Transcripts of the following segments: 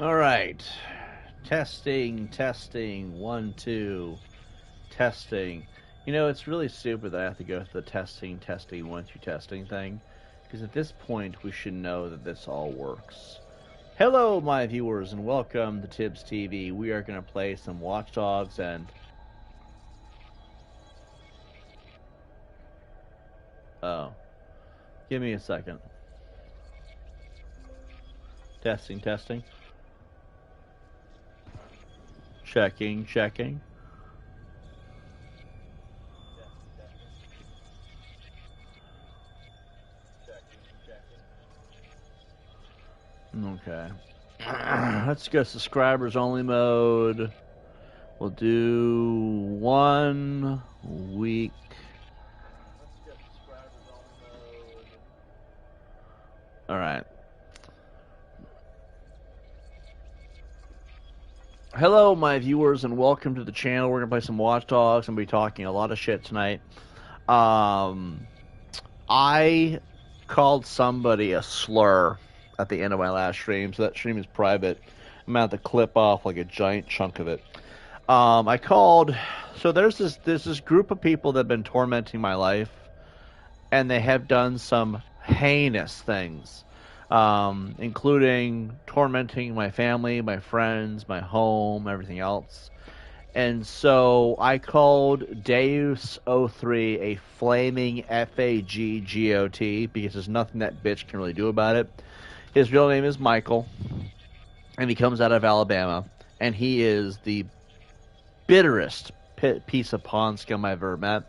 All right. Testing, testing, 1, 2, testing. You know, it's really stupid that I have to go through the testing, testing, 1, 2, testing thing. Because at this point, we should know that this all works. Hello, my viewers, and welcome to Tibbs TV. We are going to play some Watch Dogs and... Oh. Give me a second. Testing, testing. Checking, checking. Okay. Let's go subscribers only mode. We'll do 1 week. Alright. Hello, my viewers, and welcome to the channel. We're going to play some Watch Dogs and be talking a lot of shit tonight. I called somebody a slur at the end of my last stream, so that stream is private. I'm going to have to clip off like a giant chunk of it. I called... So there's this group of people that have been tormenting my life, and they have done some heinous things. Including tormenting my family, my friends, my home, everything else. And so I called Deus03 a flaming FAGGOT because there's nothing that bitch can really do about it. His real name is Michael, and he comes out of Alabama, and he is the bitterest piece of pond scum I've ever met.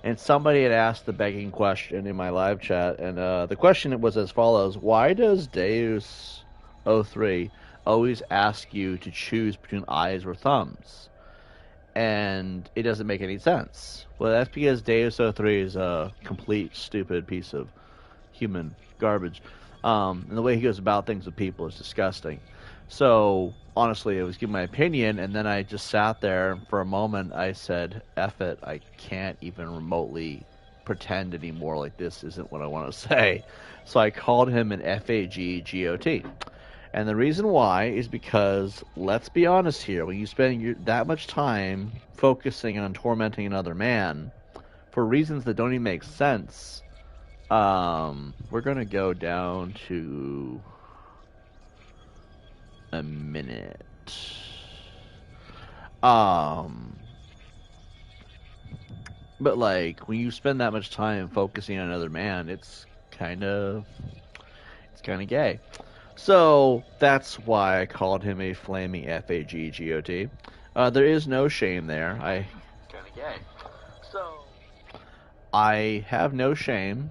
And somebody had asked the begging question in my live chat, and the question was as follows: why does Deus03 always ask you to choose between eyes or thumbs? And it doesn't make any sense. Well, that's because Deus03 is a complete stupid piece of human garbage. And the way he goes about things with people is disgusting. So, honestly, I was giving my opinion, and then I just sat there, and for a moment I said, F it, I can't even remotely pretend anymore like this isn't what I want to say. So I called him an FAGGOT. And the reason why is because, let's be honest here, when you spend that much time focusing on tormenting another man, for reasons that don't even make sense, we're going to go down to... a minute. But like when you spend that much time focusing on another man, it's kind of gay. So that's why I called him a flaming FAGGOT. There is no shame there. Kind of gay. So I have no shame.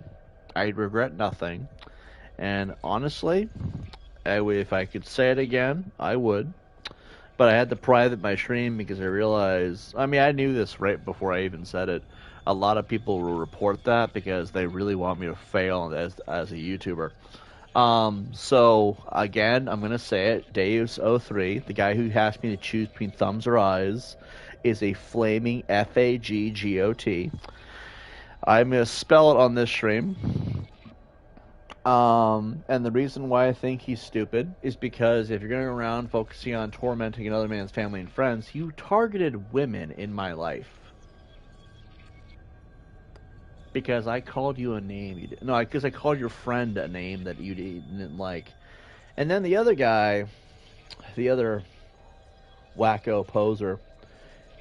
I regret nothing. And honestly, if I could say it again, I would. But I had to private my stream because I realized... I mean, I knew this right before I even said it. A lot of people will report that because they really want me to fail as a YouTuber. So, again, I'm going to say it. Deus03, the guy who asked me to choose between thumbs or eyes, is a flaming FAGGOT. I'm going to spell it on this stream. And the reason why I think he's stupid is because if you're going around focusing on tormenting another man's family and friends, you targeted women in my life. Because I called you a name you didn't. No, because I called your friend a name that you didn't like. And then the other guy, the other wacko poser,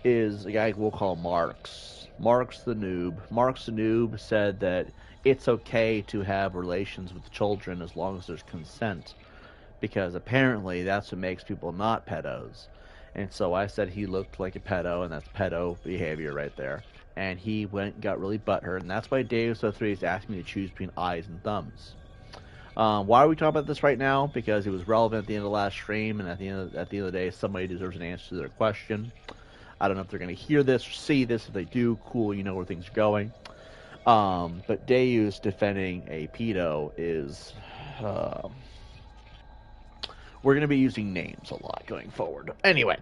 is a guy we'll call Marks. Marks the noob. Marks the noob said that it's okay to have relations with children as long as there's consent, because apparently that's what makes people not pedos. And so I said he looked like a pedo, and that's pedo behavior right there. And he went and got really butthurt, and that's why Deus03 is asking me to choose between eyes and thumbs. Why are we talking about this right now? Because it was relevant at the end of the last stream, and at the end of the day, somebody deserves an answer to their question. I don't know if they're going to hear this or see this. If they do, cool, you know where things are going. But Deus defending a pedo is... we're going to be using names a lot going forward. Anyway,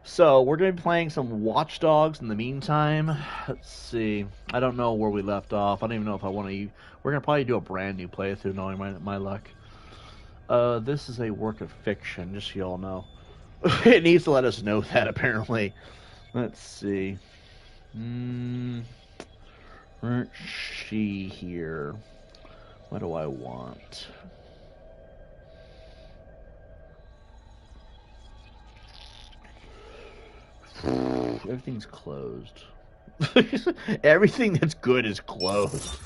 so we're going to be playing some Watch Dogs in the meantime. Let's see. I don't know where we left off. I don't even know if I want to... We're going to probably do a brand new playthrough, knowing my luck. This is a work of fiction, just so y'all know. It needs to let us know that, apparently. Let's see. Hmm. Where's she here? What do I want? Everything's closed. Everything that's good is closed.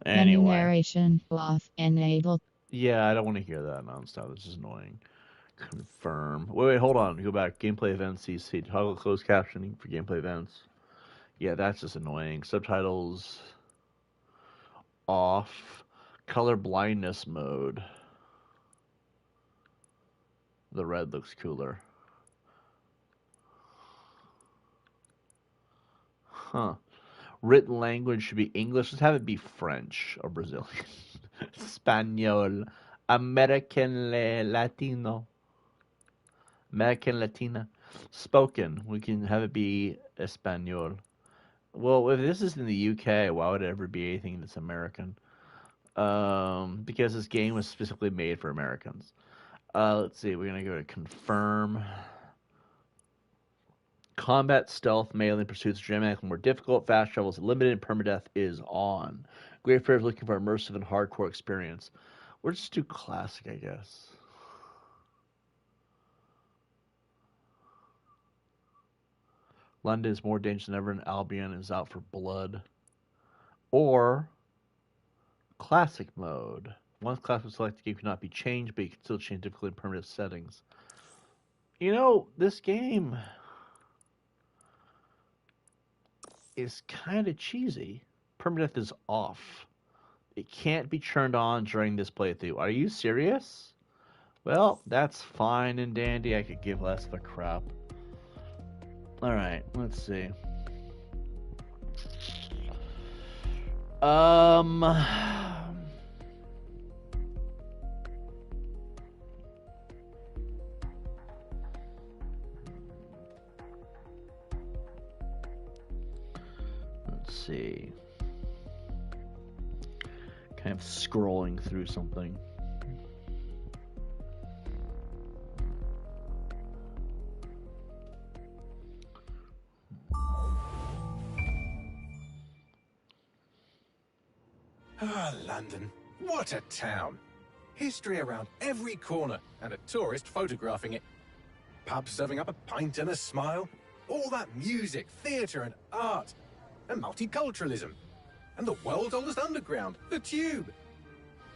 Menu Anyway. narration off enabled. Yeah, I don't want to hear that nonstop. This is annoying. Confirm. Wait, hold on. Go back. Gameplay events, CC. Toggle closed captioning for gameplay events. Yeah, that's just annoying. Subtitles off. Color blindness mode. The red looks cooler. Huh. Written language should be English. Let's have it be French or Brazilian. Espanol. American Latino. American Latina. Spoken. We can have it be Espanol. Well, if this is in the UK, why would it ever be anything that's American? Because this game was specifically made for Americans. Let's see. We're gonna go to confirm. Combat, stealth, melee pursuits dramatically more difficult. Fast travel is limited. And permadeath is on. Great for looking for immersive and hardcore experience. We'll just do classic, I guess. London is more dangerous than ever, and Albion is out for blood. Or classic mode. Once class was selected, the game cannot be changed, but you can still change difficulty and permanent settings. You know, this game is kind of cheesy. Permadeath is off. It can't be turned on during this playthrough. Are you serious? Well, that's fine and dandy. I could give less of a crap. Alright, let's see. Let's see. Kind of scrolling through something. Ah, London. What a town. History around every corner and a tourist photographing it. Pubs serving up a pint and a smile. All that music, theatre and art. And multiculturalism. And the world's oldest underground, the Tube.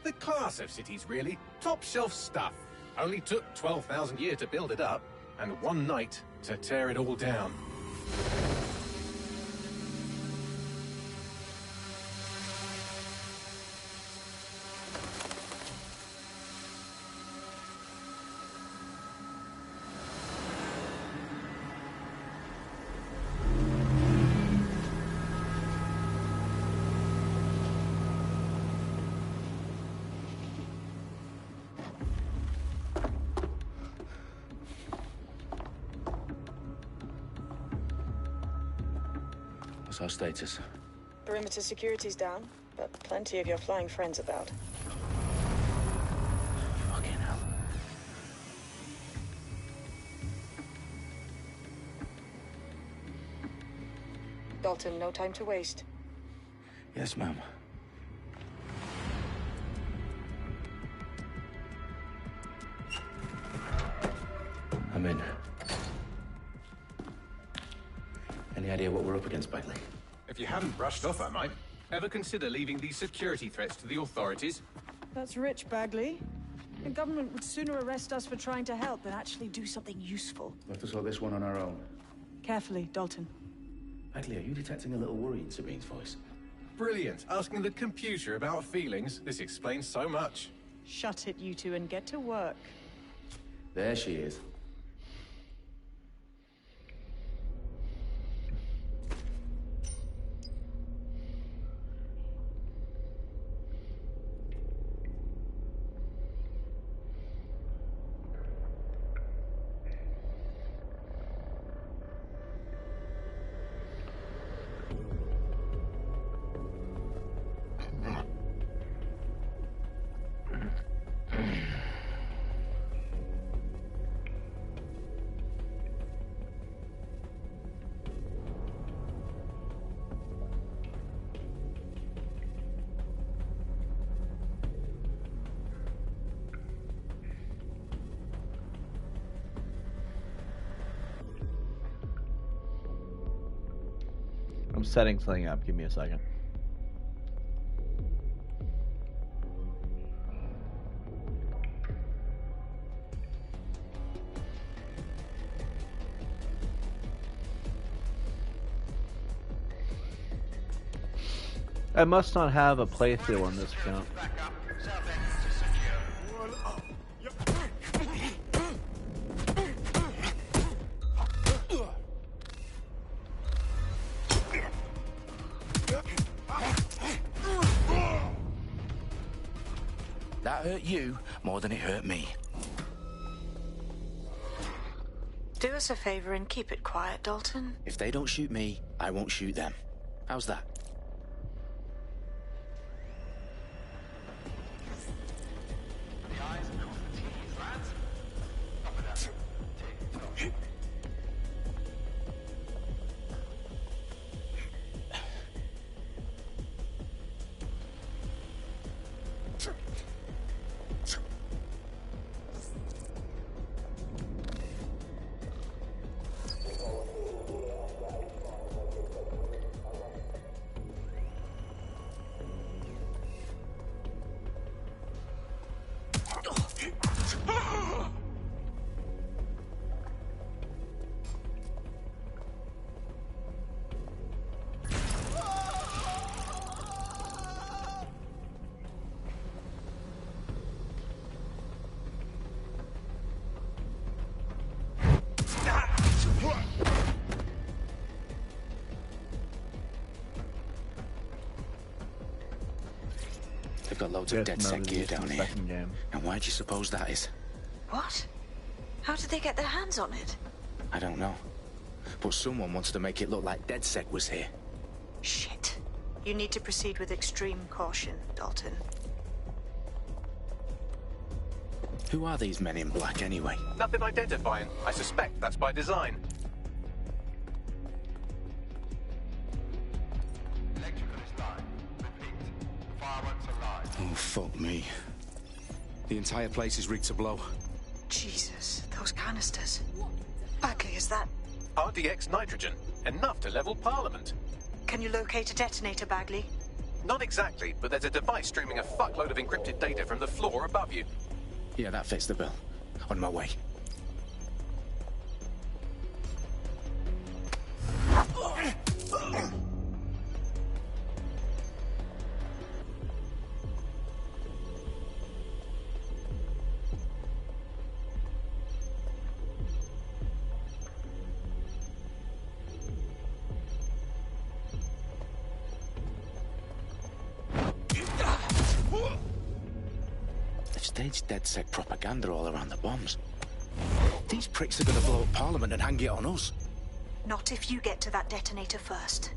The class of cities, really. Top shelf stuff. Only took 12,000 years to build it up. And one night to tear it all down. What's our status? Perimeter security's down, but plenty of your flying friends about. Fucking hell. Dalton, no time to waste. Yes, ma'am. I'm in. Any idea what we're up against, Bagley? If you haven't brushed off, I might. Ever consider leaving these security threats to the authorities? That's rich, Bagley. The government would sooner arrest us for trying to help than actually do something useful. We'll have to sort this one on our own. Carefully, Dalton. Bagley, are you detecting a little worry in Sabine's voice? Brilliant. Asking the computer about feelings. This explains so much. Shut it, you two, and get to work. There she is. I'm setting something up. Give me a second. I must not have a playthrough on this account. That hurt you more than it hurt me. Do us a favor and keep it quiet, Dalton. If they don't shoot me, I won't shoot them. How's that? They've got loads of dead set gear down here. And why do you suppose that is? What? How did they get their hands on it? I don't know. But someone wanted to make it look like DedSec was here. Shit. You need to proceed with extreme caution, Dalton. Who are these men in black anyway? Nothing identifying. I suspect that's by design. Oh, fuck me. The entire place is rigged to blow. Jesus, those canisters. Bagley, is that... RDX nitrogen. Enough to level Parliament. Can you locate a detonator, Bagley? Not exactly, but there's a device streaming a fuckload of encrypted data from the floor above you. Yeah, that fits the bill. On my way. Staged DedSec propaganda all around the bombs. These pricks are going to blow up Parliament and hang it on us. Not if you get to that detonator first.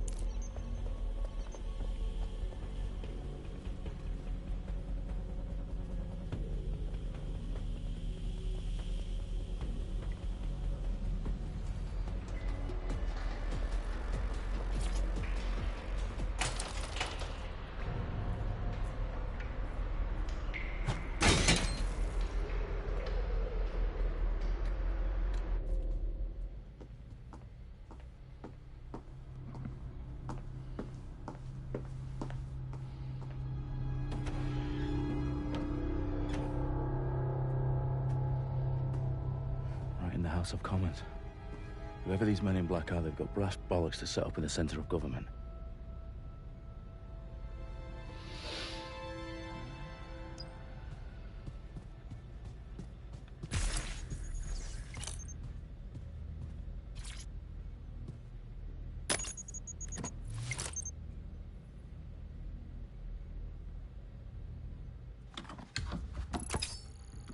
In the House of Commons. Whoever these men in black are, they've got brass bollocks to set up in the centre of government.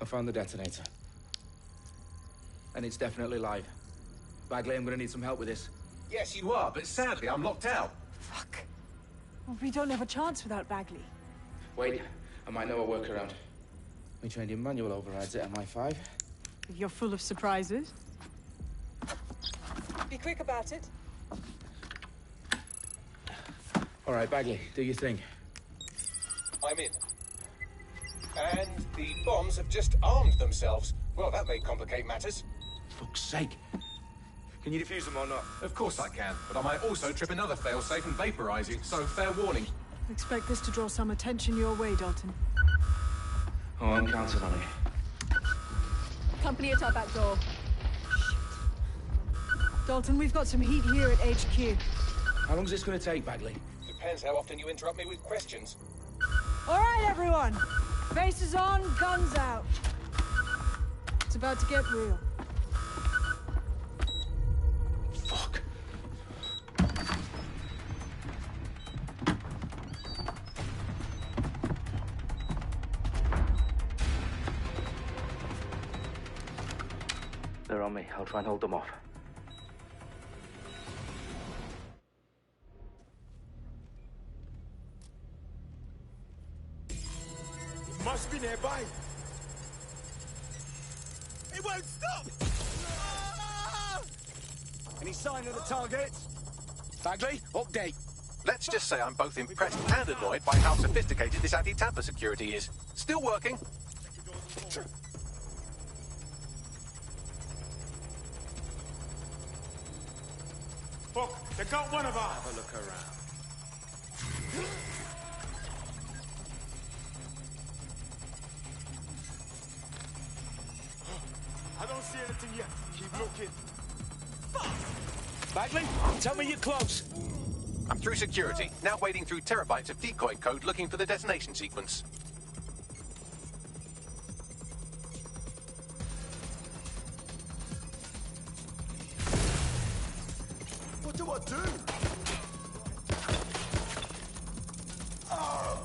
I found the detonator. And it's definitely live. Bagley, I'm gonna need some help with this. Yes, you are, but sadly I'm locked out. Fuck. Well, we don't have a chance without Bagley. Wait, I might know a workaround. We trained in manual overrides at MI5. You're full of surprises. Be quick about it. All right, Bagley, do your thing. I'm in. And the bombs have just armed themselves. Well, that may complicate matters. Fuck's sake. Can you defuse them or not? Of course I can, but I might also trip another failsafe and vaporize you, so fair warning. Expect this to draw some attention your way, Dalton. Oh, I'm counting on it. Company at our back door. Dalton, we've got some heat here at HQ. How long is this going to take, Bagley? Depends how often you interrupt me with questions. All right, everyone. Faces on, guns out. It's about to get real. Fuck. They're on me. I'll try and hold them off. Must be nearby. It won't stop! Any sign of the target? Bagley, update. Let's just say I'm both impressed and annoyed by how sophisticated this anti-tamper security is. Still working. Fuck, they got one of us! Have a look around. I don't see anything yet. Keep looking. Bagley, tell me you're close. I'm through security, now wading through terabytes of decoy code looking for the detonation sequence. What do I do? Oh,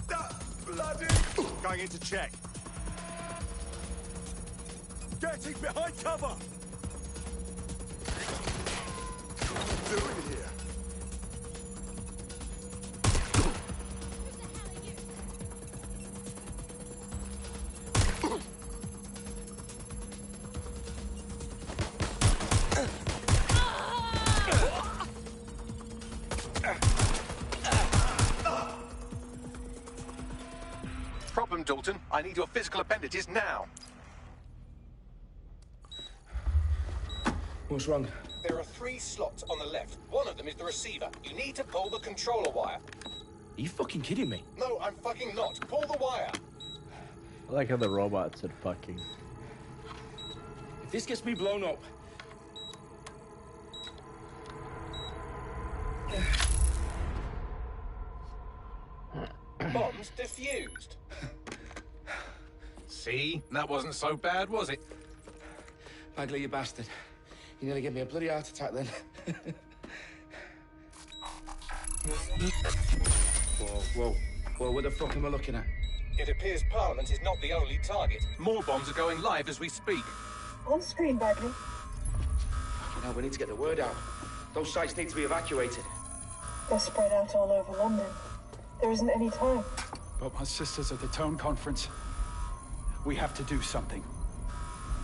that bloody... Going in to check. Getting behind cover! What are you doing here? Problem, Dalton. I need your physical appendages now. What's wrong? There are 3 slots on the left. One of them is the receiver. You need to pull the controller wire. Are you fucking kidding me? No, I'm fucking not. Pull the wire. I like how the robot said fucking. If this gets me blown up... Bombs defused. See? That wasn't so bad, was it? Bagley, you bastard. You nearly gave me a bloody heart attack then. Whoa, what the fuck am I looking at? It appears Parliament is not the only target. More bombs are going live as we speak. On screen, Bagley. Now we need to get the word out. Those sites need to be evacuated. They're spread out all over London. There isn't any time. But my sister's at the Tone Conference. We have to do something.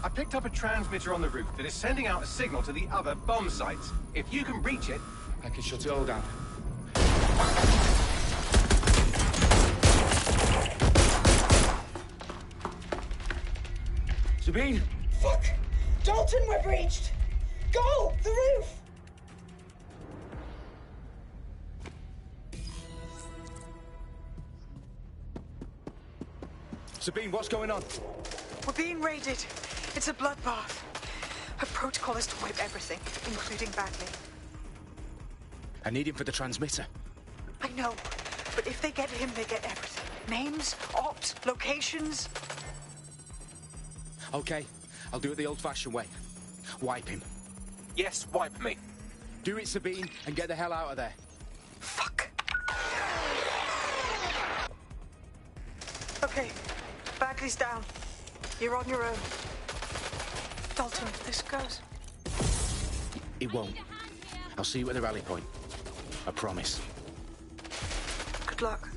I picked up a transmitter on the roof that is sending out a signal to the other bomb sites. If you can reach it... I can shut it all down. Sabine! Fuck! Dalton, we're breached! Go! The roof! Sabine, what's going on? We're being raided. It's a bloodbath. Her protocol is to wipe everything, including Bagley. I need him for the transmitter. I know, but if they get him, they get everything. Names, ops, locations. Okay, I'll do it the old-fashioned way. Wipe him. Yes, wipe me. Do it, Sabine, and get the hell out of there. Fuck. Okay, Bagley's down. You're on your own. Dalton, if this goes... It won't. I'll see you at the rally point. I promise. Good luck.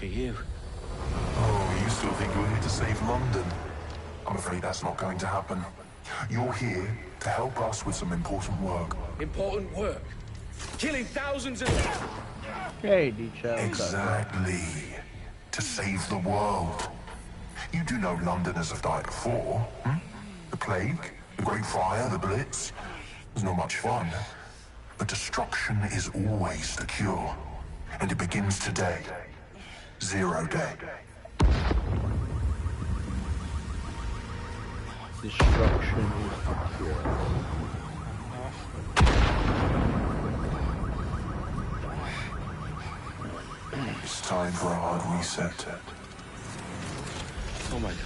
for you. Oh, you still think you're here to save London? I'm afraid that's not going to happen. You're here to help us with some important work. Important work? Killing thousands of... Hey, D-Chat. Exactly. To save the world. You do know Londoners have died before, hmm? The Plague, the Great Fire, the Blitz. It's not much fun. But destruction is always the cure. And it begins today. 0 day. Destruction is the cure. It's time for a hard reset. Oh my God.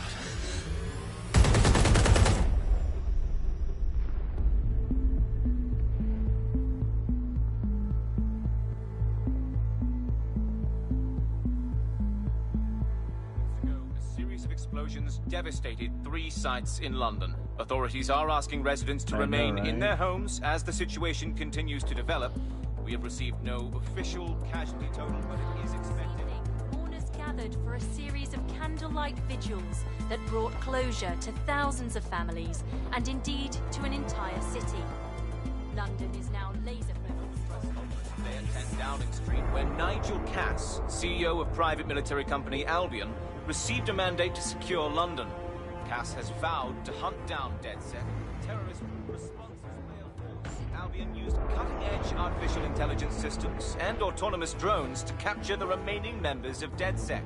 A series of explosions devastated 3 sites in London. Authorities are asking residents to remain in their homes as the situation continues to develop. We have received no official casualty total, but it is expected. Mourners gathered for a series of candlelight vigils that brought closure to thousands of families and indeed to an entire city. London is now laser-focused. They attend Downing Street, where Nigel Cass, CEO of private military company Albion, received a mandate to secure London. Cass has vowed to hunt down DedSec. Terrorist responses failed. Albion used cutting-edge artificial intelligence systems and autonomous drones to capture the remaining members of DedSec.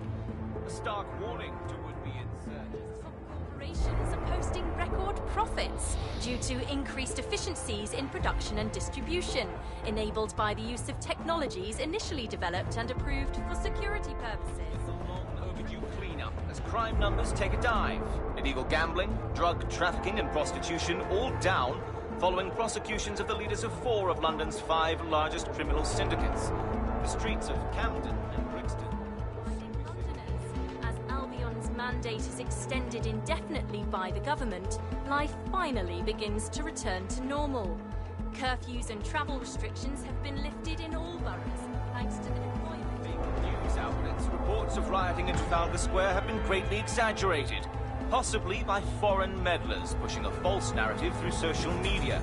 A stark warning to would-be insurgents. Corporations are posting record profits due to increased efficiencies in production and distribution, enabled by the use of technologies initially developed and approved for security purposes. As crime numbers take a dive. Illegal gambling, drug trafficking and prostitution all down following prosecutions of the leaders of 4 of London's 5 largest criminal syndicates. The streets of Camden and Brixton. As Albion's mandate is extended indefinitely by the government, life finally begins to return to normal. Curfews and travel restrictions have been lifted in all boroughs, thanks to the deployment. News outlets, reports of rioting in Trafalgar Square have been greatly exaggerated, possibly by foreign meddlers pushing a false narrative through social media.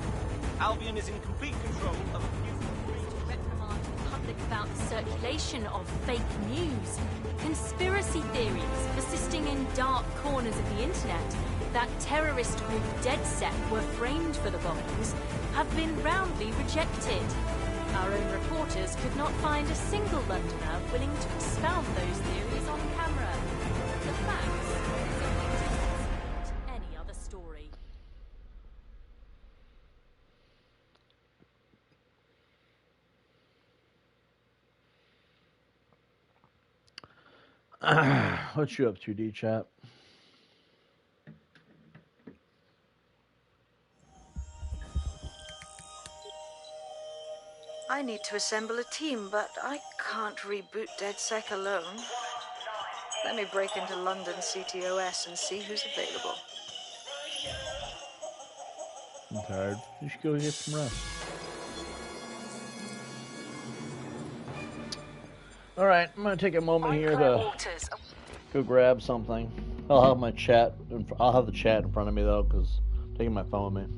Albion is in complete control of reprimand the public about the circulation of fake news. Conspiracy theories persisting in dark corners of the internet that terrorist group DedSec were framed for the bombings have been roundly rejected. Our own reporters could not find a single Londoner willing to expound those theories on camera. The facts are any other story. What you up to, D-Chat? I need to assemble a team, but I can't reboot DedSec alone. Let me break into London CTOS and see who's available. I'm tired. You should go get some rest. Alright, I'm gonna take a moment here to go grab something. I'll have my chat. I'll have the chat in front of me though, because I'm taking my phone with me.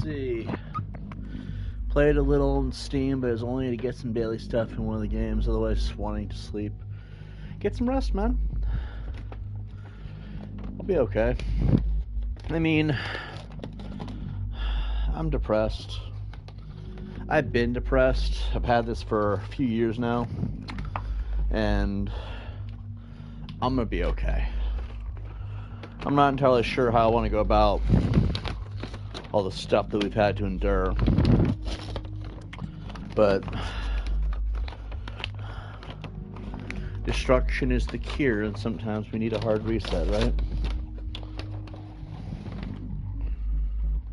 see. Played a little on Steam, but it was only to get some daily stuff in one of the games, otherwise just wanting to sleep. Get some rest, man. I'll be okay. I mean, I'm depressed. I've been depressed. I've had this for a few years now. And I'm gonna be okay. I'm not entirely sure how I want to go about all the stuff that we've had to endure. But destruction is the cure, and sometimes we need a hard reset, right?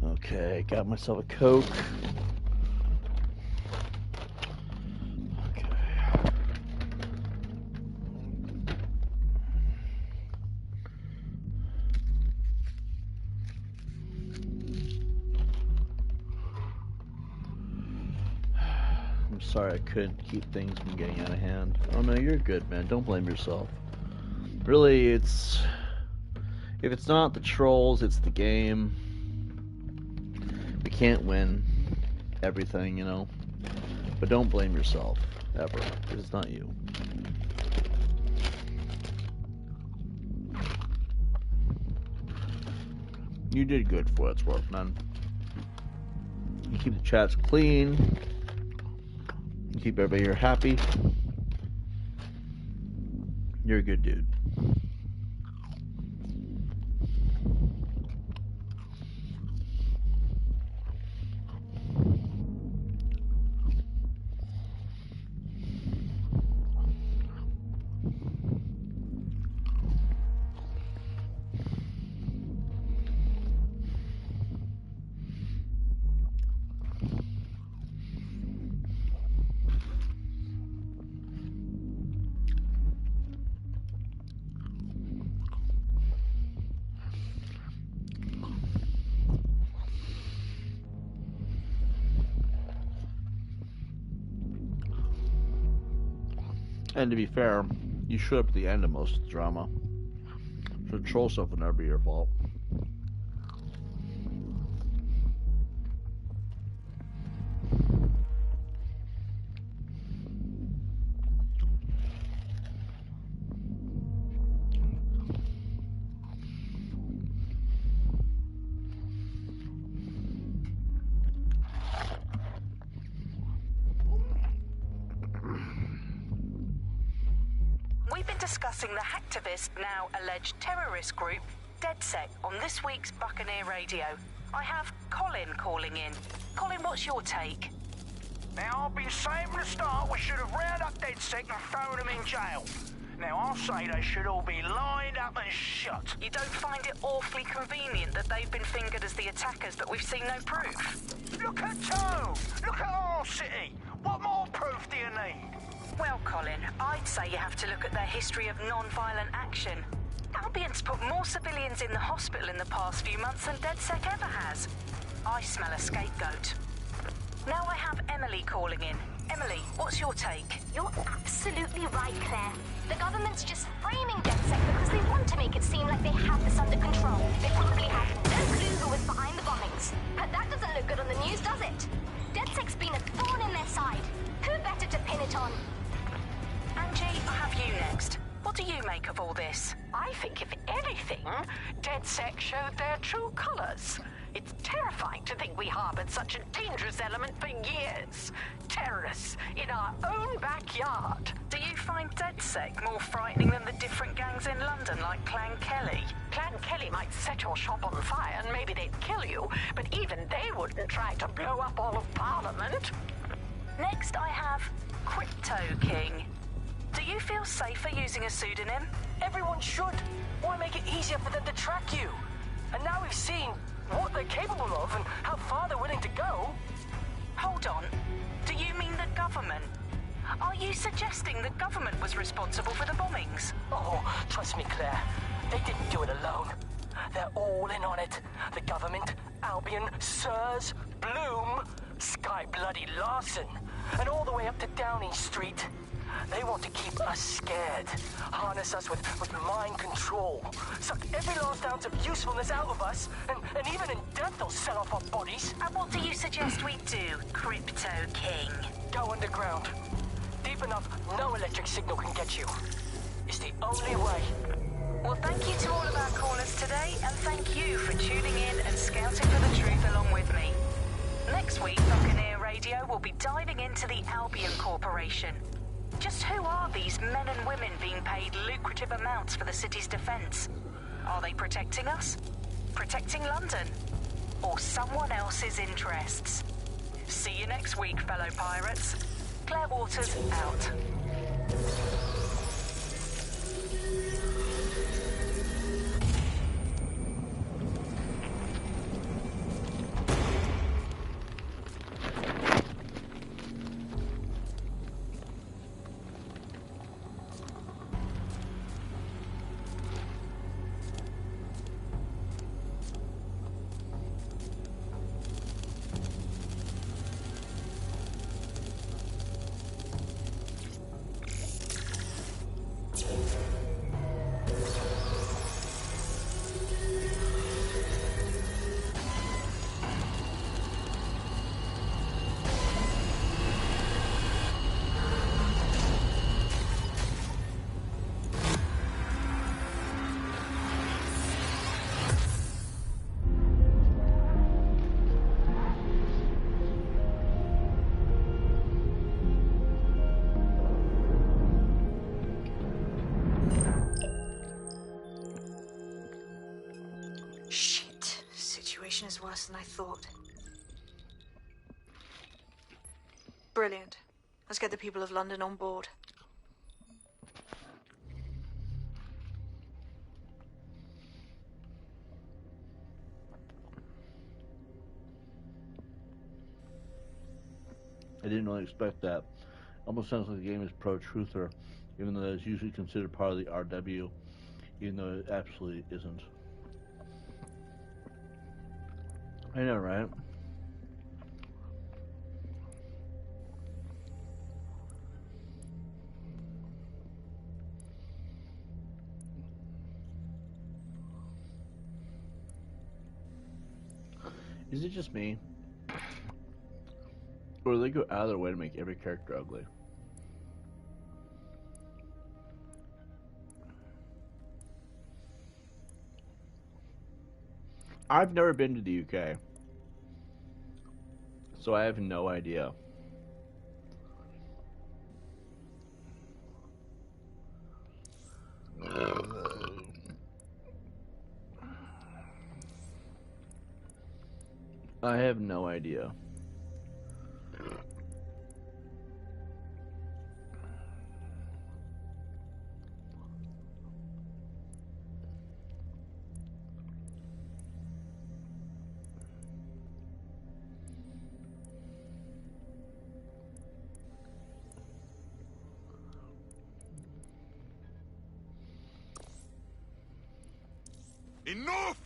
Okay, got myself a Coke. Okay. I'm sorry I couldn't keep things from getting out of hand. Oh no, you're good, man. Don't blame yourself. Really, if it's not the trolls, it's the game. We can't win everything, you know. But don't blame yourself, ever. It's not you. You did good for what it's worth, man. You keep the chats clean. You keep everybody here happy. You're a good dude. And to be fair, you showed up at the end of most of the drama. So troll stuff will never be your fault. Discussing the hacktivist, now alleged terrorist group, DedSec, on this week's Buccaneer Radio. I have Colin calling in. Colin, what's your take? Now, I've been saying from the start we should have rounded up DedSec and thrown them in jail. Now, I'll say they should all be lined up and shot. You don't find it awfully convenient that they've been fingered as the attackers, but we've seen no proof? Look at Tone! Look at our city! What more proof do you need? Well, Colin, I'd say you have to look at their history of non-violent action. Albion's put more civilians in the hospital in the past few months than DedSec ever has. I smell a scapegoat. Now I have Emily calling in. Emily, what's your take? You're absolutely right, Claire. The government's just framing DedSec because they want to make it seem like they have this under control. They probably have no clue who was behind the bombings. But that doesn't look good on the news, does it? DedSec's been a thorn in their side. Who better to pin it on? Angie, I have you next. What do you make of all this? I think, if anything, DedSec showed their true colors. It's terrifying to think we harbored such a dangerous element for years. Terrorists in our own backyard. Do you find DedSec more frightening than the different gangs in London, like Clan Kelly? Clan Kelly might set your shop on fire and maybe they'd kill you, but even they wouldn't try to blow up all of Parliament. Next, I have Crypto King. Do you feel safer using a pseudonym? Everyone should. Why make it easier for them to track you? And now we've seen what they're capable of and how far they're willing to go. Hold on. Do you mean the government? Are you suggesting the government was responsible for the bombings? Oh, trust me, Claire. They didn't do it alone. They're all in on it. The government, Albion, Sirs, Bloom, Sky Bloody Larson, and all the way up to Downing Street. They want to keep us scared, harness us with mind control, suck every last ounce of usefulness out of us, and even in death they'll sell off our bodies. And what do you suggest we do, Crypto King? Go underground. Deep enough, no electric signal can get you. It's the only way. Well, thank you to all of our callers today, and thank you for tuning in and scouting for the truth along with me. Next week, Buccaneer Radio will be diving into the Albion Corporation. Just who are these men and women being paid lucrative amounts for the city's defense? Are they protecting us? Protecting London? Or someone else's interests? See you next week, fellow pirates. Claire Waters, out. Is worse than I thought. Brilliant. Let's get the people of London on board. I didn't really expect that. Almost sounds like the game is pro-truther, even though it's usually considered part of the RW, even though it absolutely isn't. I know, right? Is it just me? Or do they go out of their way to make every character ugly? I've never been to the UK, so I have no idea. I have no idea. Enough!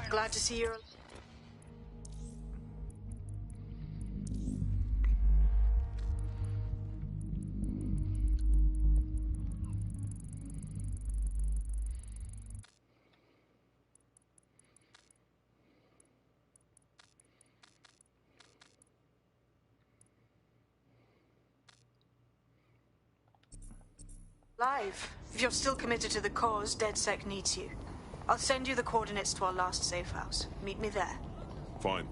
Glad to see you're... Live. If you're still committed to the cause, DedSec needs you. I'll send you the coordinates to our last safe house. Meet me there. Fine.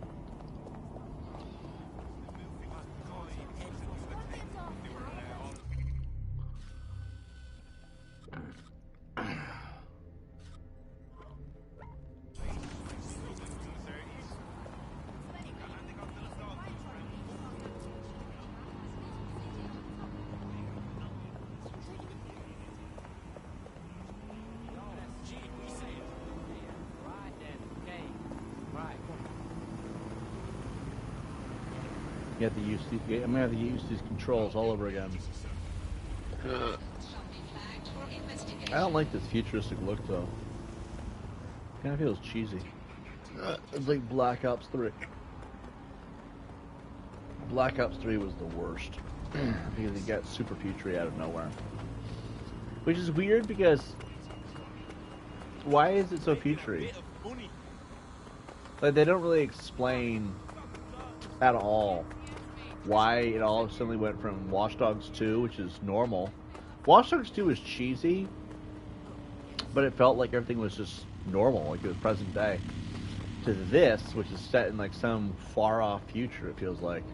You have to use I'm gonna have to get used to these controls all over again. I don't like this futuristic look though. Kind of feels cheesy. It's like Black Ops 3. Black Ops 3 was the worst because it got super futury out of nowhere. Which is weird because why is it so futury? Like they don't really explain at all why it all suddenly went from Watch Dogs 2, which is normal. Watch Dogs 2 was cheesy, but it felt like everything was just normal, like it was present day, to this, which is set in like some far off future, it feels like.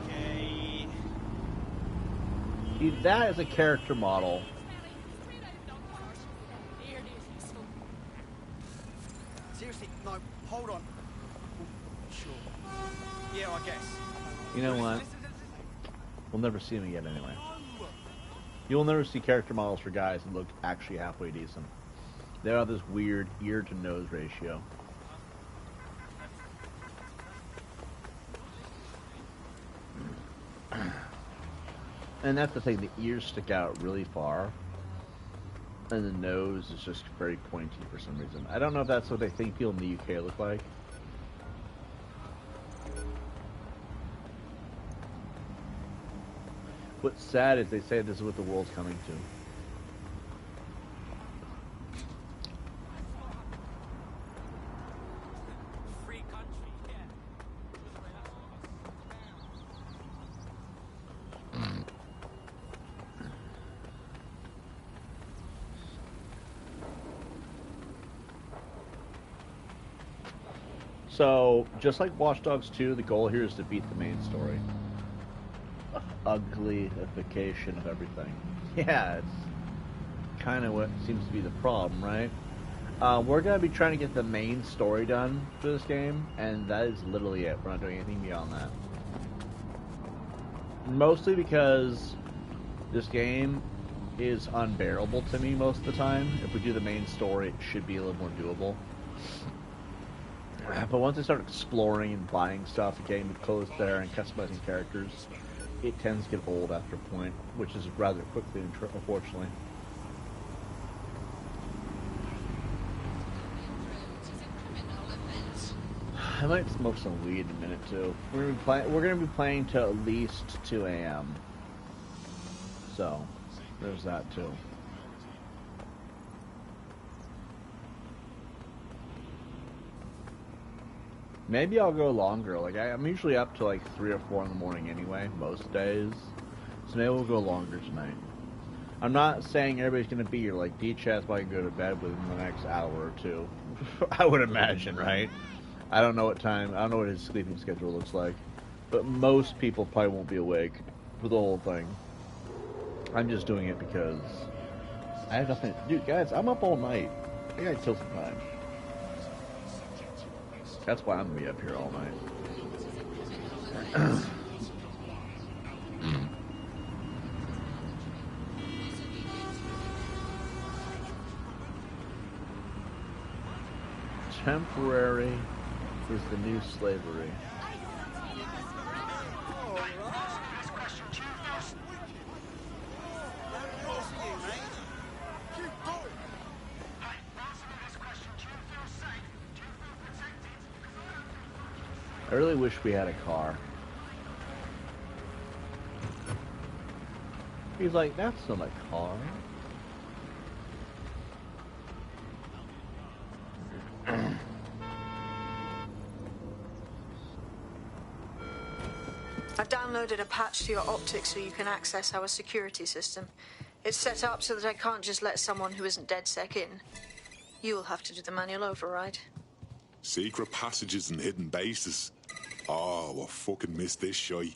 Okay. See, that is a character model. Seriously, no, hold on. Sure. Yeah, I guess. You know what? We'll never see them again anyway. You'll never see character models for guys that look actually halfway decent. They have this weird ear to nose ratio. And that's the thing, the ears stick out really far. And the nose is just very pointy for some reason. I don't know if that's what they think people in the UK look like. What's sad is they say this is what the world's coming to. So, just like Watch Dogs 2, the goal here is to beat the main story. Uglification of everything. Yeah, it's kind of what seems to be the problem, right? We're going to be trying to get the main story done for this game, and that is literally it. We're not doing anything beyond that. Mostly because this game is unbearable to me most of the time. If we do the main story, it should be a little more doable. But once I start exploring and buying stuff and getting the clothes there and customizing characters, it tends to get old after a point, which is rather quickly, unfortunately. I might smoke some weed in a minute too. We're gonna be playing till at least 2 a.m. So there's that too. Maybe I'll go longer. Like I'm usually up to like 3 or 4 in the morning anyway, most days. So maybe we'll go longer tonight. I'm not saying everybody's gonna be here. Like D-Chaz might go to bed within the next hour or two. I would imagine, right? I don't know what time. I don't know what his sleeping schedule looks like, but most people probably won't be awake for the whole thing. I'm just doing it because I have nothing. Dude, guys, I'm up all night. I gotta kill some time. That's why I'm gonna be up here all night. Temporary is the new slavery. I really wish we had a car. He's like, that's not a car. I've downloaded a patch to your optics so you can access our security system. It's set up so that I can't just let someone who isn't DedSec in. You'll have to do the manual override. Secret passages and hidden bases. Oh, I fucking missed this shy.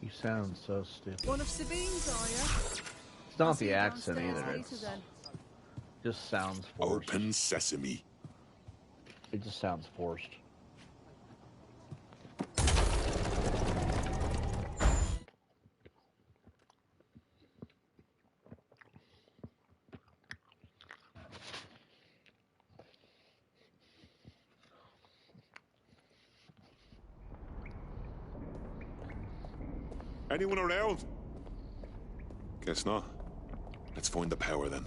You sound so stupid. One of Sabine's, are you? It's not the accent either. It just sounds forced. Open sesame. It just sounds forced. Anyone around? Guess not. Let's find the power then.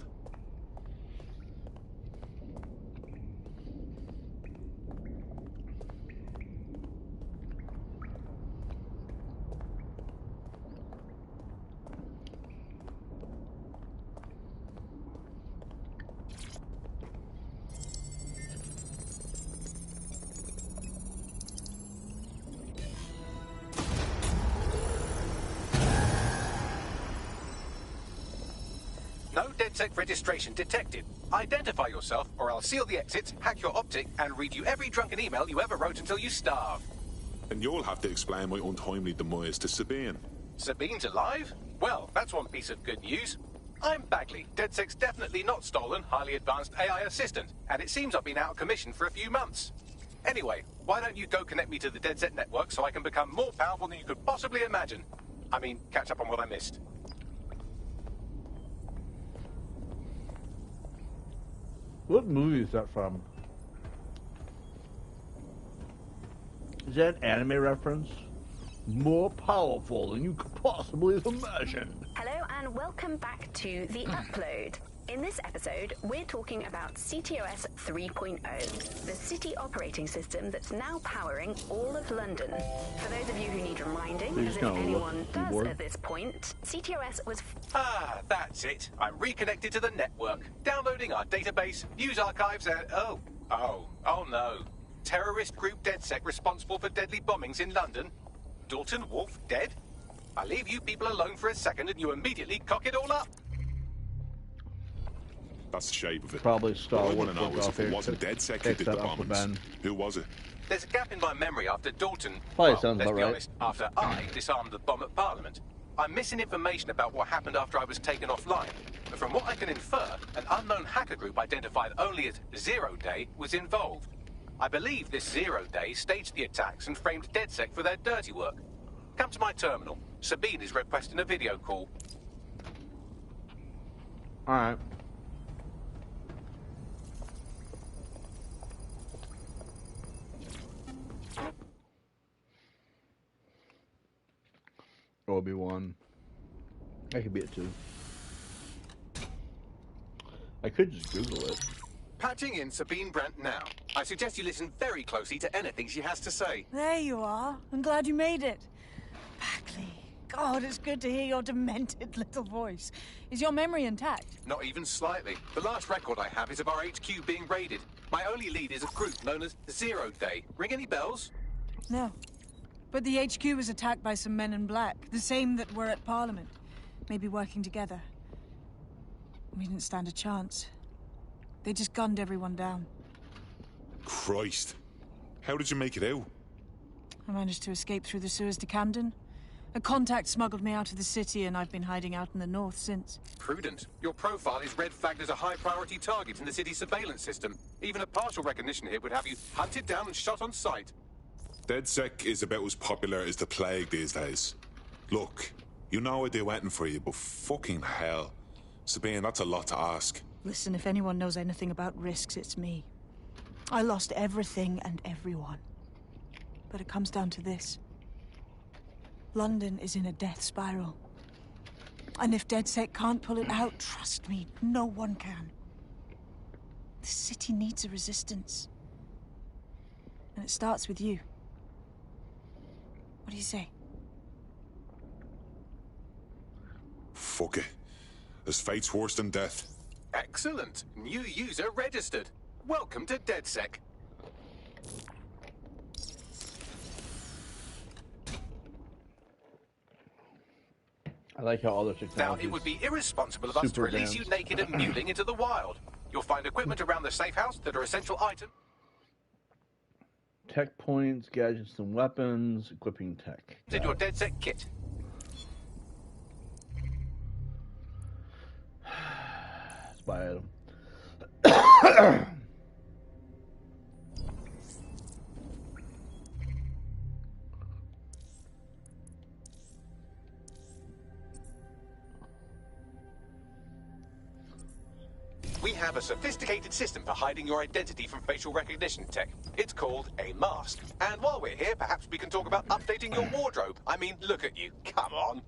No DedSec registration detected. Identify yourself, or I'll seal the exits, hack your optic, and read you every drunken email you ever wrote until you starve. And you'll have to explain my untimely demise to Sabine. Sabine's alive? Well, that's one piece of good news. I'm Bagley, DedSec's definitely not stolen, highly advanced AI assistant, and it seems I've been out of commission for a few months. Anyway, why don't you go connect me to the DedSec network so I can become more powerful than you could possibly imagine? I mean, catch up on what I missed. What movie is that from? Is that an anime reference? More powerful than you could possibly imagine. Hello and welcome back to The Upload. In this episode, we're talking about CTOS 3.0, the city operating system that's now powering all of London. For those of you who need reminding, as if anyone does at this point, CTOS was... Ah, that's it. I'm reconnected to the network, downloading our database, news archives, and... Oh no. Terrorist group DedSec responsible for deadly bombings in London? Dalton Wolf dead? I leave you people alone for a second and you immediately cock it all up. That's the shape of it. Probably Star What I Wars. want to know is if it wasn't DedSec who did the bombings. Who was it? There's a gap in my memory after Dalton... Probably sounds let's about be right. honest, after I disarmed the bomb at Parliament. I'm missing information about what happened after I was taken offline. But from what I can infer, an unknown hacker group identified only as Zero Day was involved. I believe this 0 Day staged the attacks and framed DedSec for their dirty work. Come to my terminal. Sabine is requesting a video call. Alright. Obi-Wan. I could be it too. I could just Google it. Patching in Sabine Brandt now. I suggest you listen very closely to anything she has to say. There you are. I'm glad you made it. Bagley. God, it's good to hear your demented little voice. Is your memory intact? Not even slightly. The last record I have is of our HQ being raided. My only lead is a group known as 0 Day. Ring any bells? No. But the HQ was attacked by some men in black, the same that were at Parliament. Maybe working together. We didn't stand a chance. They just gunned everyone down. Christ. How did you make it out? I managed to escape through the sewers to Camden. A contact smuggled me out of the city, and I've been hiding out in the north since. Prudent. Your profile is red flagged as a high-priority target in the city's surveillance system. Even a partial recognition hit would have you hunted down and shot on sight. DedSec is about as popular as the plague these days. Look, you know I do anything for you, but fucking hell. Sabine, that's a lot to ask. Listen, if anyone knows anything about risks, it's me. I lost everything and everyone. But it comes down to this. London is in a death spiral. And if DedSec can't pull it out, trust me, no one can. The city needs a resistance. And it starts with you. What do you say? Fuck it. As fate's worse than death. Excellent. New user registered. Welcome to DedSec. I like how other Now, technology. it would be irresponsible of us to release you naked and mewling into the wild. You'll find equipment around the safe house that are essential items. Tech points, gadgets and weapons, equipping tech. In your DedSec kit. Let's buy item. We have a sophisticated system for hiding your identity from facial recognition tech. It's called a mask. And while we're here, perhaps we can talk about updating your wardrobe. I mean, look at you. Come on.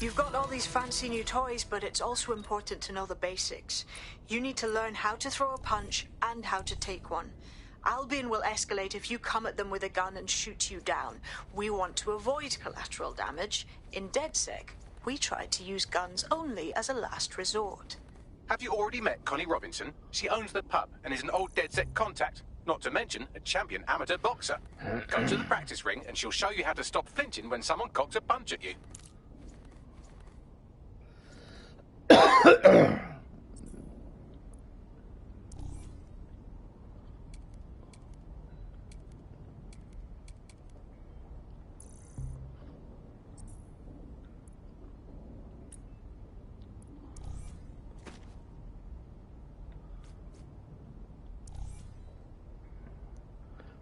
You've got all these fancy new toys, but it's also important to know the basics. You need to learn how to throw a punch and how to take one. Albion will escalate if you come at them with a gun and shoot you down. We want to avoid collateral damage. In DedSec, we try to use guns only as a last resort. Have you already met Connie Robinson? She owns the pub and is an old DedSec contact. Not to mention a champion amateur boxer. Go to the practice ring and she'll show you how to stop flinching when someone cocks a punch at you.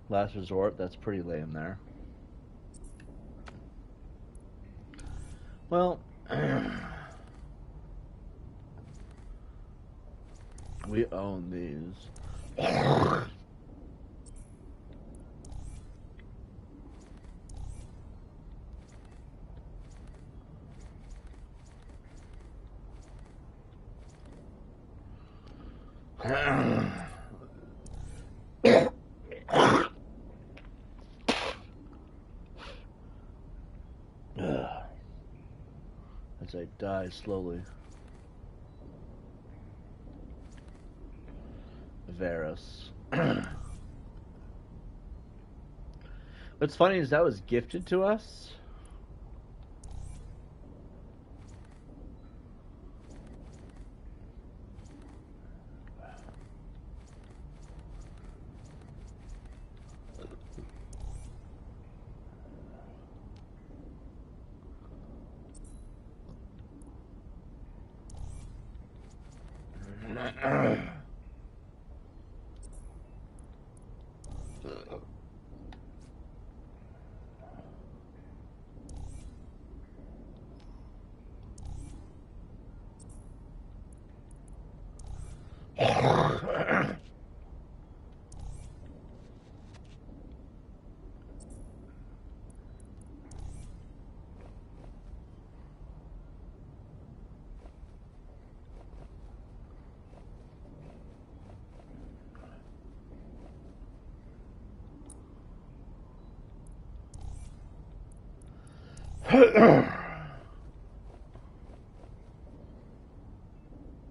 Last resort, that's pretty lame there. Well, we own these. As I die slowly. Varus. What's funny is that was gifted to us.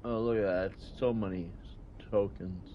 Oh, look at that. So many tokens.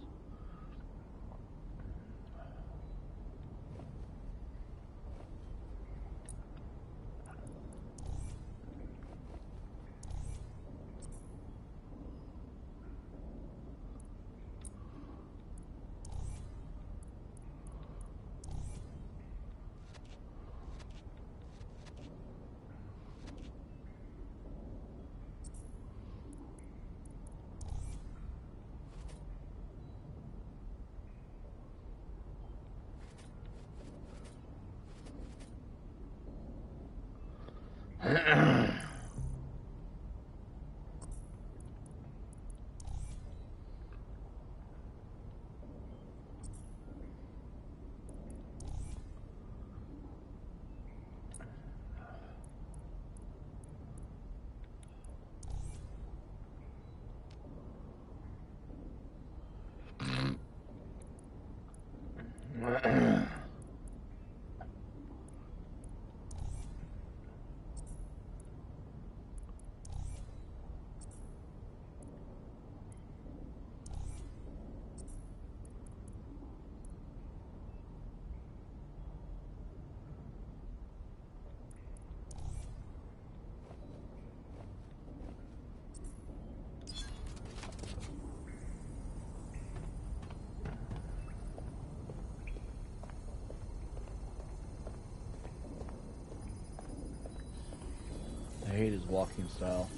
I hate his walking style.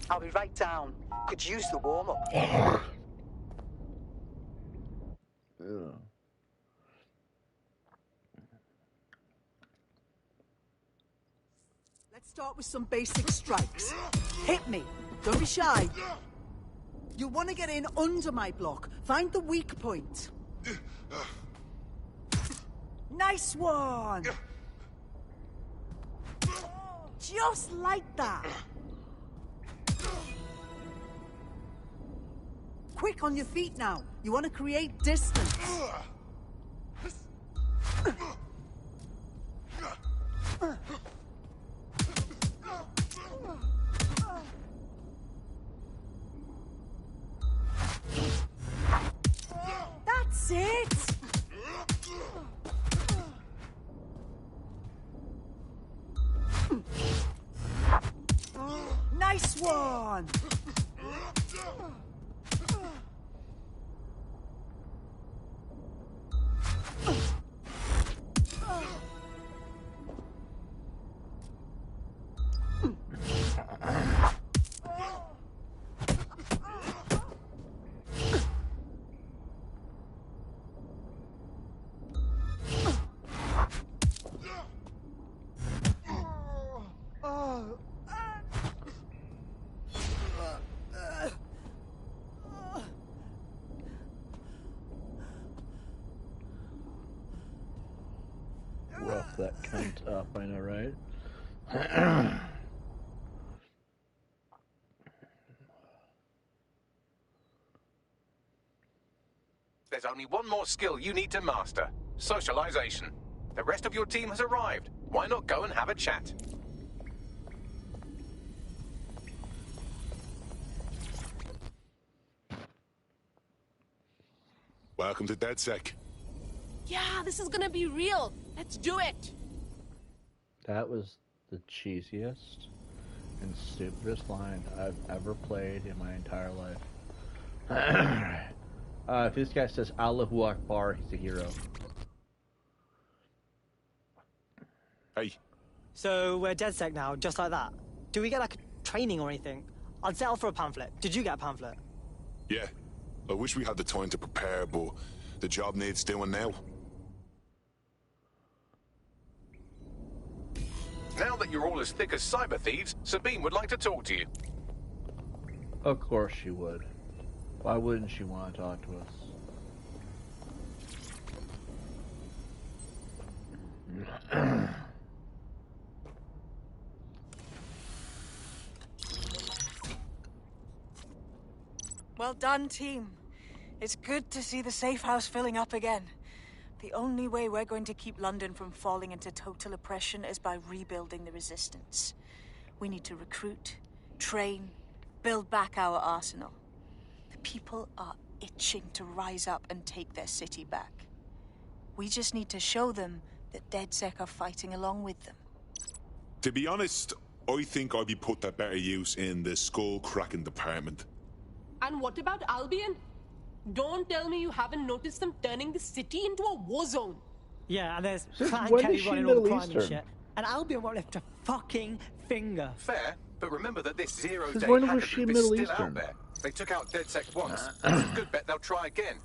I'll be right down. Could use the warm-up. Ugh. start with some basic strikes. Hit me. Don't be shy. You'll want to get in under my block. Find the weak point. Nice one! Just like that. Quick on your feet now. You want to create distance. That's it! Nice one! Rough that cunt up, I know, right? There's only one more skill you need to master. Socialization. The rest of your team has arrived. Why not go and have a chat? Welcome to DedSec. Yeah, this is gonna be real. Let's do it. That was the cheesiest and stupidest line I've ever played in my entire life. If this guy says Allahu Akbar, he's a hero. Hey. So we're DedSec now, just like that. Do we get like training or anything? I'd settle for a pamphlet. Did you get a pamphlet? Yeah. I wish we had the time to prepare, but the job needs doing now. Now that you're all as thick as cyber thieves, Sabine would like to talk to you. Of course she would. Why wouldn't she want to talk to us? Well done, team. It's good to see the safe house filling up again. The only way we're going to keep London from falling into total oppression is by rebuilding the resistance. We need to recruit, train, build back our arsenal. The people are itching to rise up and take their city back. We just need to show them that DedSec are fighting along with them. To be honest, I think I'd be put to better use in the skull-cracking department. And what about Albion? Don't tell me you haven't noticed them turning the city into a war zone. Yeah, and there's Since Fat when Kelly is she running all the Middle crime and Eastern? shit. And Albion won't lift a fucking finger. Fair, but remember that this Since zero-day when was hacker she group is Middle still Eastern? out there. They took out DedSec once. It's a good bet they'll try again.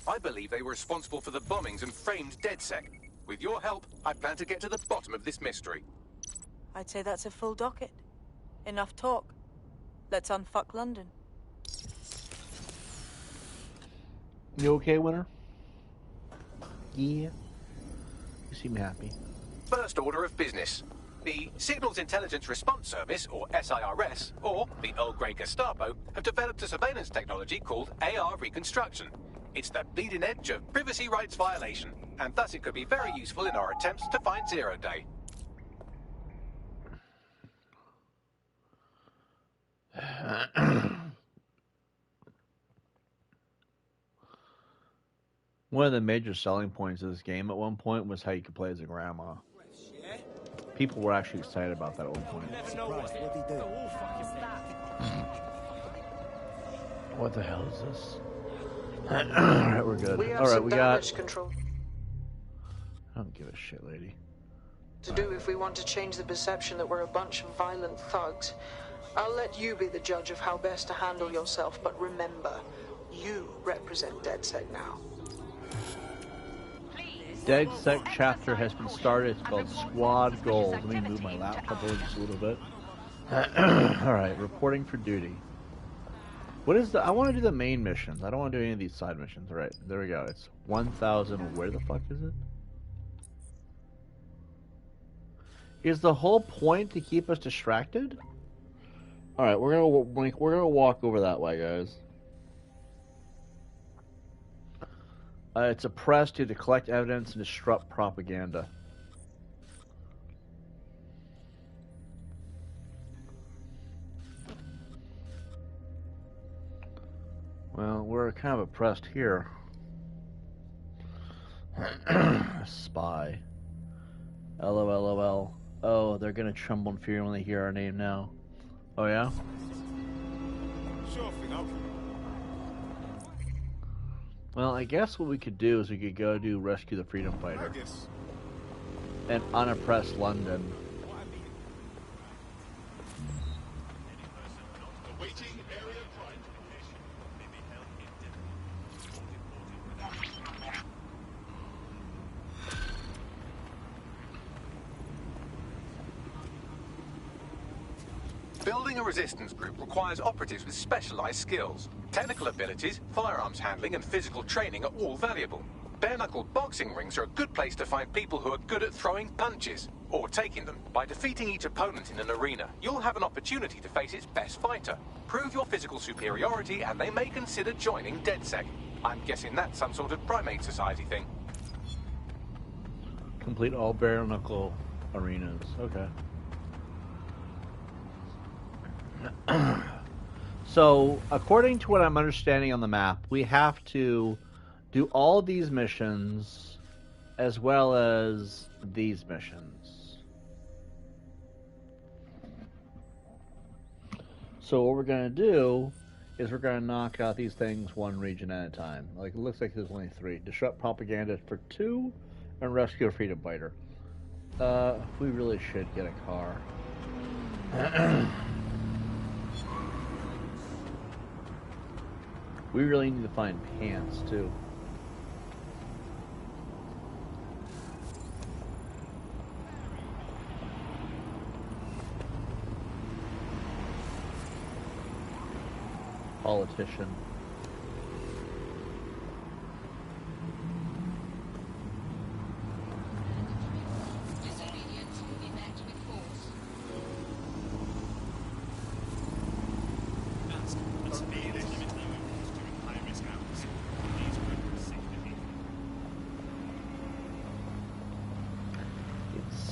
I believe they were responsible for the bombings and framed DedSec. With your help, I plan to get to the bottom of this mystery. I'd say that's a full docket. Enough talk. Let's unfuck London. You okay, Winter? Yeah. You seem happy. First order of business. The Signals Intelligence Response Service, or SIRS, or the Earl Grey Gestapo, have developed a surveillance technology called AR Reconstruction. It's the bleeding edge of privacy rights violation, and thus it could be very useful in our attempts to find Zero Day. One of the major selling points of this game at one point was how you could play as a grandma. People were actually excited about that at one point. What the hell is this? Alright, we're good. Alright, we got... Control I don't give a shit, lady. to do if we want to change the perception that we're a bunch of violent thugs. I'll let you be the judge of how best to handle yourself, but remember, you represent DedSec now. Please, DedSec chapter has been started. It's called Squad Goals. Let me move my laptop over just a little bit. Alright, reporting for duty. What is the... I want to do the main missions. I don't want to do any of these side missions. Alright, there we go. It's 1,000... Where the fuck is it? Is the whole point to keep us distracted? Alright, we're gonna walk over that way, guys. It's a press to collect evidence and disrupt propaganda. Well, we're kind of oppressed here. Spy. LOLOL. Oh, they're gonna tremble in fear when they hear our name now. Oh yeah? Sure thing, I'll... Well, I guess what we could do is we could go do rescue the freedom fighter. I guess. And unoppressed London. Building a resistance group requires operatives with specialized skills. Technical abilities, firearms handling, and physical training are all valuable. Bare-knuckle boxing rings are a good place to find people who are good at throwing punches, or taking them. By defeating each opponent in an arena, you'll have an opportunity to face its best fighter. Prove your physical superiority, and they may consider joining DedSec. I'm guessing that's some sort of primate society thing. Complete all bare-knuckle arenas. Okay. So, according to what I'm understanding on the map, we have to do all these missions as well as these missions. So what we're going to do is we're going to knock out these things one region at a time. Like, it looks like there's only 3. Disrupt propaganda for 2, and rescue a freedom fighter. We really should get a car. We really need to find pants, too. Politician.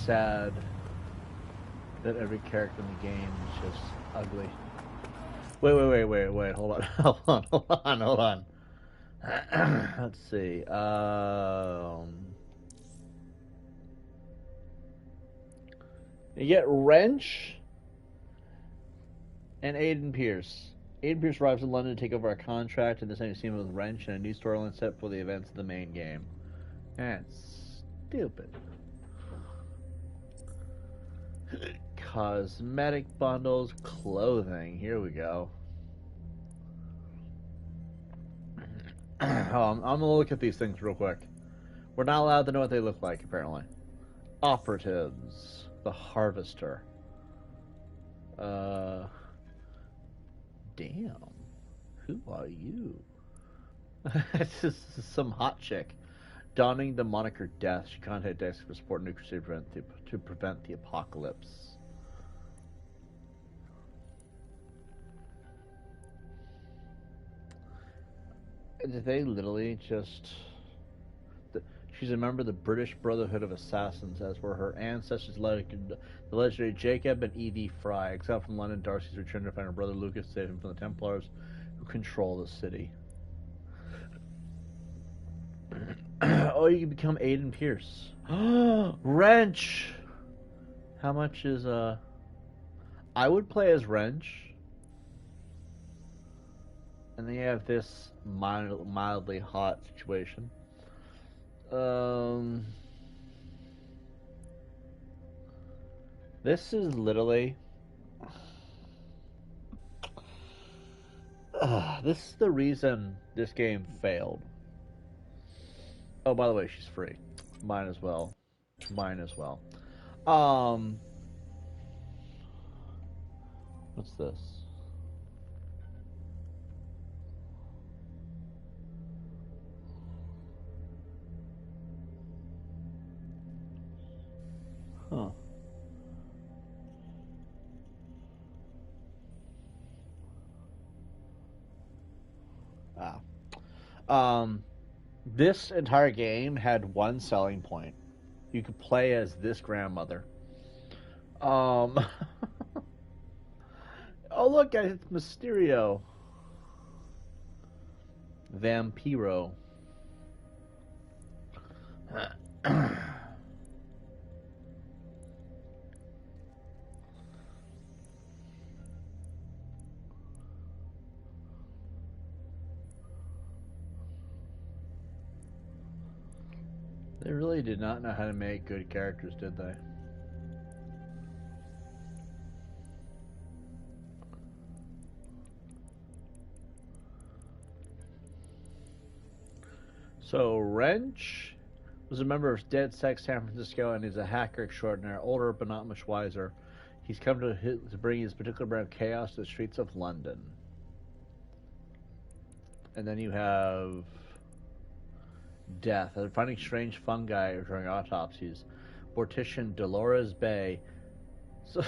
Sad that every character in the game is just ugly. Wait, hold on. Let's see. You get Wrench and Aiden Pierce. Aiden Pierce arrives in London to take over a contract, and this time you see him with Wrench and a new storyline set for the events of the main game. That's stupid. Cosmetic bundles, clothing. Here we go. I'm gonna look at these things real quick. We're not allowed to know what they look like, apparently. Operatives. The Harvester. Damn. Who are you? It's just some hot chick. Donning the moniker Death, she contacted Dex for support and nuclear to prevent the apocalypse. Did they literally just... She's a member of the British Brotherhood of Assassins, as were her ancestors, the legendary Jacob and Evie Fry. Exiled from London, Darcy's returned to find her brother Lucas, saved him from the Templars, who control the city. Oh, you can become Aiden Pierce. Wrench! How much is, I would play as Wrench. And then you have this mildly hot situation. This is literally... this is the reason this game failed. Oh, by the way, she's free. Mine as well. Mine as well. What's this? Huh. This entire game had one selling point. You could play as this grandmother. Oh look, guys, it's Mysterio. Vampiro. They really did not know how to make good characters, did they? So, Wrench was a member of DedSec San Francisco and is a hacker extraordinaire, older but not much wiser. He's come to bring his particular brand of chaos to the streets of London. And then you have Death. After finding strange fungi during autopsies, mortician Dolores Bay, so,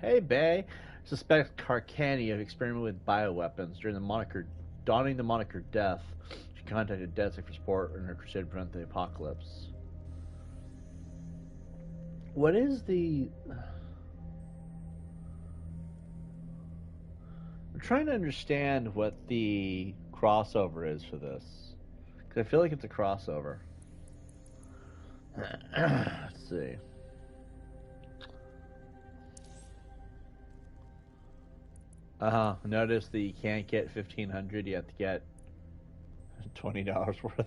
hey Bay, suspects Carcani of experimenting with bioweapons. Donning the moniker Death, she contacted DedSec for support in her crusade to prevent the apocalypse. What is the... I'm trying to understand what the crossover is for this. Because I feel like it's a crossover. Let's see. Notice that you can't get $1,500, you have to get $20 worth.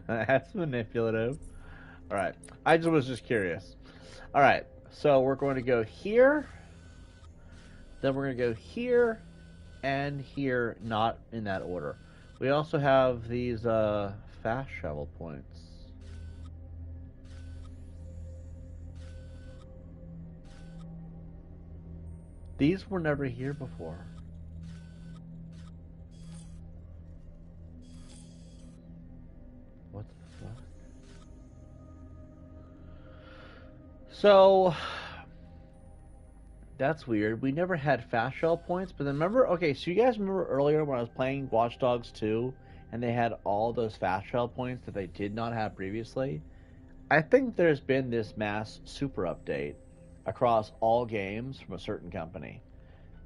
That's manipulative. Alright, I was just curious. Alright, so we're going to go here. Then we're going to go here and here, not in that order. We also have these fast travel points. These were never here before. What the fuck? So that's weird. We never had fast travel points, but then remember, okay, so you guys remember earlier when I was playing Watch Dogs 2 and they had all those fast travel points that they did not have previously? I think there's been this mass super update across all games from a certain company.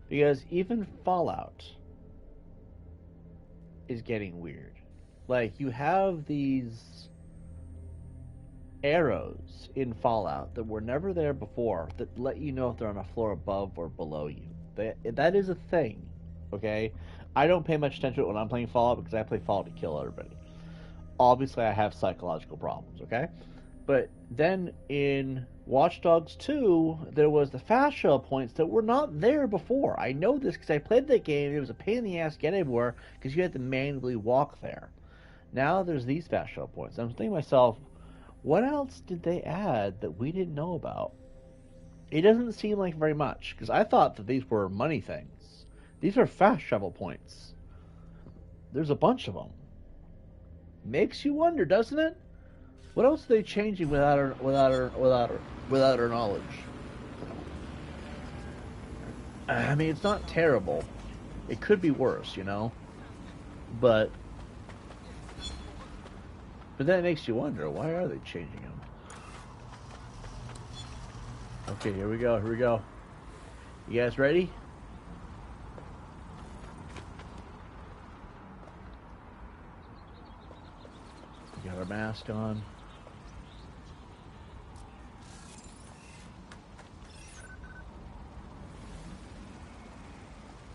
Because even Fallout is getting weird. Like, you have these arrows in Fallout that were never there before that let you know if they're on a floor above or below you. That is a thing, okay? I don't pay much attention to it when I'm playing Fallout because I play Fallout to kill everybody. Obviously, I have psychological problems, okay? But then in Watch Dogs 2, there was the fast travel points that were not there before. I know this because I played that game. It was a pain in the ass to get anywhere because you had to manually walk there. Now there's these fast travel points. I'm thinking to myself, what else did they add that we didn't know about? It doesn't seem like very much because I thought that these were money things. These are fast travel points. There's a bunch of them. Makes you wonder, doesn't it? What else are they changing without our knowledge? I mean, it's not terrible. It could be worse, you know. But then it makes you wonder, why are they changing them? Okay, here we go. Here we go. You guys ready? We got our mask on.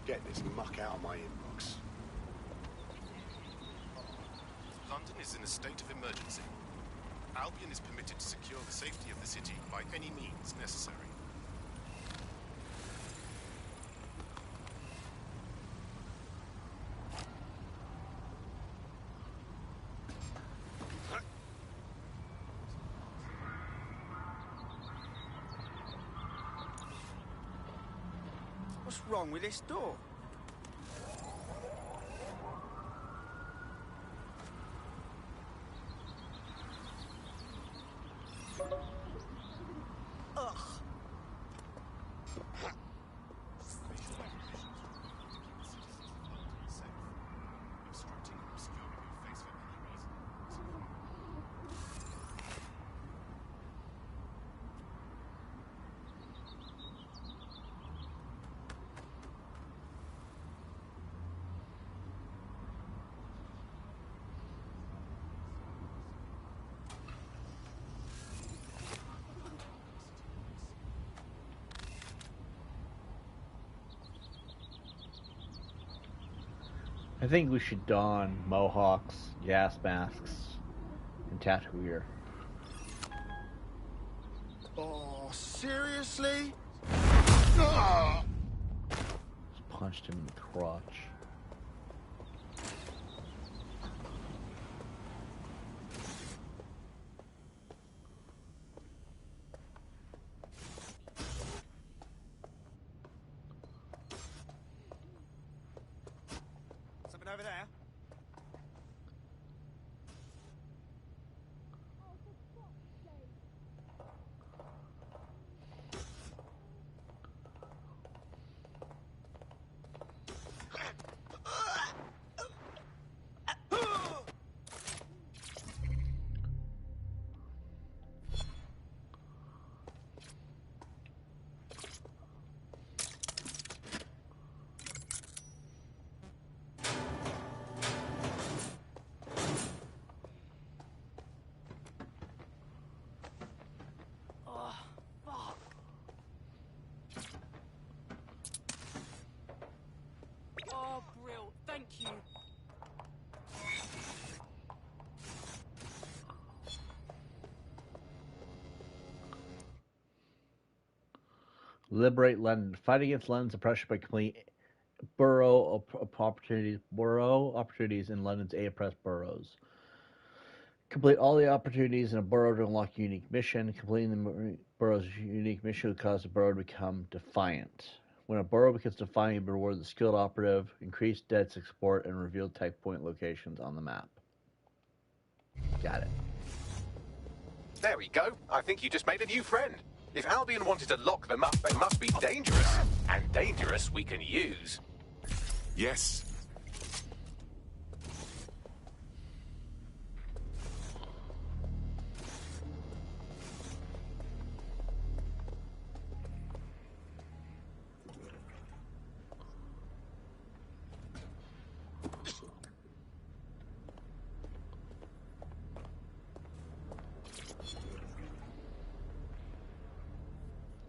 Get this muck out of my inbox. London is in a state of emergency. Albion is permitted to secure the safety of the city by any means necessary. What's wrong with this door? Ugh. I think we should don mohawks, gas masks, and tactical gear. Oh, seriously? Just punched him in the crotch. Something over there? Oh, fuck. Oh, Brill, thank you. Liberate London. Fight against London's oppression by completing borough opportunities in London's 8 oppressed boroughs. Complete all the opportunities in a borough to unlock a unique mission. Completing the borough's unique mission will cause the borough to become defiant. When a borough becomes defiant, you'll be rewarded the skilled operative, increased DedSec support, and revealed tech point locations on the map. Got it. There we go. I think you just made a new friend. If Albion wanted to lock them up, they must be dangerous. And dangerous we can use. Yes.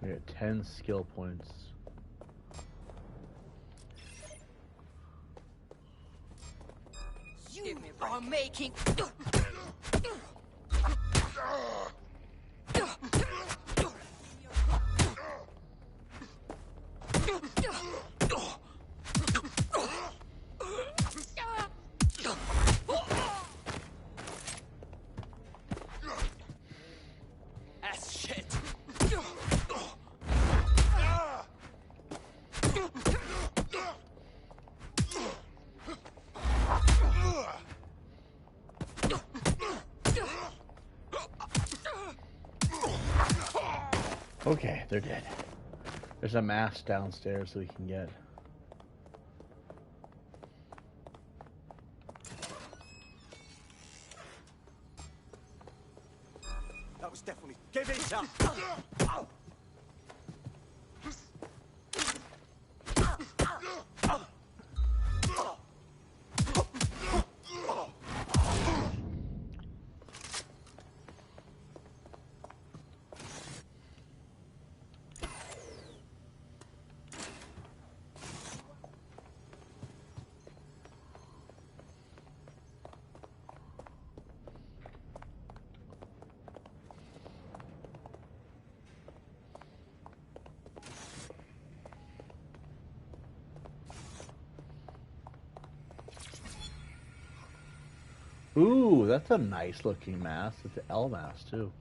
We got 10 skill points. You are making... That's shit. Okay, they're dead. There's a mask downstairs that we can get. That was definitely... Give it up! Ooh, that's a nice looking mask. It's an L mask too.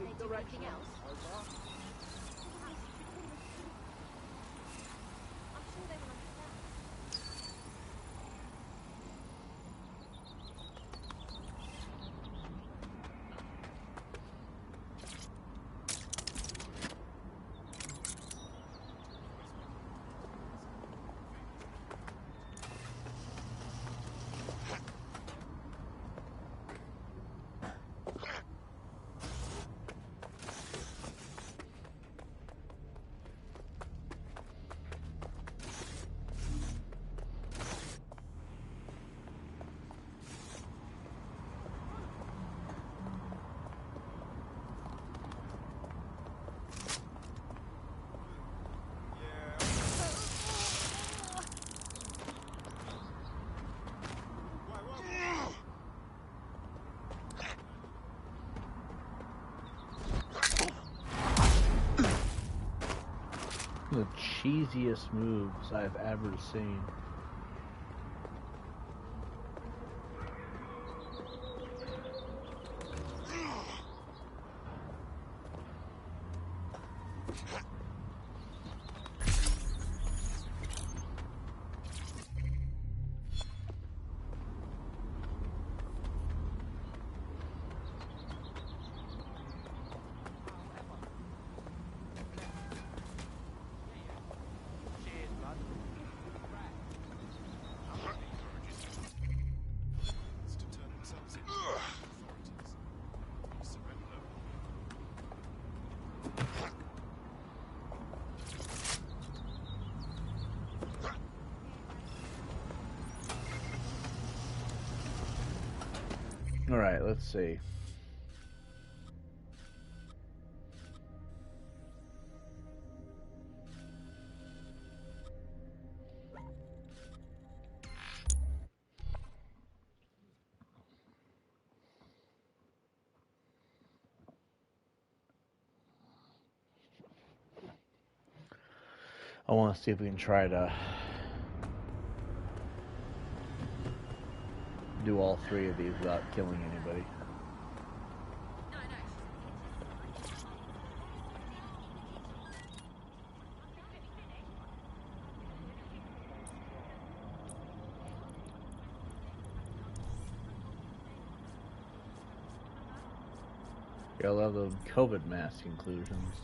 Anything else? The cheesiest moves I've ever seen. All right, let's see. I want to see if we can try to do all three of these without killing anybody. I love the COVID mask inclusions.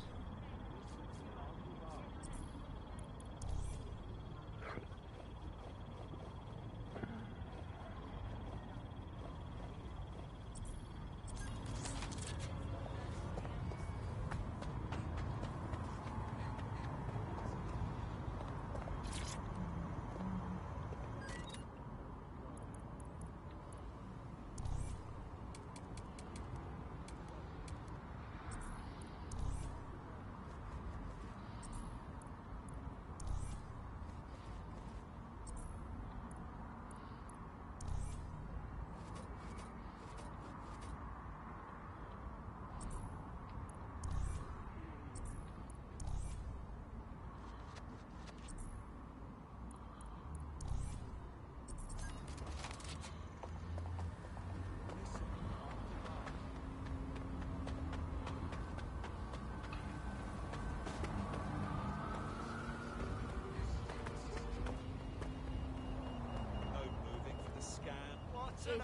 Is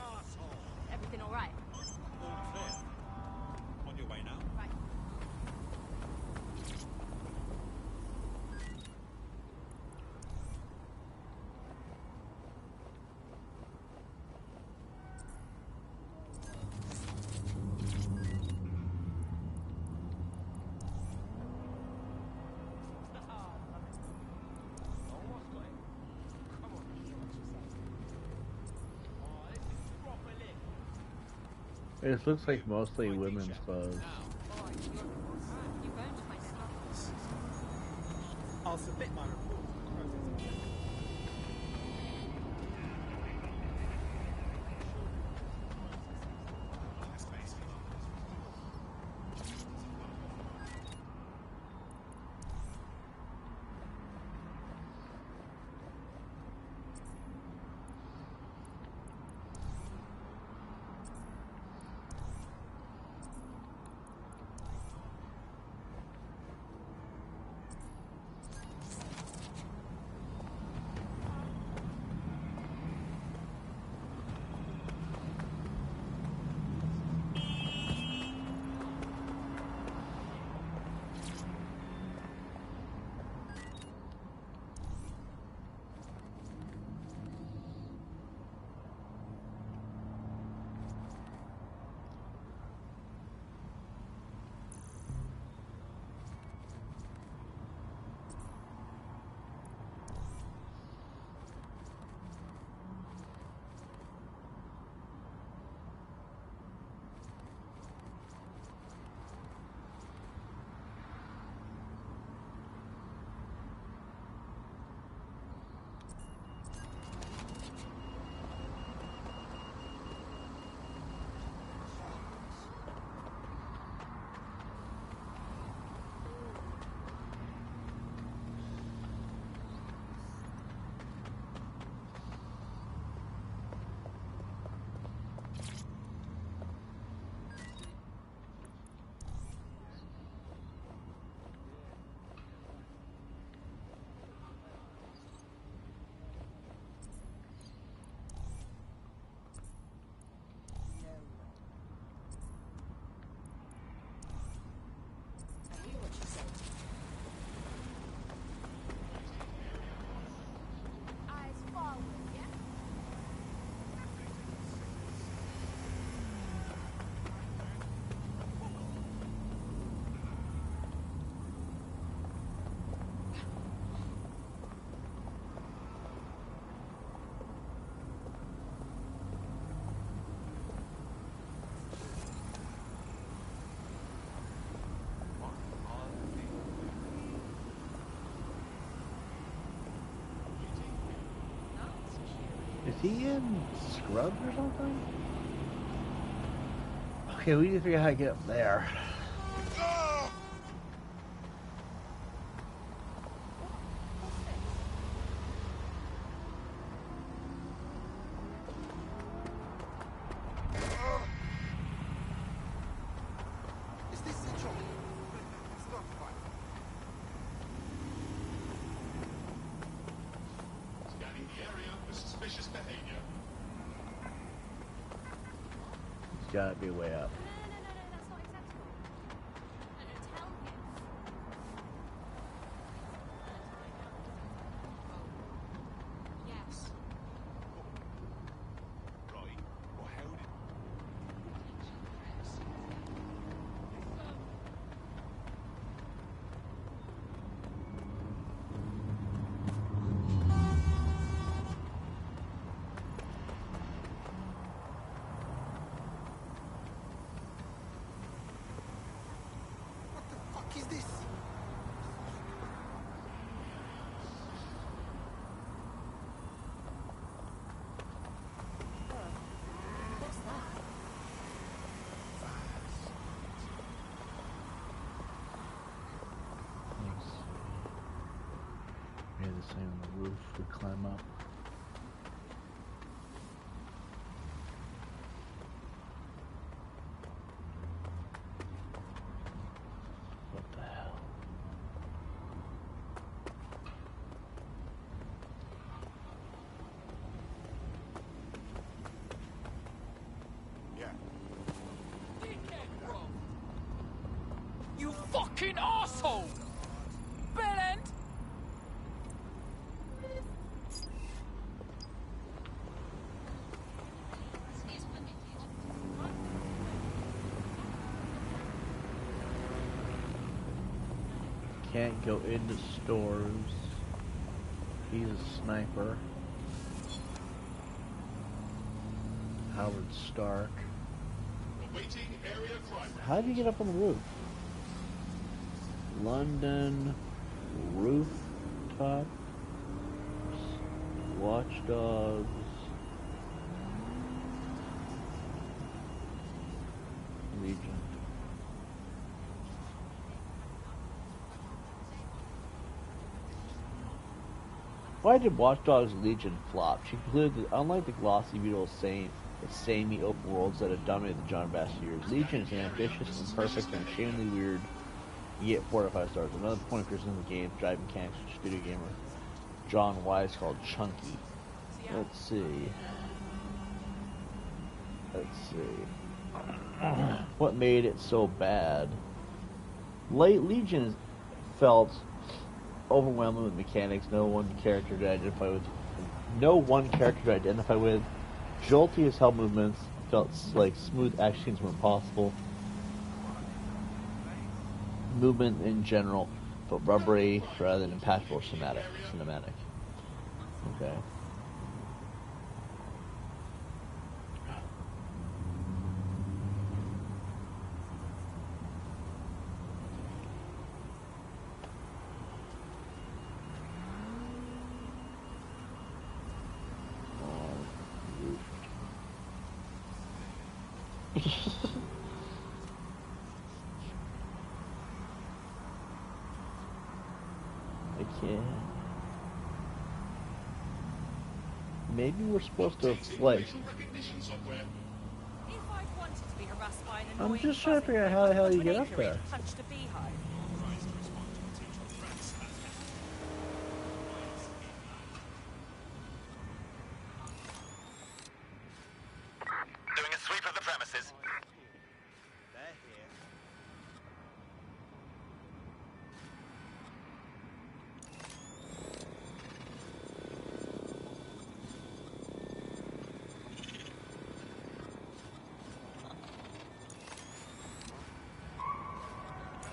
everything all right? All clear. On your way now? Right. It looks like mostly women's clothes. I'll submit my report. he in Scrubs or something? Okay, we need to figure out how to get up there. Is this the job? It's not fun. Scanning the area for suspicious behavior. It's gotta be way up. Yes. Right. Well, how did... What the fuck is this? What's that? Thanks. Maybe this thing on the roof would climb up. What the hell? Yeah. You fucking asshole! Bell end! Can't go into stores. He's a sniper. Howard Stark. Awaiting area crime. How did you get up on the roof? London rooftop. Watchdogs. Legion. Why did Watchdogs Legion flop? She concluded that unlike the glossy, beautiful, samey open worlds that had dominated the John Bass years, Legion is an ambitious, imperfect, and extremely weird. You get 4 to 5 stars. Another point of criticism of the game, driving mechanics, which video gamer John Wise called chunky. Let's see. What made it so bad? Late Legion felt overwhelming with mechanics. No one character to identify with. Jolty as hell movements felt like smooth actions were impossible. Movement in general felt rubbery rather than impactful or cinematic. Okay. Okay. Maybe we're supposed to like. If I'd wanted to be harassed by an I'm annoying just trying to figure out how the hell you get up acre there. punched a beehive. Doing a sweep of the premises. They're here.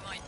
Reminder,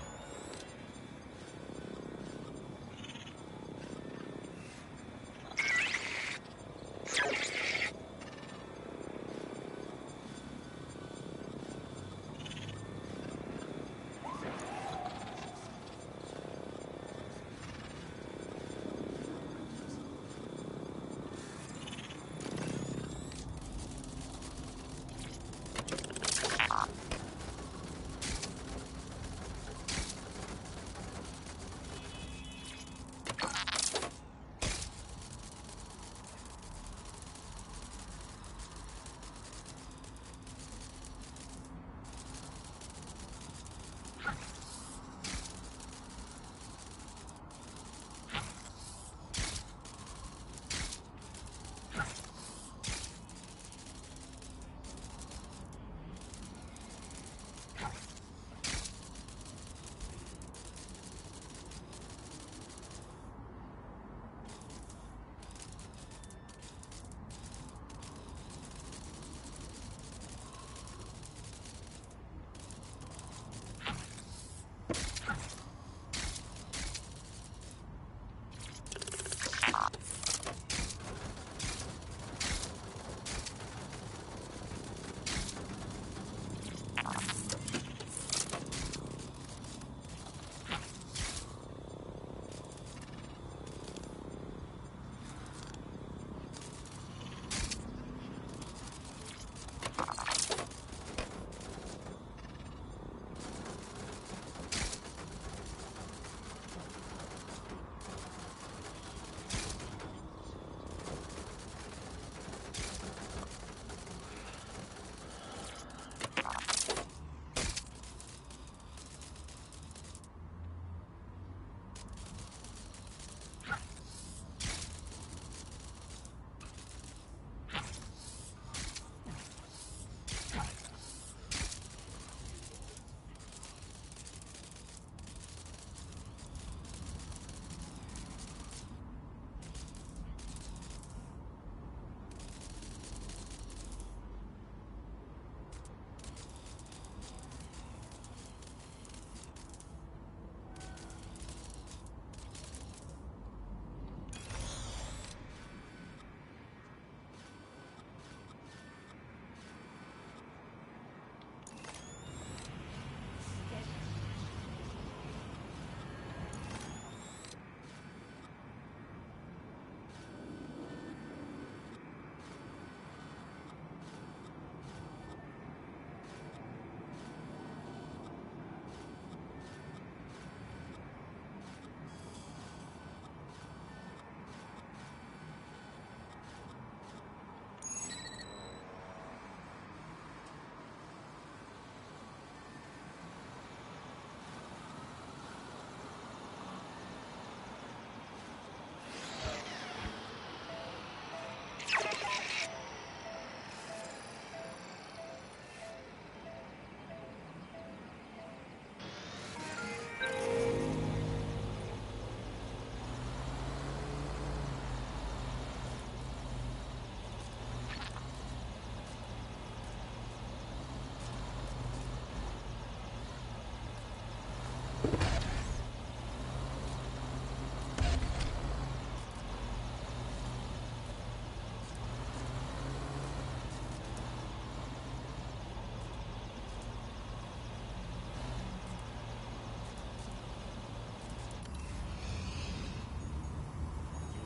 Your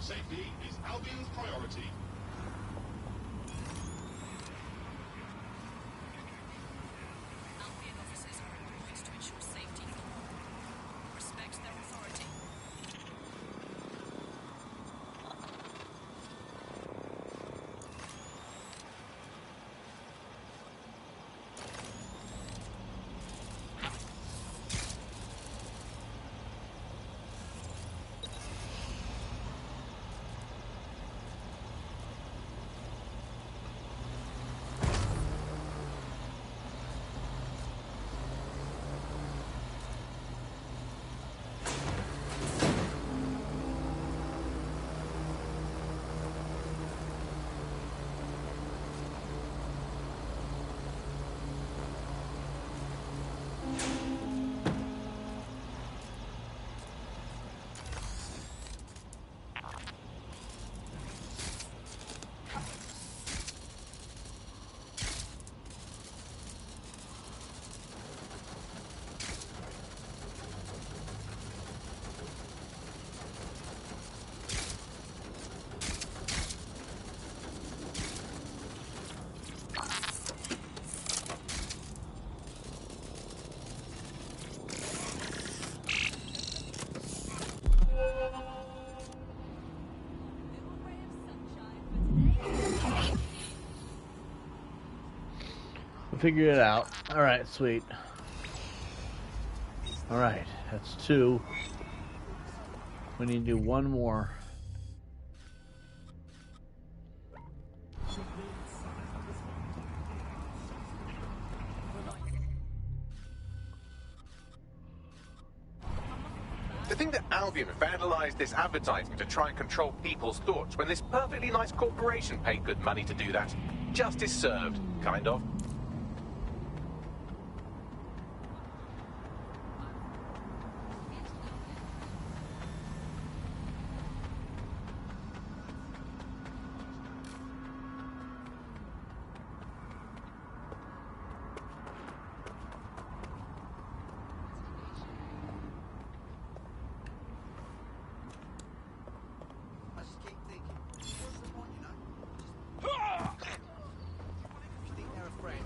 safety is Albion's priority. Albion officers are under orders to ensure safety for all. Respect their authority. We figured it out. Alright, sweet. Alright, that's 2. We need to do 1 more. To think that Albion vandalized this advertising to try and control people's thoughts when this perfectly nice corporation paid good money to do that. Justice served, kind of. I just keep thinking, what's the point, you know? You think they're a friend?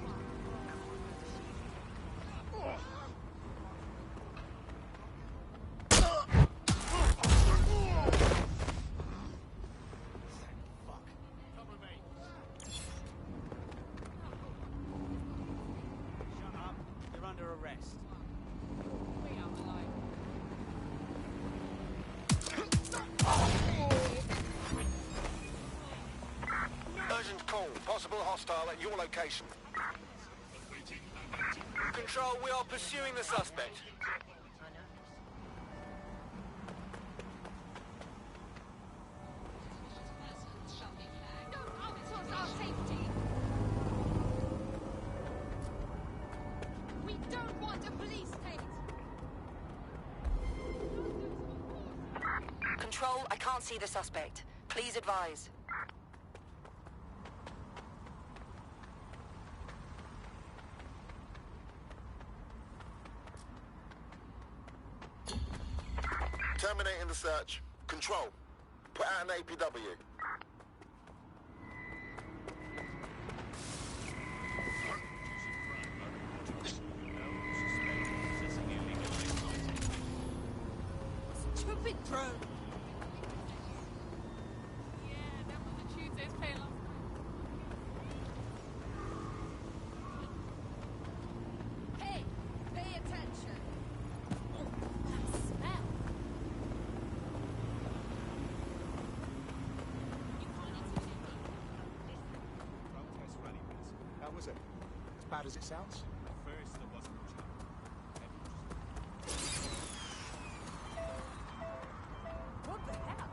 Shut up. You're under arrest. Urgent call. Possible hostile at your location. Control, we are pursuing the suspect. We don't want a police state. Control, I can't see the suspect. Please advise. Terminating the search. Control. Put out an APW. Stupid drone. Yeah, that was a Tuesday's pay last night. Hey, pay attention. Oh, that smell. Protest rally was. How was it? As bad as it sounds? At first, there wasn't much happening. What the hell?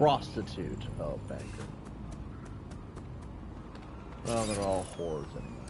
prostitute. Oh, banker. Well, they're all whores anyway.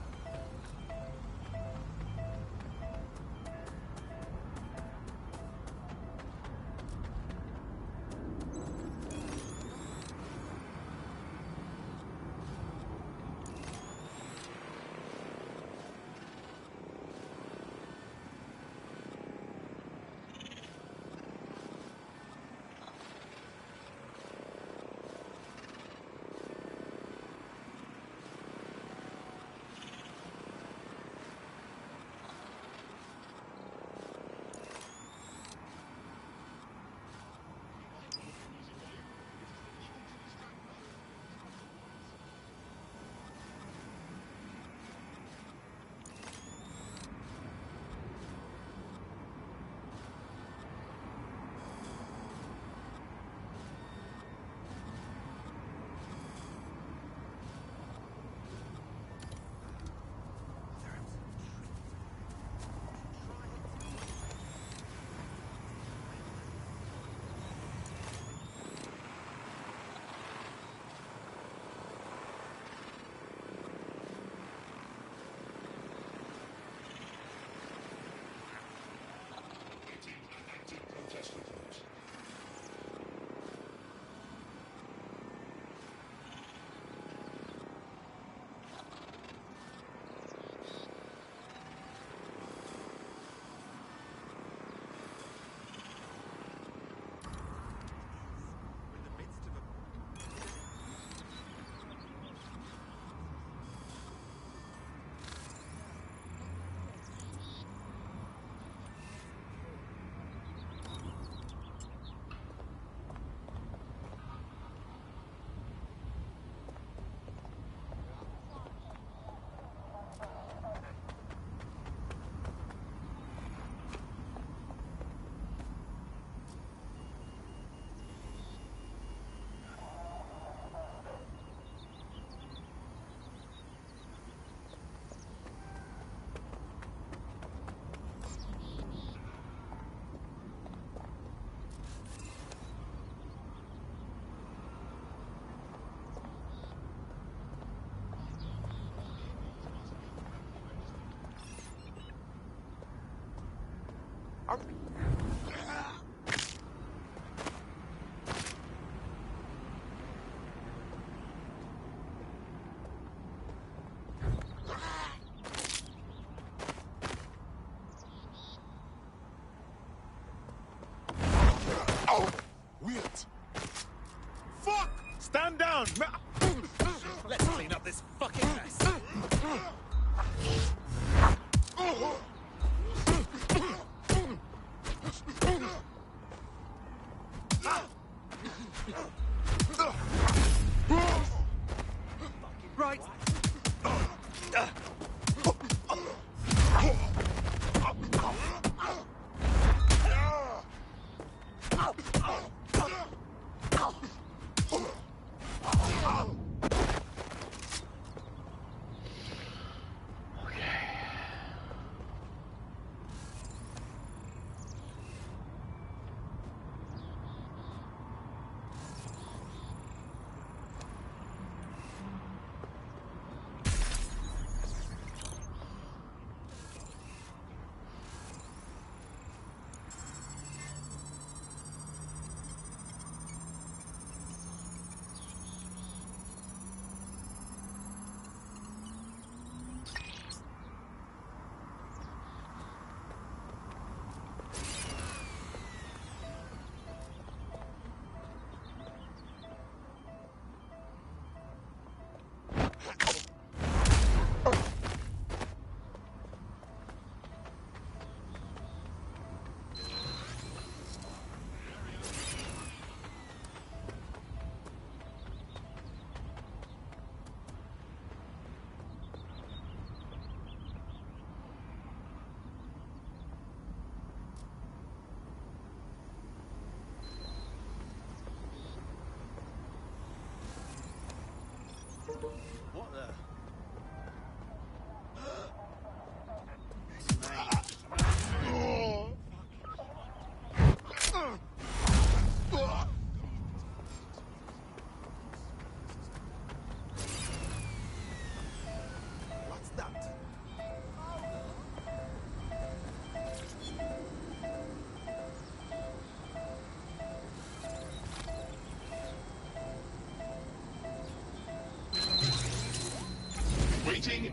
Wait! Fuck! Stand down! Let's clean up this fucking mess. Right.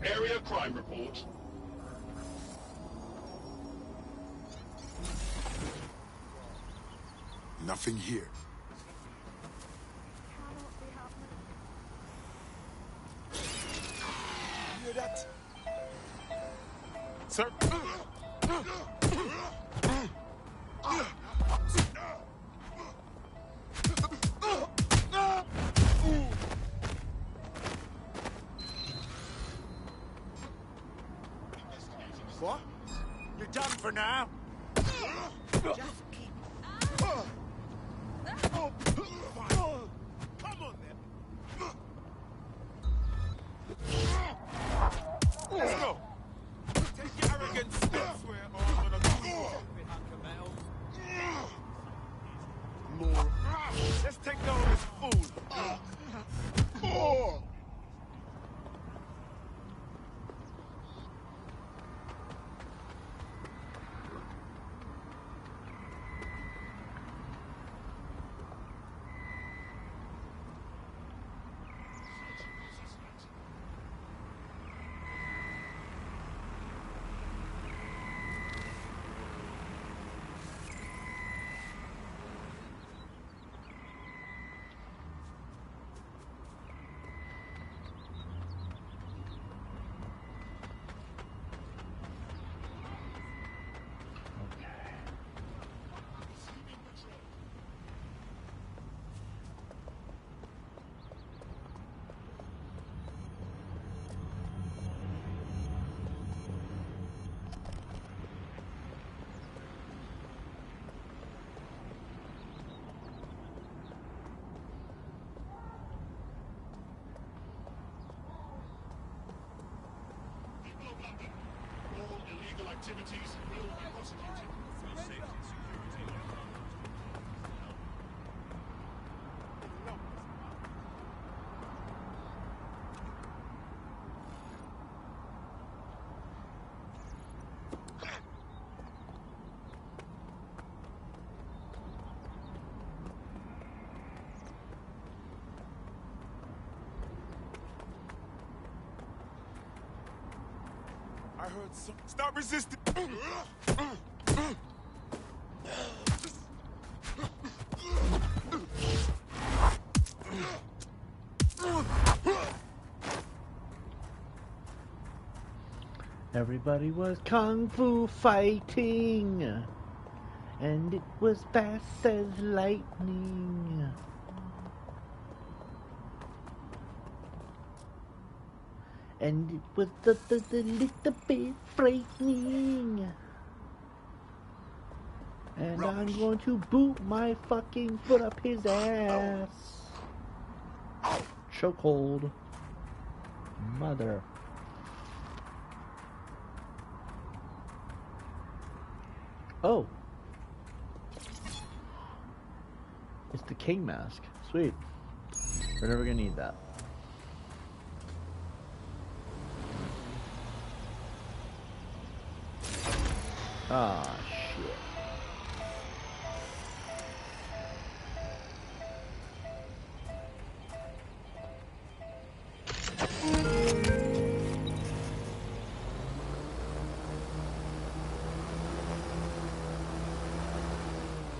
area crime report. Nothing here. Hear that? Sir? What? You're done for now? Just keep... Fine. Come on, then. Let's go. Take your arrogance elsewhere, or I'm gonna do you up. More. Let's take down this fool. All illegal activities will be prosecuted. I heard some... Stop resisting! Everybody was kung fu fighting, and it was fast as lightning. And it was the little bit frightening. And I'm going to boot my fucking foot up his ass. Chokehold. Mother. Oh. It's the king mask. Sweet. We're never gonna need that. Ah, shit.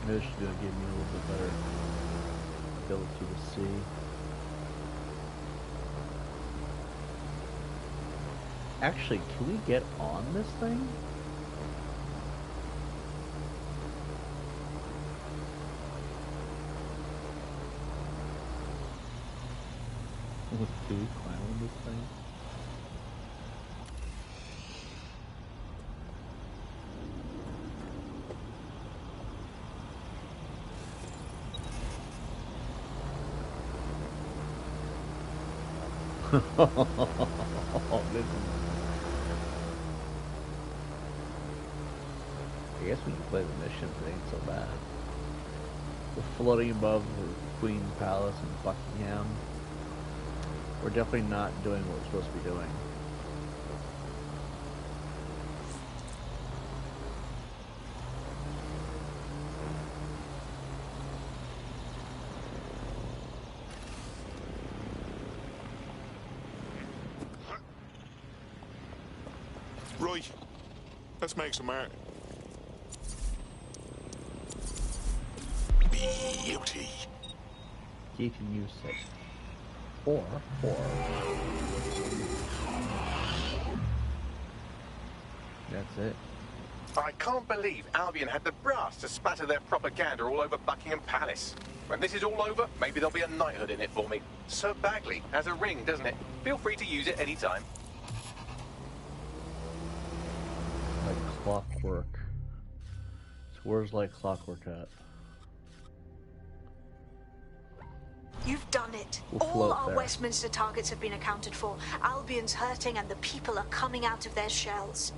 This is gonna give me a little bit better ability to see. Actually, can we get on this thing? Do we climb on this thing? I guess we can play the missions, it ain't so bad. We're floating above the Queen Palace in Buckingham. We're definitely not doing what we're supposed to be doing. Right. Let's make some art. Beauty. Keeping you safe. 4. That's it. I can't believe Albion had the brass to spatter their propaganda all over Buckingham Palace. When this is all over, maybe there'll be a knighthood in it for me. Sir Bagley has a ring, doesn't it? Feel free to use it anytime. Like clockwork. So where's like clockwork at? You've done it. We'll All float our there. Westminster targets have been accounted for. Albion's hurting and the people are coming out of their shells.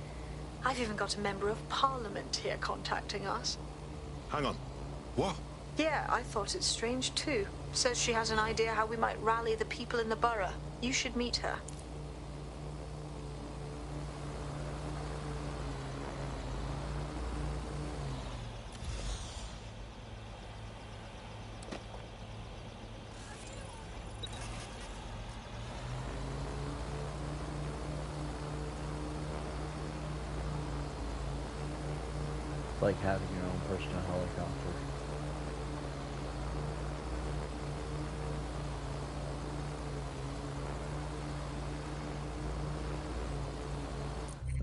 I've even got a member of Parliament here contacting us. Hang on. What? Yeah, I thought it strange too. Says she has an idea how we might rally the people in the borough. You should meet her. It's like having your own personal helicopter.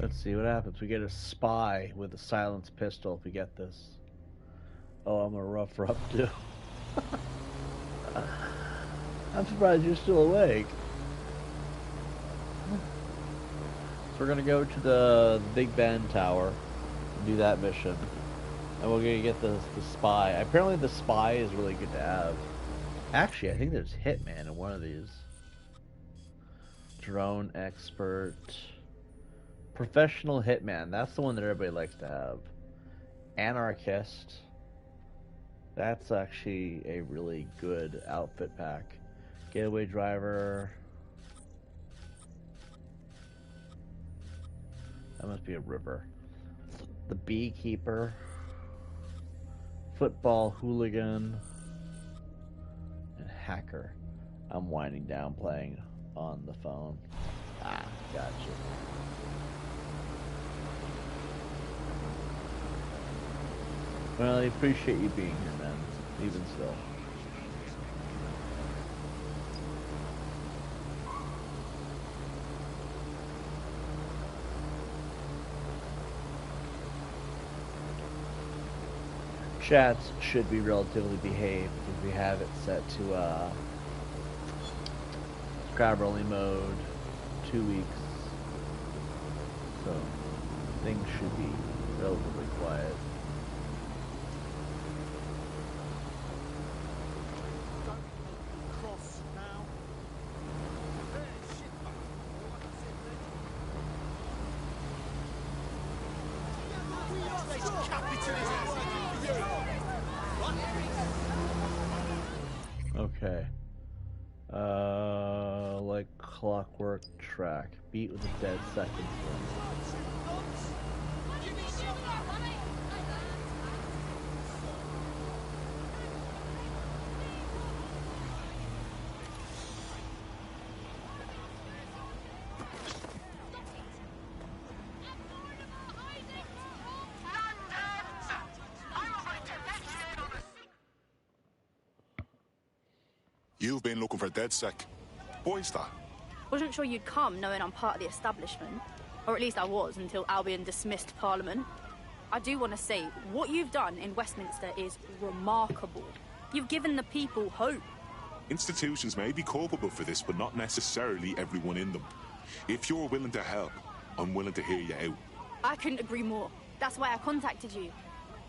Let's see what happens. We get a spy with a silenced pistol if we get this. Oh, I'm a rough too. I'm surprised you're still awake. So we're gonna go to the Big Ben Tower and do that mission. And we're gonna get the spy. Apparently the spy is really good to have. Actually, I think there's Hitman in one of these. Drone expert. Professional Hitman. That's the one that everybody likes to have. Anarchist. That's actually a really good outfit pack. Getaway driver. That must be a river. The beekeeper. Football hooligan. And hacker. I'm winding down playing on the phone. Ah, gotcha. Well, I appreciate you being here, man. Even still. Chats should be relatively behaved because we have it set to subscriber only mode, 2 weeks. So things should be relatively quiet. Okay. Like clockwork track. Beat with a dead second. You've been looking for DedSec. Why's that? Wasn't sure you'd come, knowing I'm part of the establishment. Or at least I was, until Albion dismissed Parliament. I do want to say, what you've done in Westminster is remarkable. You've given the people hope. Institutions may be culpable for this, but not necessarily everyone in them. If you're willing to help, I'm willing to hear you out. I couldn't agree more. That's why I contacted you.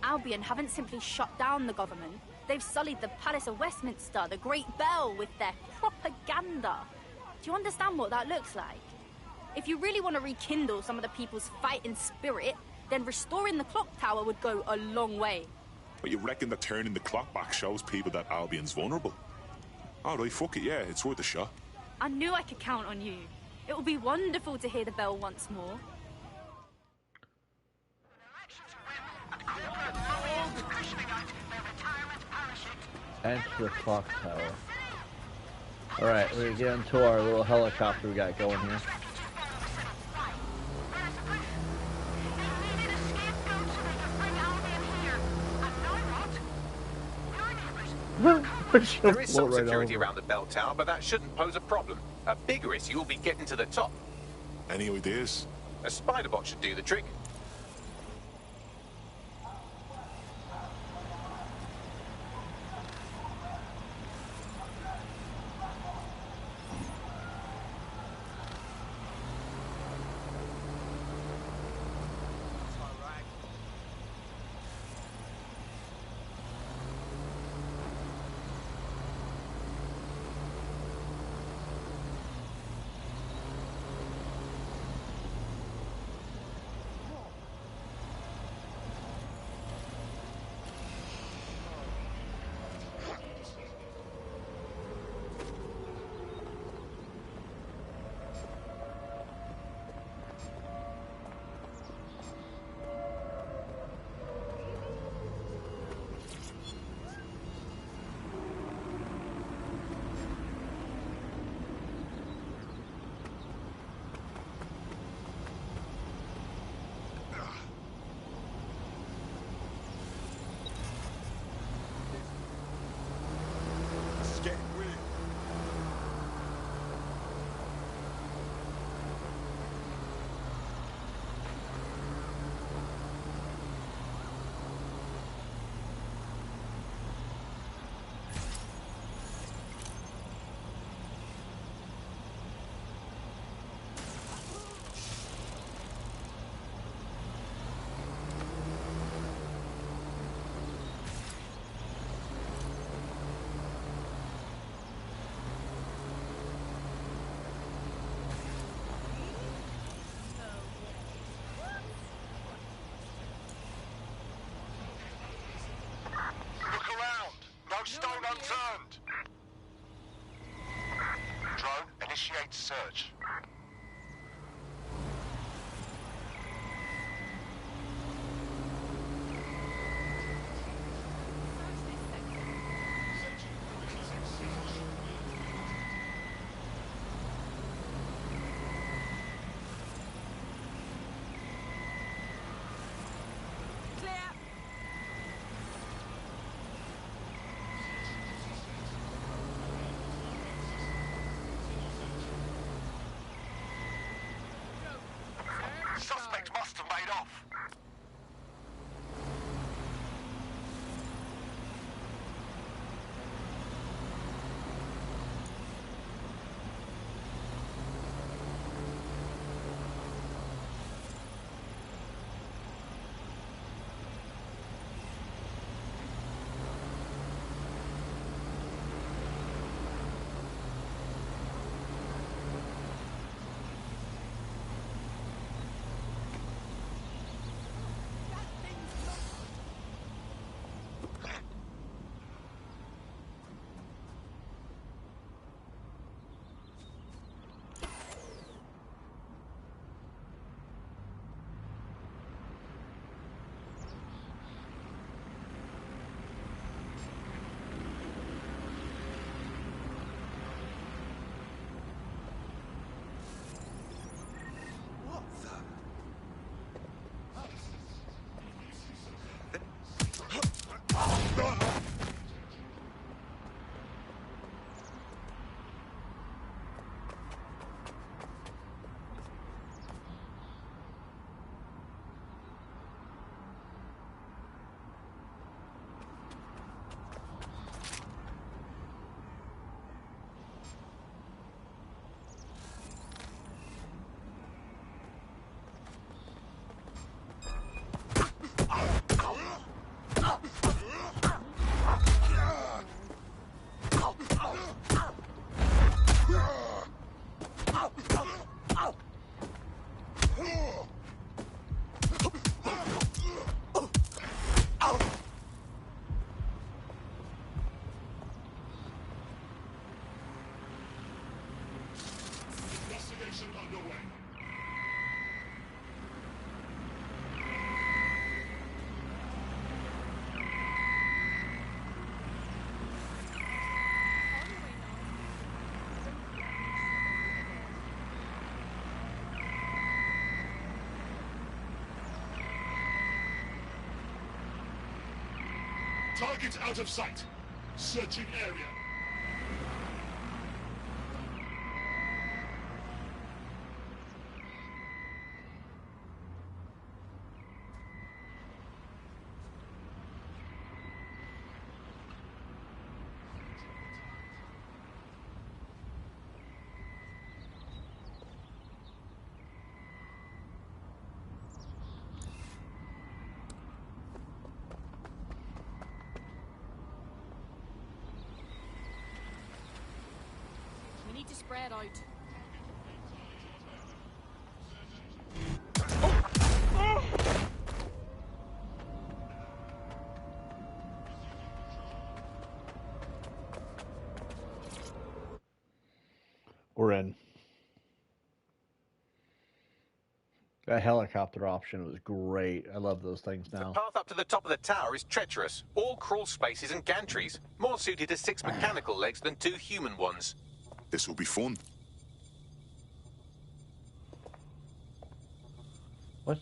Albion haven't simply shut down the government. They've sullied the Palace of Westminster, the Great Bell, with their propaganda. Do you understand what that looks like? If you really want to rekindle some of the people's fighting spirit, then restoring the clock tower would go a long way. But you reckon that turning the clock back shows people that Albion's vulnerable? Alright, fuck it, yeah, it's worth a shot. I knew I could count on you. It will be wonderful to hear the bell once more. Enter the clock tower. Alright, we're gonna get into our little helicopter we got going here. There is some Float right security over. around the bell tower, but that shouldn't pose a problem. A bigger issue will be getting to the top. Any ideas? A spider bot should do the trick. No stone unturned. Drone, initiate search. Suspect must have made off. Investigation underway. Target out of sight. Searching area. We need to spread out. We're in. That helicopter option was great. I love those things now. The path up to the top of the tower is treacherous. All crawl spaces and gantries, more suited to 6 mechanical legs than 2 human ones. This will be fun. What?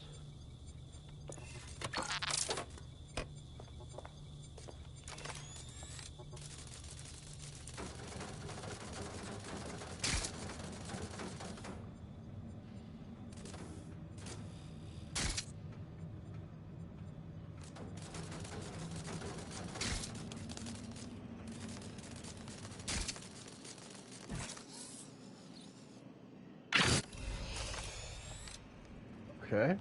Okay.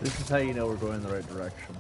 This is how you know we're going in the right direction.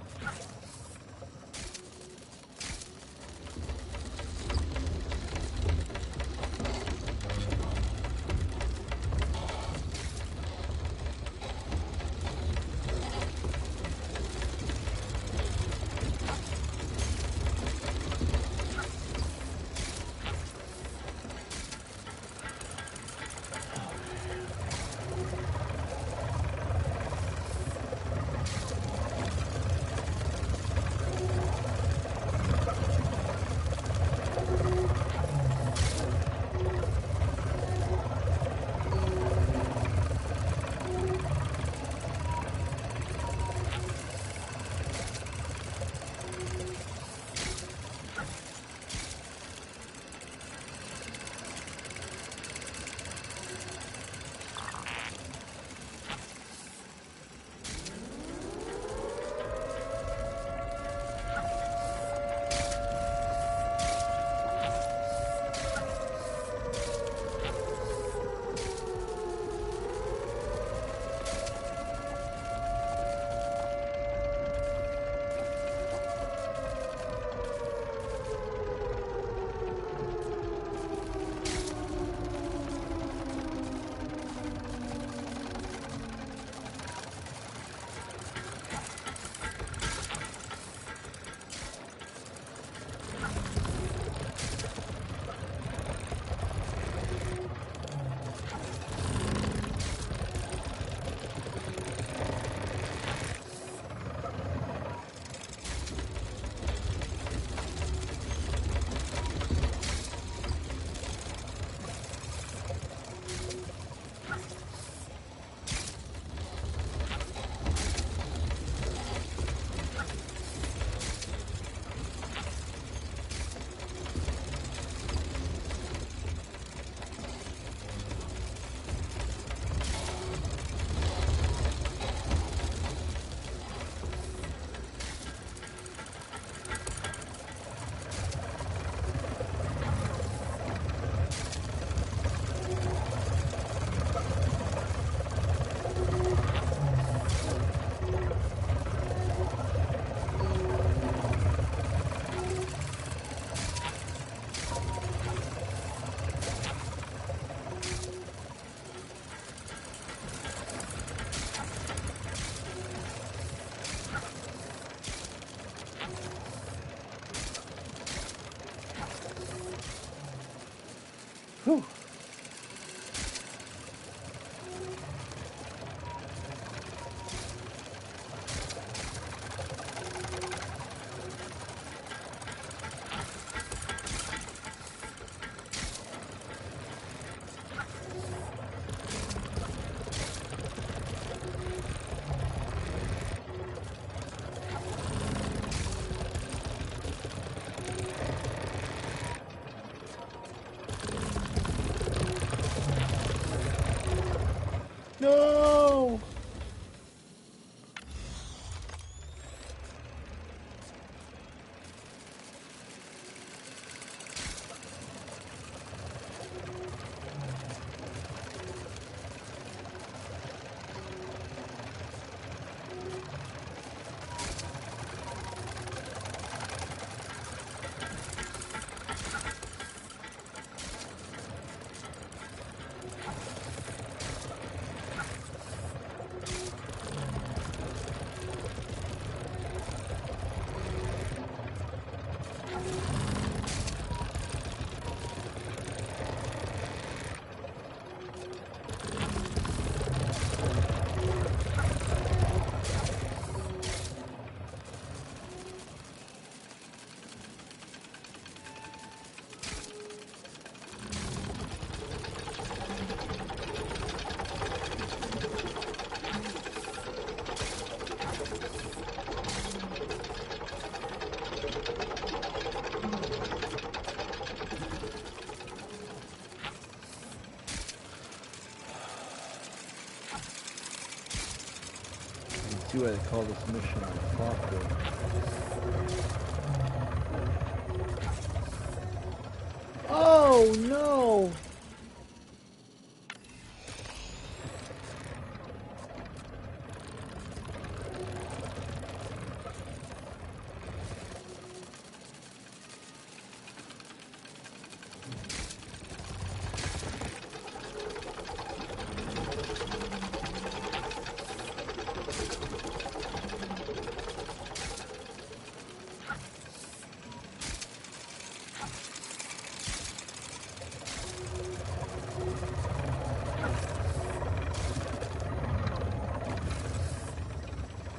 Whew. No! See why they call this mission clockwork. Oh no!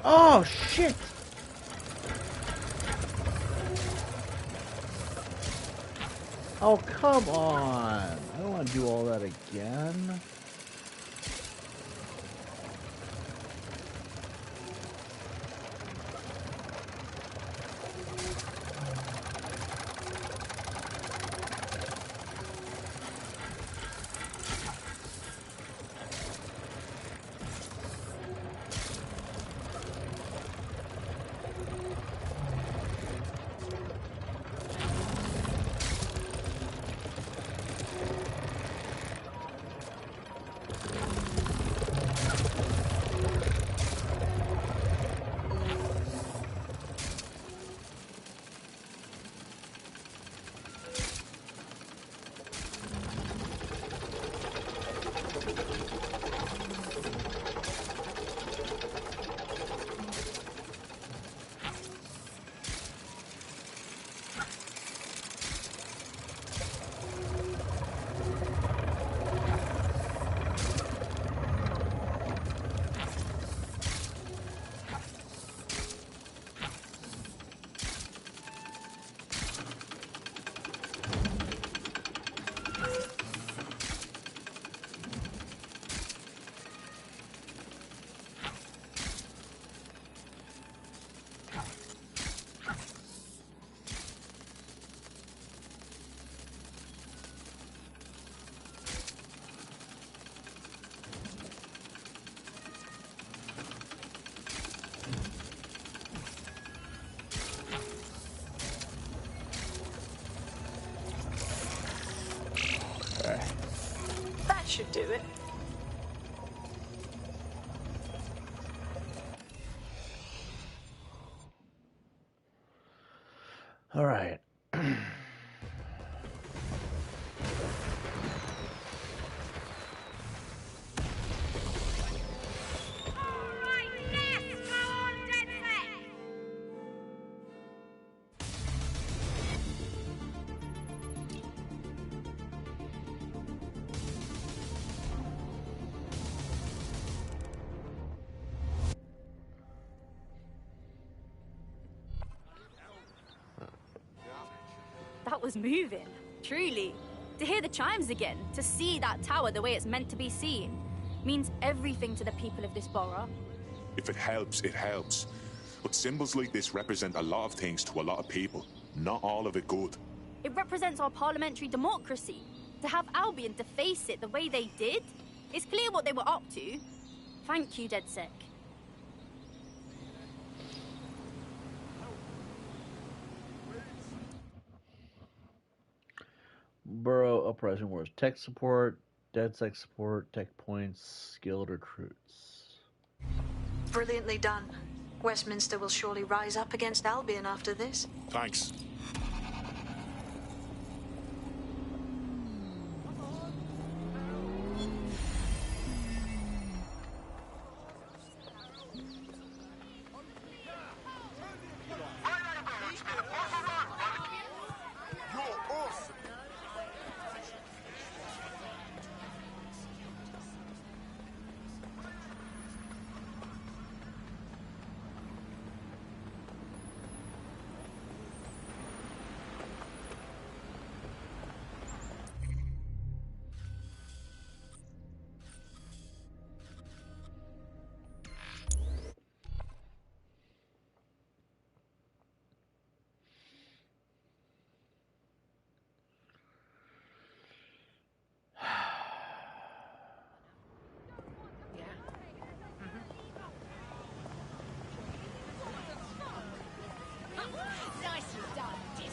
Oh shit! Oh come on! I don't want to do all that again. That should do it. All right. was moving, truly. To hear the chimes again, to see that tower the way it's meant to be seen, means everything to the people of this borough. If it helps, it helps. But symbols like this represent a lot of things to a lot of people. Not all of it good. It represents our parliamentary democracy. To have Albion to face it the way they did, it's clear what they were up to. Thank you, DedSec. Borough Uprising Wars. Tech support, DedSec support, tech points, skilled recruits. Brilliantly done. Westminster will surely rise up against Albion after this. Thanks. Nicely done, did it?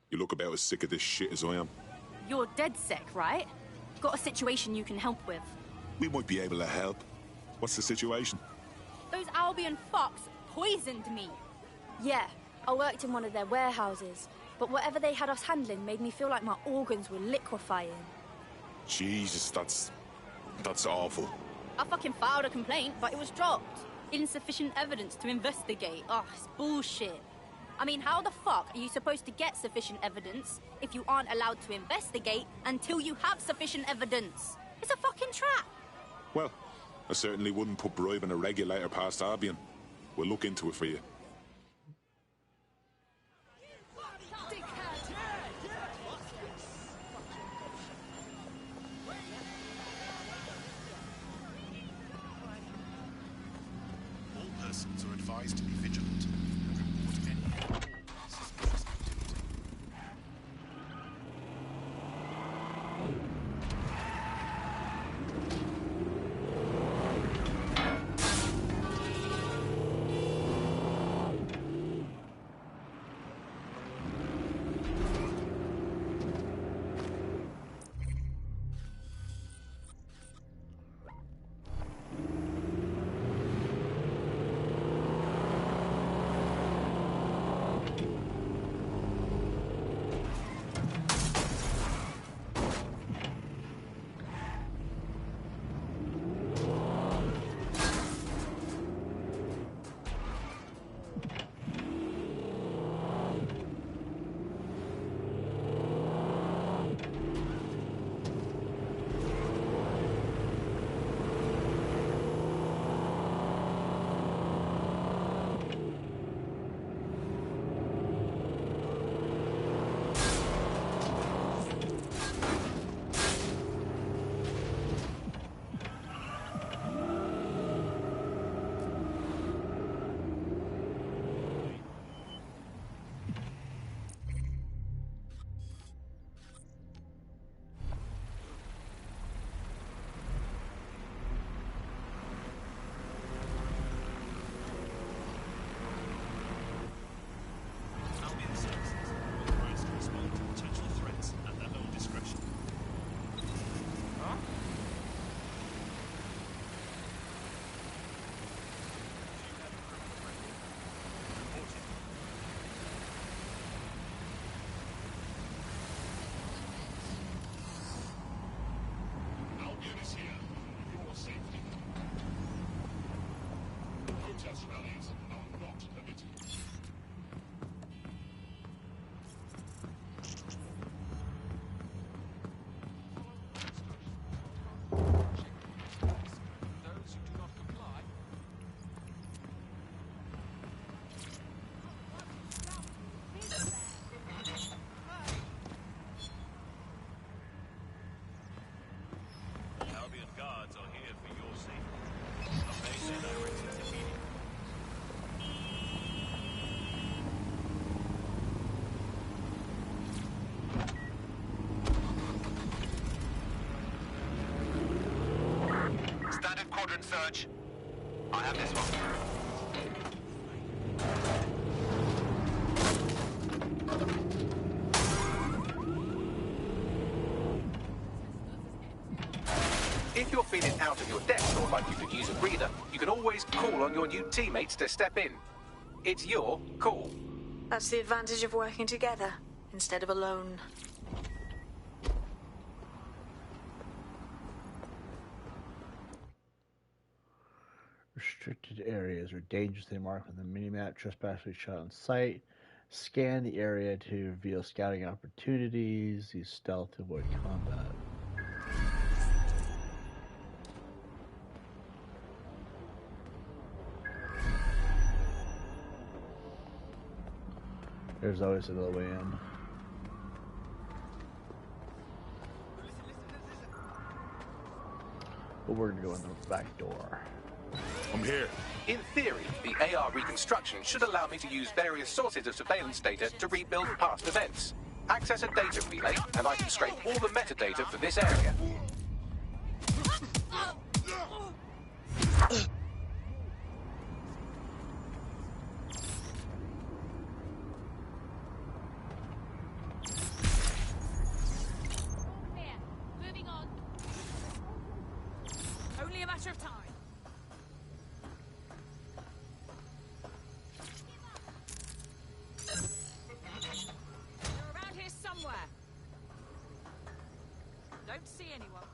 You look about as sick of this shit as I am. You're DedSec, right? Got a situation you can help with. We might be able to help. What's the situation? Those Albion fucks poisoned me. Yeah, I worked in one of their warehouses, but whatever they had us handling made me feel like my organs were liquefying. Jesus, that's awful. I fucking filed a complaint, but it was dropped. Insufficient evidence to investigate. Oh, it's bullshit. I mean, how the fuck are you supposed to get sufficient evidence if you aren't allowed to investigate until you have sufficient evidence? It's a fucking trap. Well, I certainly wouldn't put bribing a regulator past Albion. We'll look into it for you. All persons are advised to be vigilant and report any suspicious activity. Current search. I have this one. If you're feeling out of your depth or like you could use a breather, you can always call on your new teammates to step in. It's your call. That's the advantage of working together instead of alone. Restricted areas are dangerously marked on the minimap. Trespassers shot on sight. Scan the area to reveal scouting opportunities. Use stealth to avoid combat. There's always another way in. But we're gonna go in the back door. I'm here. In theory, the AR reconstruction should allow me to use various sources of surveillance data to rebuild past events. Access a data relay, and I can scrape all the metadata for this area. Moving on. Only a matter of time. They're around here somewhere. Don't see anyone.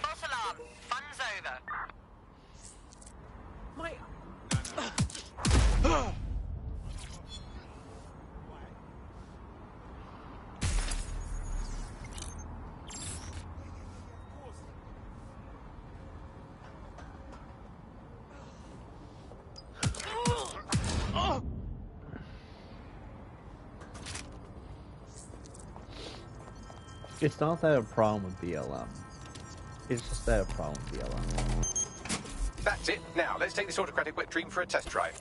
False alarm. Fun's over. My... It's not that I have a problem with BLM. It's just that I have a problem with BLM. That's it. Now, let's take this autocratic wet dream for a test drive.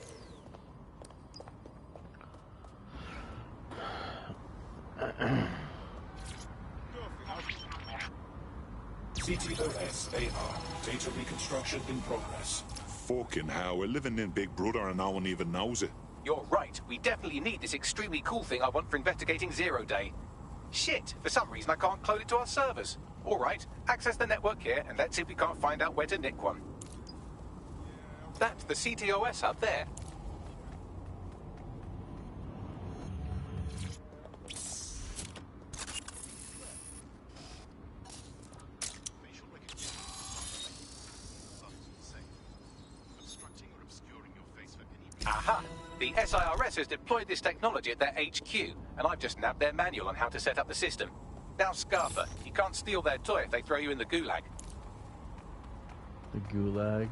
CTOS AR. Data reconstruction in progress. Fucking hell, we're living in Big Brother and no one even knows it. You're right. We definitely need this extremely cool thing I want for investigating Zero Day. Shit, for some reason I can't clone it to our servers. Alright, access the network here and let's see if we can't find out where to nick one. That's the CTOS up there. Aha! The SIRS has deployed this technology at their HQ, and I've just nabbed their manual on how to set up the system. Now, Scarper, you can't steal their toy if they throw you in the gulag. The gulag.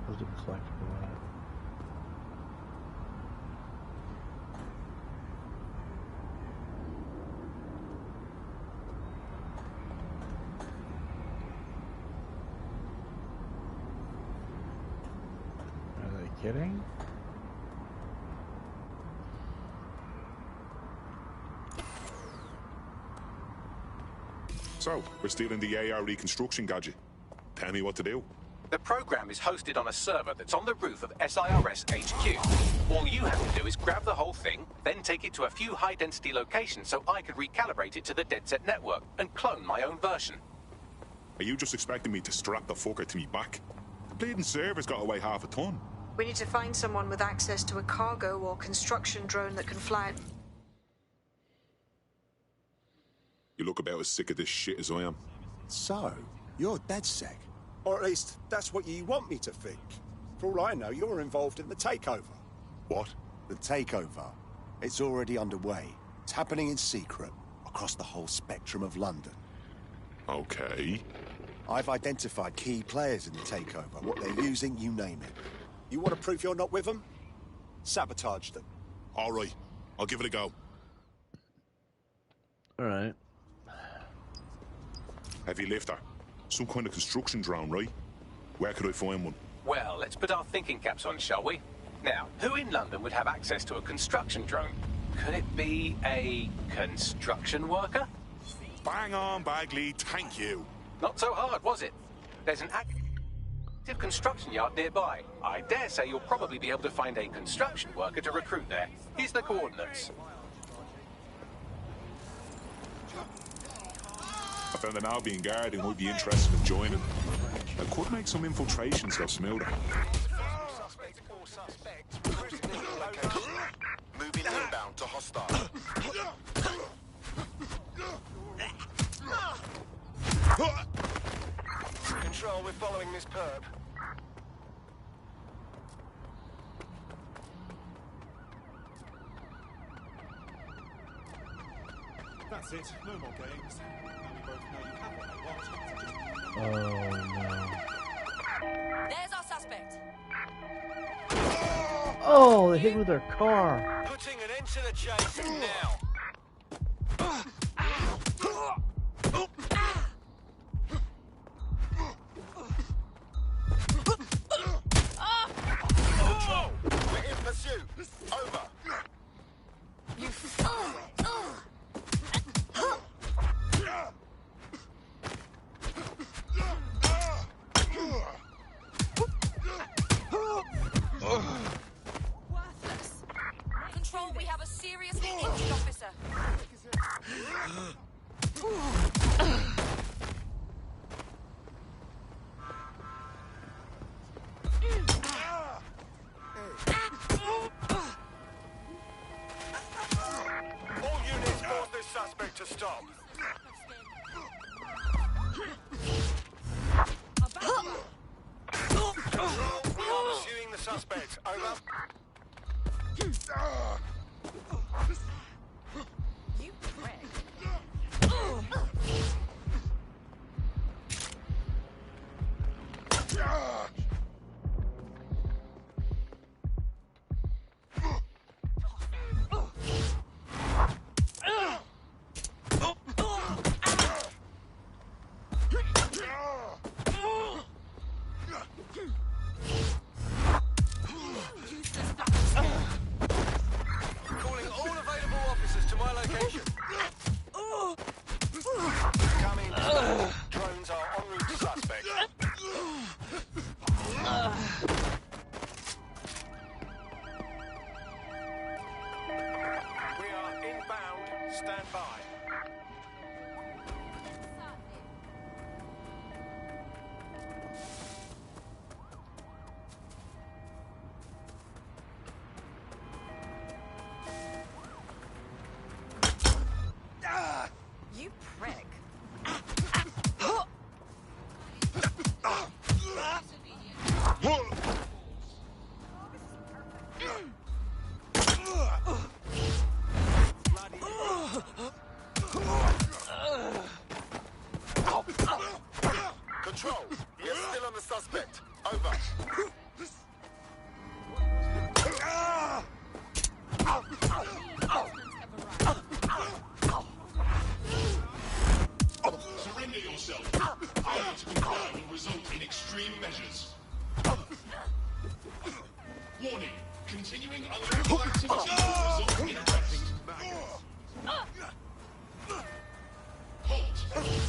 What's the collectible at? Kidding? So, we're stealing the AR reconstruction gadget. Tell me what to do. The program is hosted on a server that's on the roof of SIRS HQ. All you have to do is grab the whole thing, then take it to a few high-density locations so I can recalibrate it to the DedSet network and clone my own version. Are you just expecting me to strap the fucker to me back? The bleeding server's got away half a ton. We need to find someone with access to a cargo or construction drone that can fly. You look about as sick of this shit as I am. So, you're DedSec. Or at least, that's what you want me to think. For all I know, you're involved in the takeover. What? The takeover. It's already underway. It's happening in secret, across the whole spectrum of London. Okay. I've identified key players in the takeover, what they're using, you name it. You want to prove you're not with them? Sabotage them. All right. I'll give it a go. Alright. Heavy lifter. Some kind of construction drone, right? Where could I find one? Well, let's put our thinking caps on, shall we? Now, who in London would have access to a construction drone? Could it be a construction worker? Bang on, Bagley, thank you. Not so hard, was it? There's an active construction yard nearby. I dare say you'll probably be able to find a construction worker to recruit there. Here's the coordinates. I found an Albion guard who might be interested in joining. I could make some infiltrations go smoother. Moving inbound to hostile. Control, we're following this perp. That's it. No more games. Now we both know you have what I want. Oh no. There's our suspect. Oh, they hit me with their car. Putting an end to the chase now. Control, we're in pursuit. Over. You worthless. Control, we have a seriously injured officer. All units force this suspect to stop. Control, we are pursuing the suspect. Over. You prick. Calling all available officers to my location. Coming. Drones are en route to suspect. We are inbound. Stand by. You prick. Control, we are still on the suspect. Over. Surrender yourself. Failure to comply will result in extreme measures. Warning. Continuing unlawful activity will result in arrest. Halt.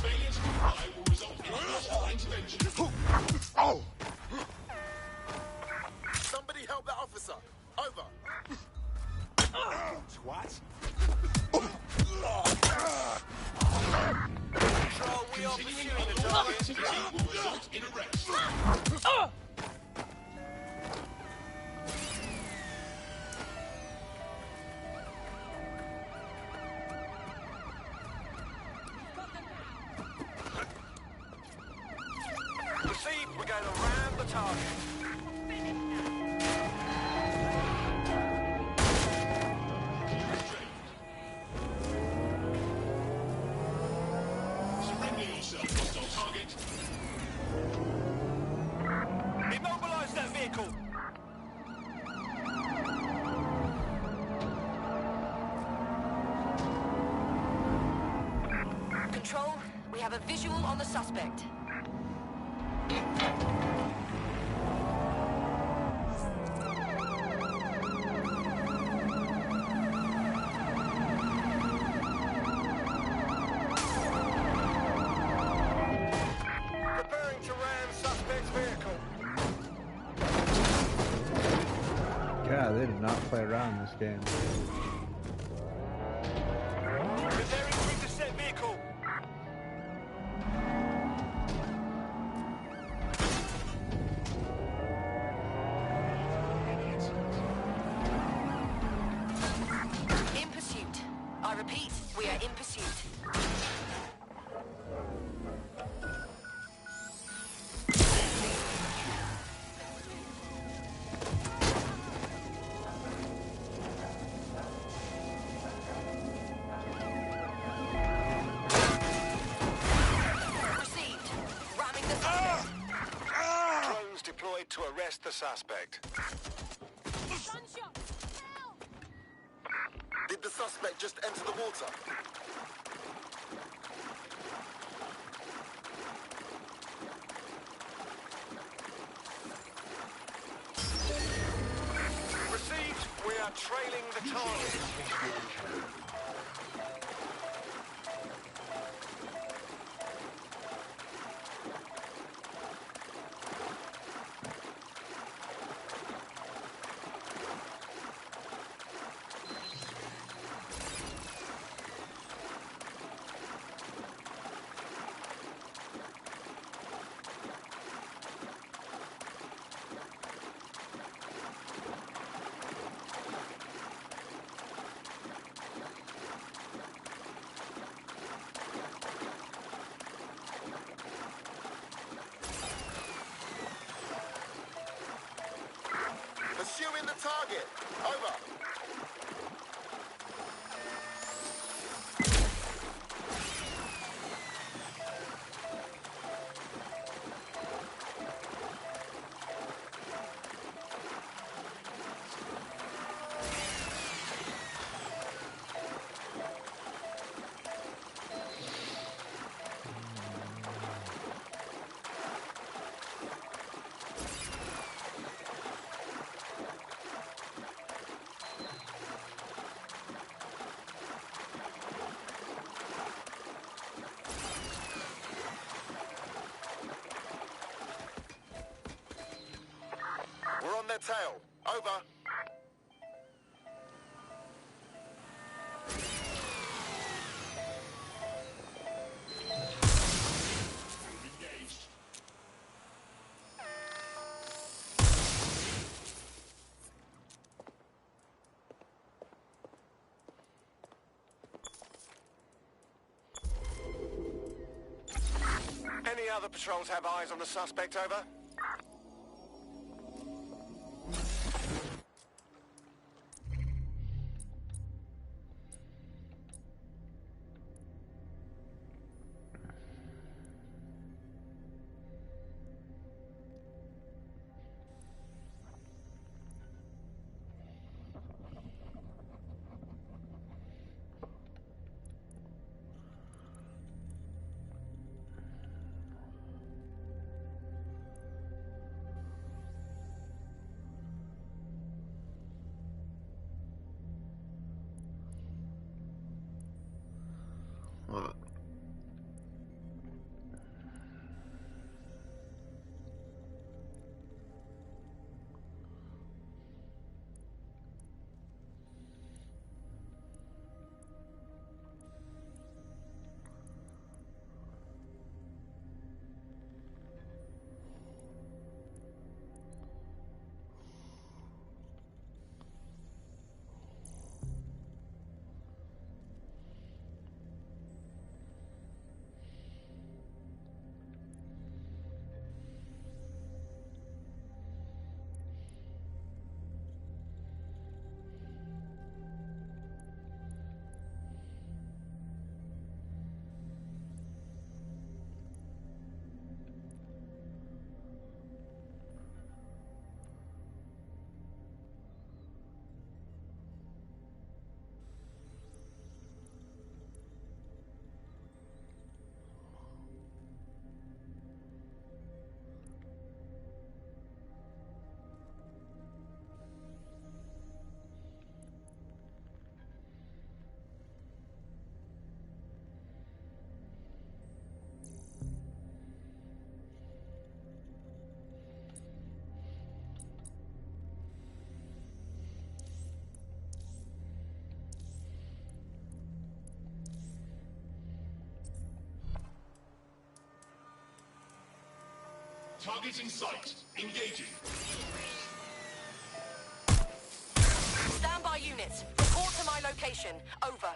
Failure to comply will result in hostile intervention. Somebody help that officer. Over. Twat. Control, we are Continuing pursuing the unlawful target. activity will result in arrest. Proceed, we're going to ram the target. Surrender yourself, hostile target. Control, we have a visual on the suspect. Preparing to ram suspect's vehicle. God, they did not play around in this game. Preparing to intercept vehicle. In pursuit. I repeat, we are in pursuit. Received. Ramming the suspect. Drones deployed to arrest the suspect. Did the suspect just enter the water? Received. We are trailing the target. Pursuing the target. Over. We're on their tail. Over. Any other patrols have eyes on the suspect? Over. Target in sight. Engaging. Stand by units. Report to my location. Over.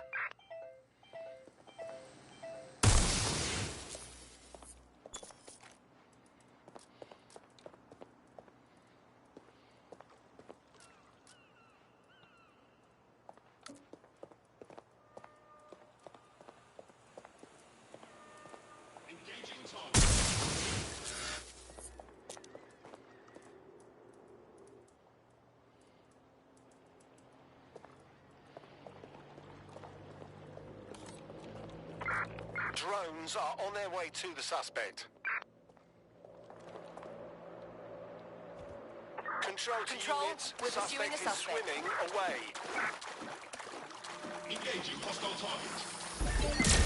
Engaging target. Drones are on their way to the suspect. Control to units. we're pursuing Suspect the is suspect. swimming away. Engaging hostile target.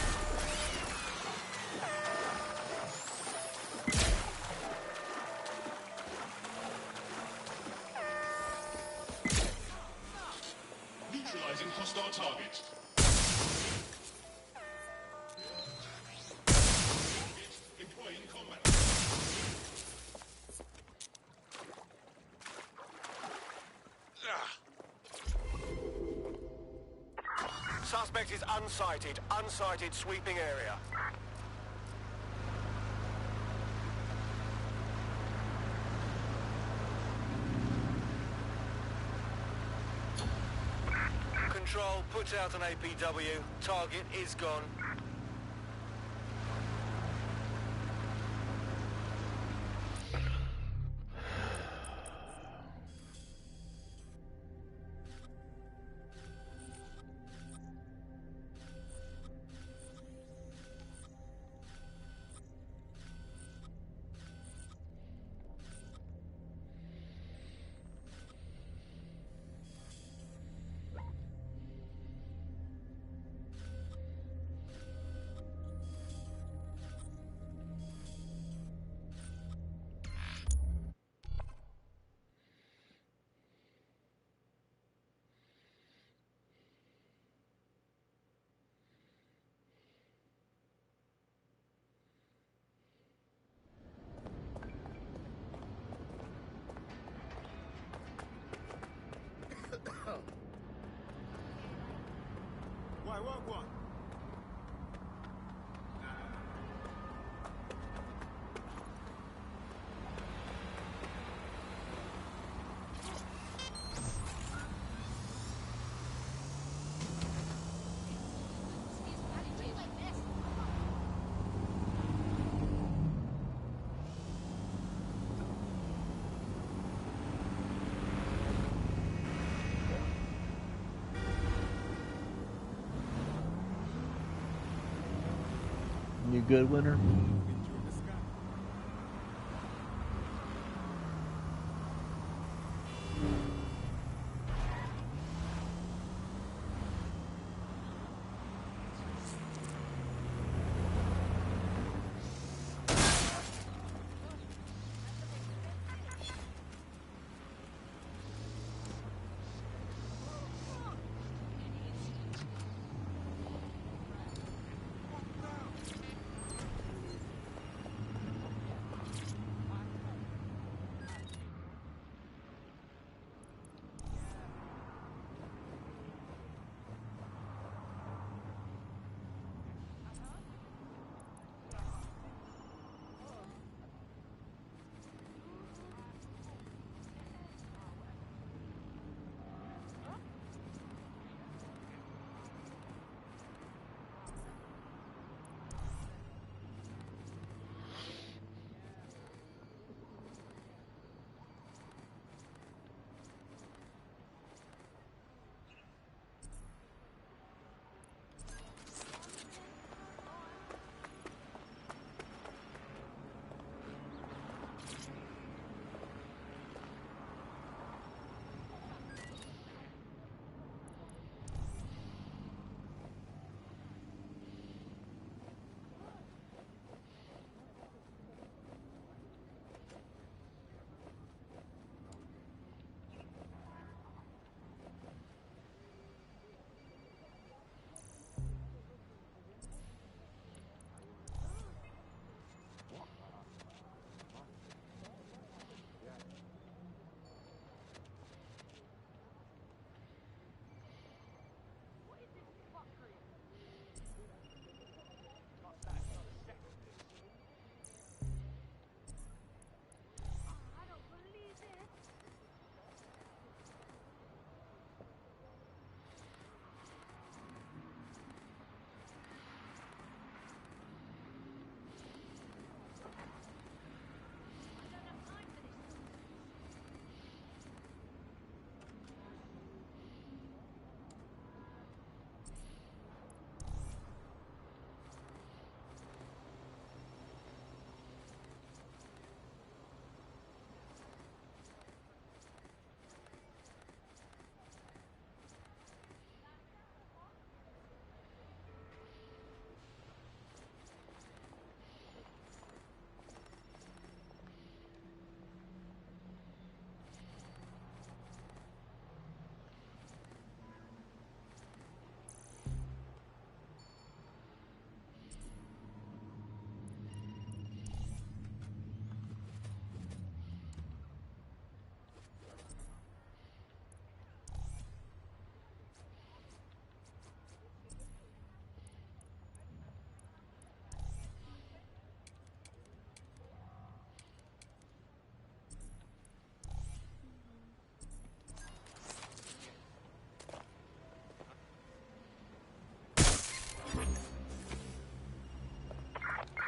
Neutralizing hostile target. Employing combat. Suspect is unsighted. Unsighted sweeping area. Control, put out an APW. Target is gone. Why, what? You good, Winter?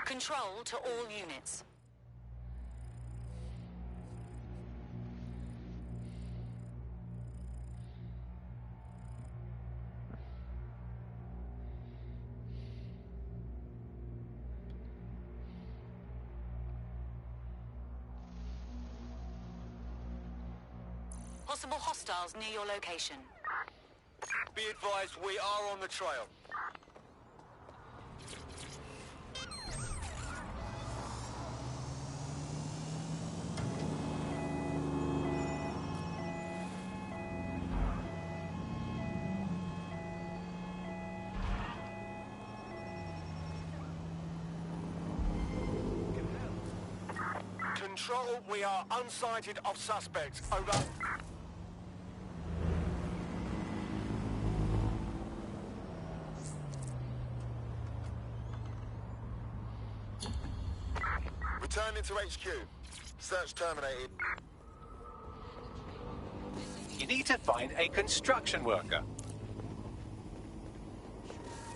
Control to all units. Possible hostiles near your location. Be advised, we are on the trail. Control, we are unsighted of suspects. Over. Returning to HQ. Search terminated. You need to find a construction worker.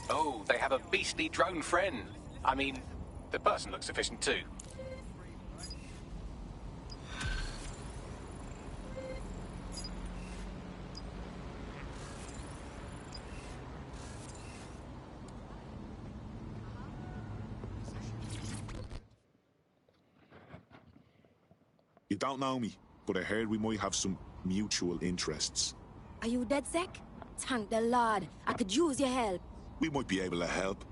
Oh, they have a beastly drone friend. I mean, the person looks efficient too. You don't know me, but I heard we might have some mutual interests. Are you dead, Zek? Thank the Lord. I could use your help. We might be able to help.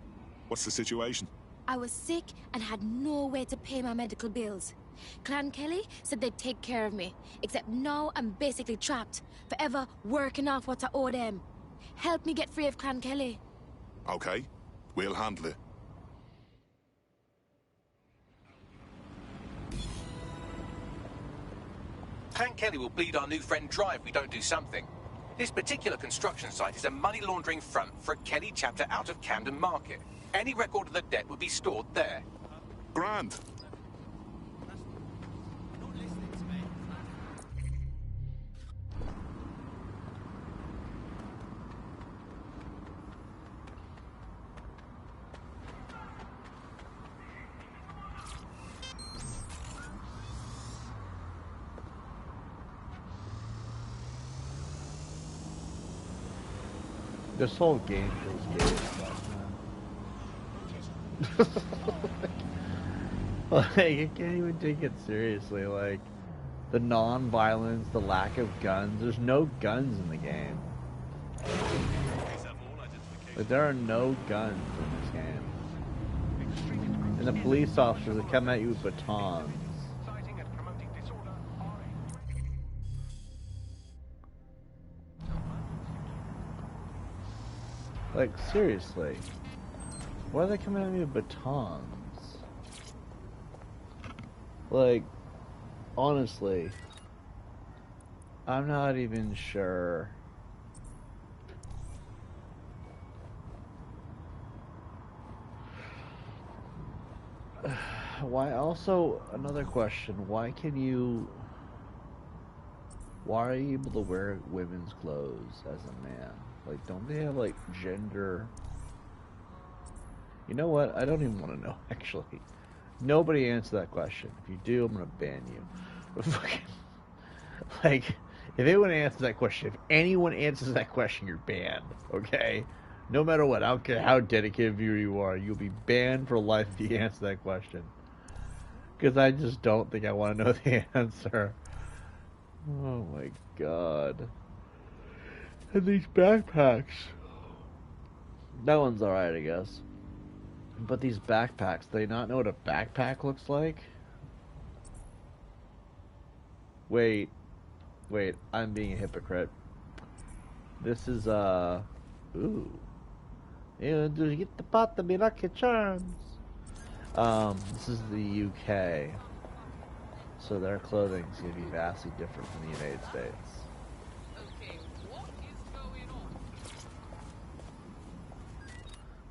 What's the situation? I was sick and had no way to pay my medical bills. Clan Kelly said they'd take care of me, except now I'm basically trapped, forever working off what I owe them. Help me get free of Clan Kelly. Okay, we'll handle it. Hank Kelly will bleed our new friend dry if we don't do something. This particular construction site is a money laundering front for a Kelly chapter out of Camden Market. Any record of the debt would be stored there. Grand. This whole game feels gay as fuck, man. Like, I can't even take it seriously. Like, the non-violence, the lack of guns. There's no guns in the game. Like, there are no guns in this game. And the police officers that come at you with batons. Like, seriously. Why are they coming at me with batons? Like, honestly, I'm not even sure. Why, also, another question, why are you able to wear women's clothes as a man? Like, don't they have, like, gender? You know what? I don't even want to know, actually. Nobody answer that question. If you do, I'm gonna ban you. Like, if anyone answers that question, if anyone answers that question, you're banned, okay? No matter what, I don't care how dedicated viewer you are, you'll be banned for life if you answer that question. Because I just don't think I want to know the answer. Oh my god. And these backpacks. That one's alright, I guess. But these backpacks, do they not know what a backpack looks like? Wait, I'm being a hypocrite. This is, ooh. You do you get the pot to be lucky charms? This is the UK. So their clothing is going to be vastly different from the United States.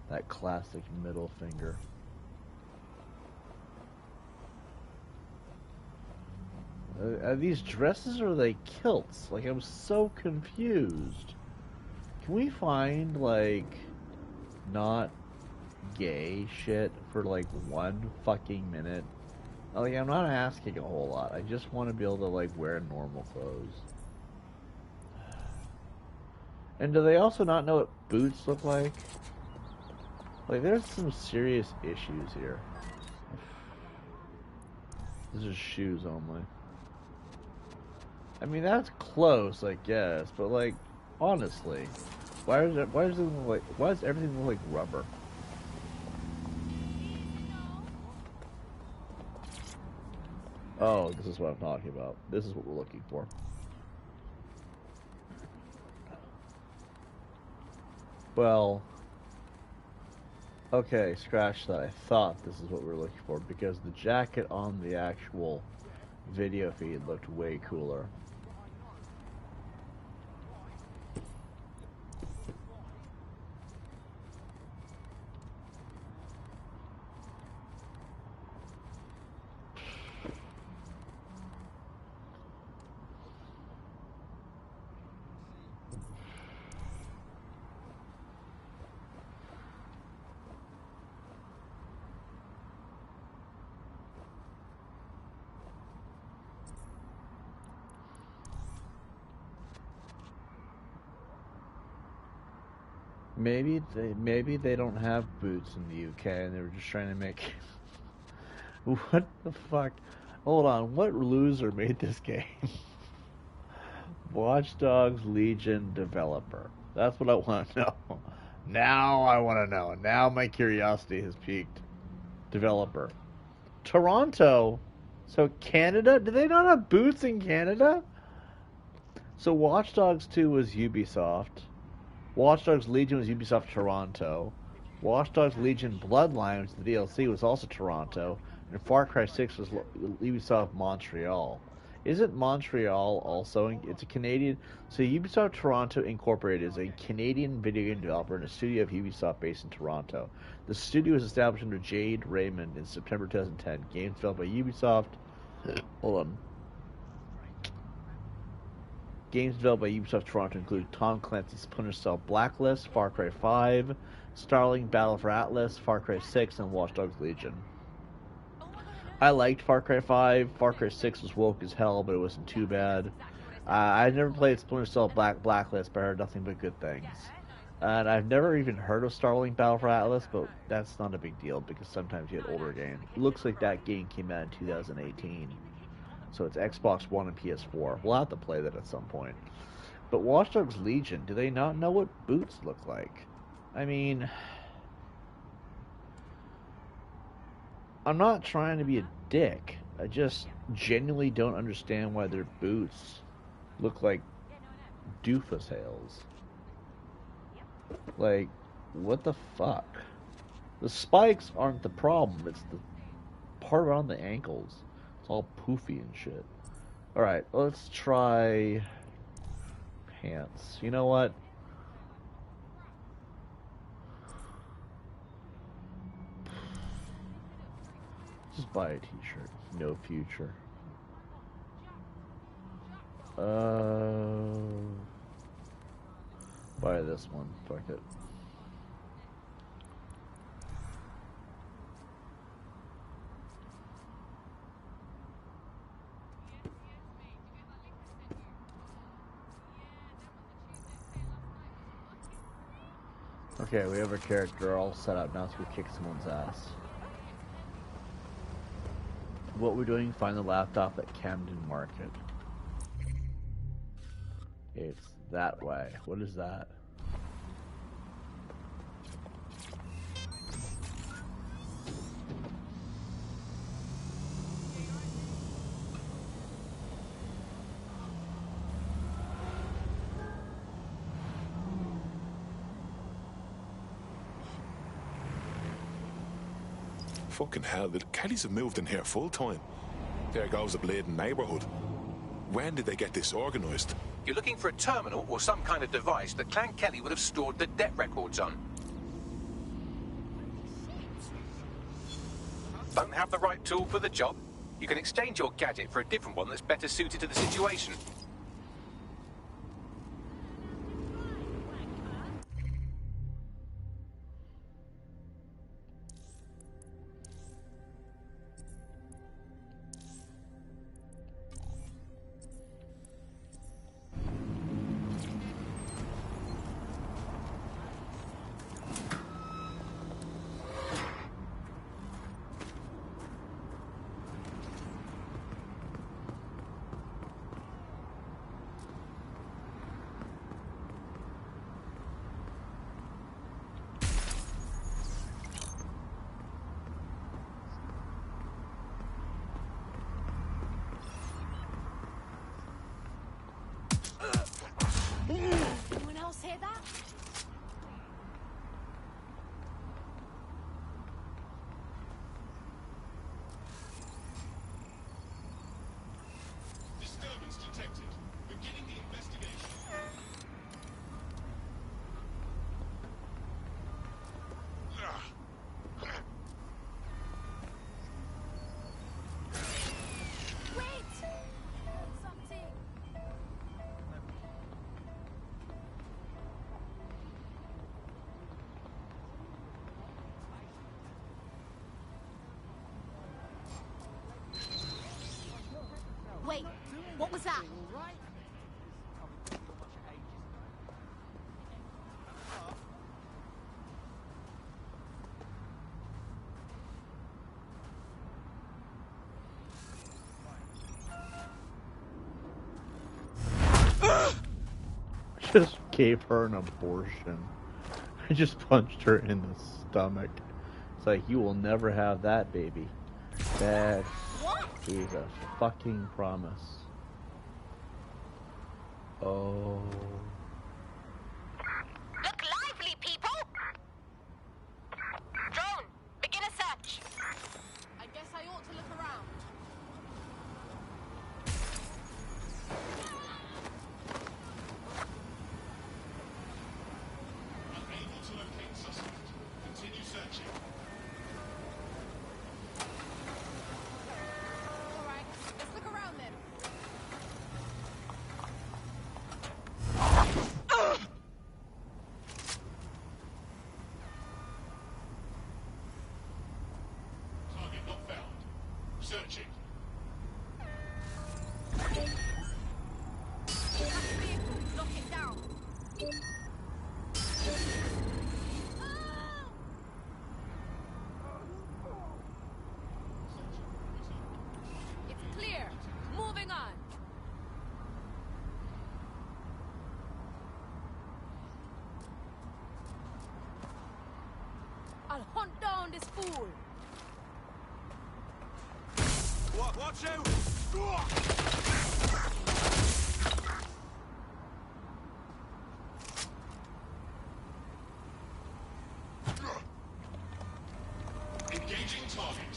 That classic middle finger. Are these dresses or are they kilts? Like, I'm so confused. Can we find, like, not gay shit for like 1 fucking minute. Like, I'm not asking a whole lot. I just want to be able to like wear normal clothes. And do they also not know what boots look like? Like, there's some serious issues here. This is shoes only. I mean, that's close, I guess, but like, honestly, why does everything look like rubber? Oh, this is what I'm talking about. This is what we're looking for. Well, okay, scratch that. I thought this is what we were looking for because the jacket on the actual video feed looked way cooler. Maybe they don't have boots in the UK and they were just trying to make what the fuck? Hold on, what loser made this game? Watch Dogs Legion developer. That's what I want to know. Now I want to know. Now my curiosity has peaked. Developer. Toronto. So Canada? Do they not have boots in Canada? So Watch Dogs 2 was Ubisoft. Watch Dogs Legion was Ubisoft Toronto. Watch Dogs Legion Bloodline, which the DLC, was also Toronto. And Far Cry 6 was Ubisoft Montreal. Isn't Montreal also... It's a Canadian... So Ubisoft Toronto Incorporated is a Canadian video game developer and a studio of Ubisoft based in Toronto. The studio was established under Jade Raymond in September 2010. Games developed by Ubisoft... Hold on. Games developed by Ubisoft Toronto include Tom Clancy's Splinter Cell Blacklist, Far Cry 5, Starling Battle for Atlas, Far Cry 6, and Watch Dogs Legion. I liked Far Cry 5. Far Cry 6 was woke as hell, but it wasn't too bad. I've never played Splinter Cell Blacklist, but I heard nothing but good things. And I've never even heard of Starling Battle for Atlas, but that's not a big deal because sometimes you get older games. Looks like that game came out in 2018. So it's Xbox One and PS4. We'll have to play that at some point. But Watch Dogs Legion, do they not know what boots look like? I mean... I'm not trying to be a dick. I just genuinely don't understand why their boots look like doofus hails. Like, what the fuck? The spikes aren't the problem. It's the part around the ankles. It's all poofy and shit. Alright, let's try pants. You know what? Just buy a t-shirt. No future. Buy this one. Fuck it. Okay, we have our character all set up. Now let's go kick someone's ass. What we're doing, find the laptop at Camden Market. It's that way. What is that? Fucking hell, the Kellys have moved in here full time. There goes the bleeding neighbourhood. When did they get this organised? You're looking for a terminal or some kind of device that Clan Kelly would have stored the debt records on. Don't have the right tool for the job? You can exchange your gadget for a different one that's better suited to the situation. hear that? Disturbance detected. Beginning the investigation. Wait! Something. Wait, what was that? Just gave her an abortion. I just punched her in the stomach. It's like, you will never have that, baby. That is a fucking promise. Oh. Look lively, people! Drone, begin a search. I guess I ought to look around. Unable to locate suspect. Continue searching. Alright, let's look around then. Target not found. Searching. Vehicle, lock it down. It's clear. Moving on. I'll hunt down this fool. Watch out! Engaging target.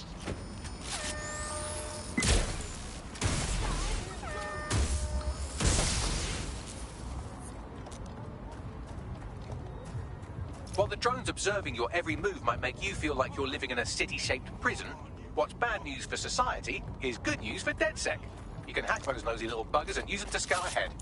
While the drones observing your every move might make you feel like you're living in a city-shaped prison, what's bad news for society is good news for DedSec. You can hack those nosy little buggers and use them to scout ahead.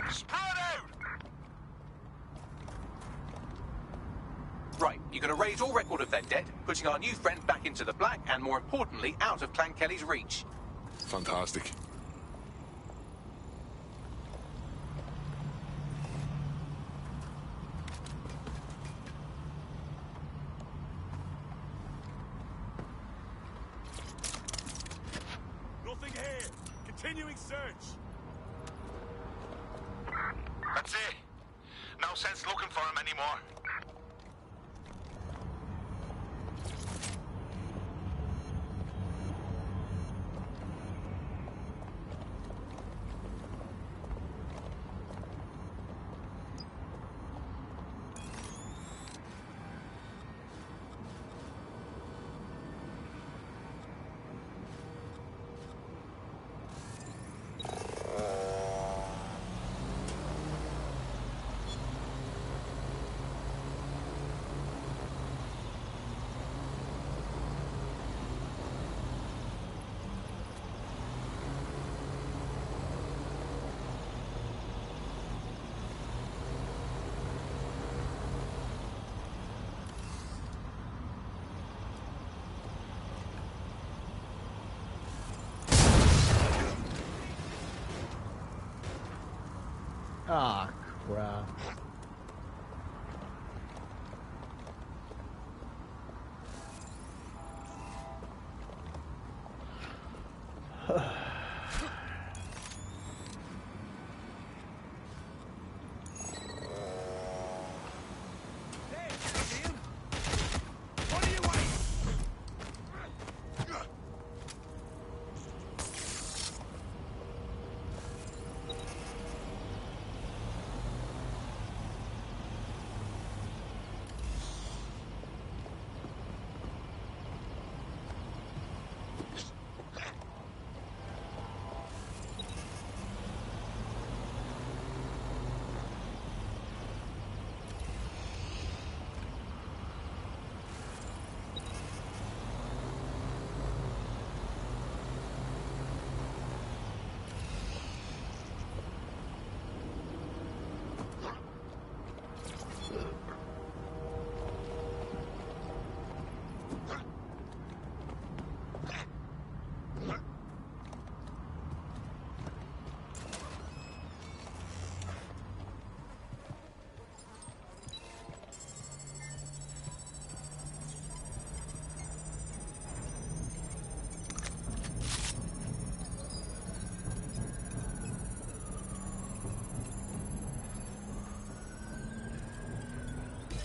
Spread out! Right, you're going to raise all record of their debt, putting our new friend back into the black and, more importantly, out of Clan Kelly's reach. Fantastic. Nothing here. Continuing search. That's it. No sense looking for him anymore. Ah, crap.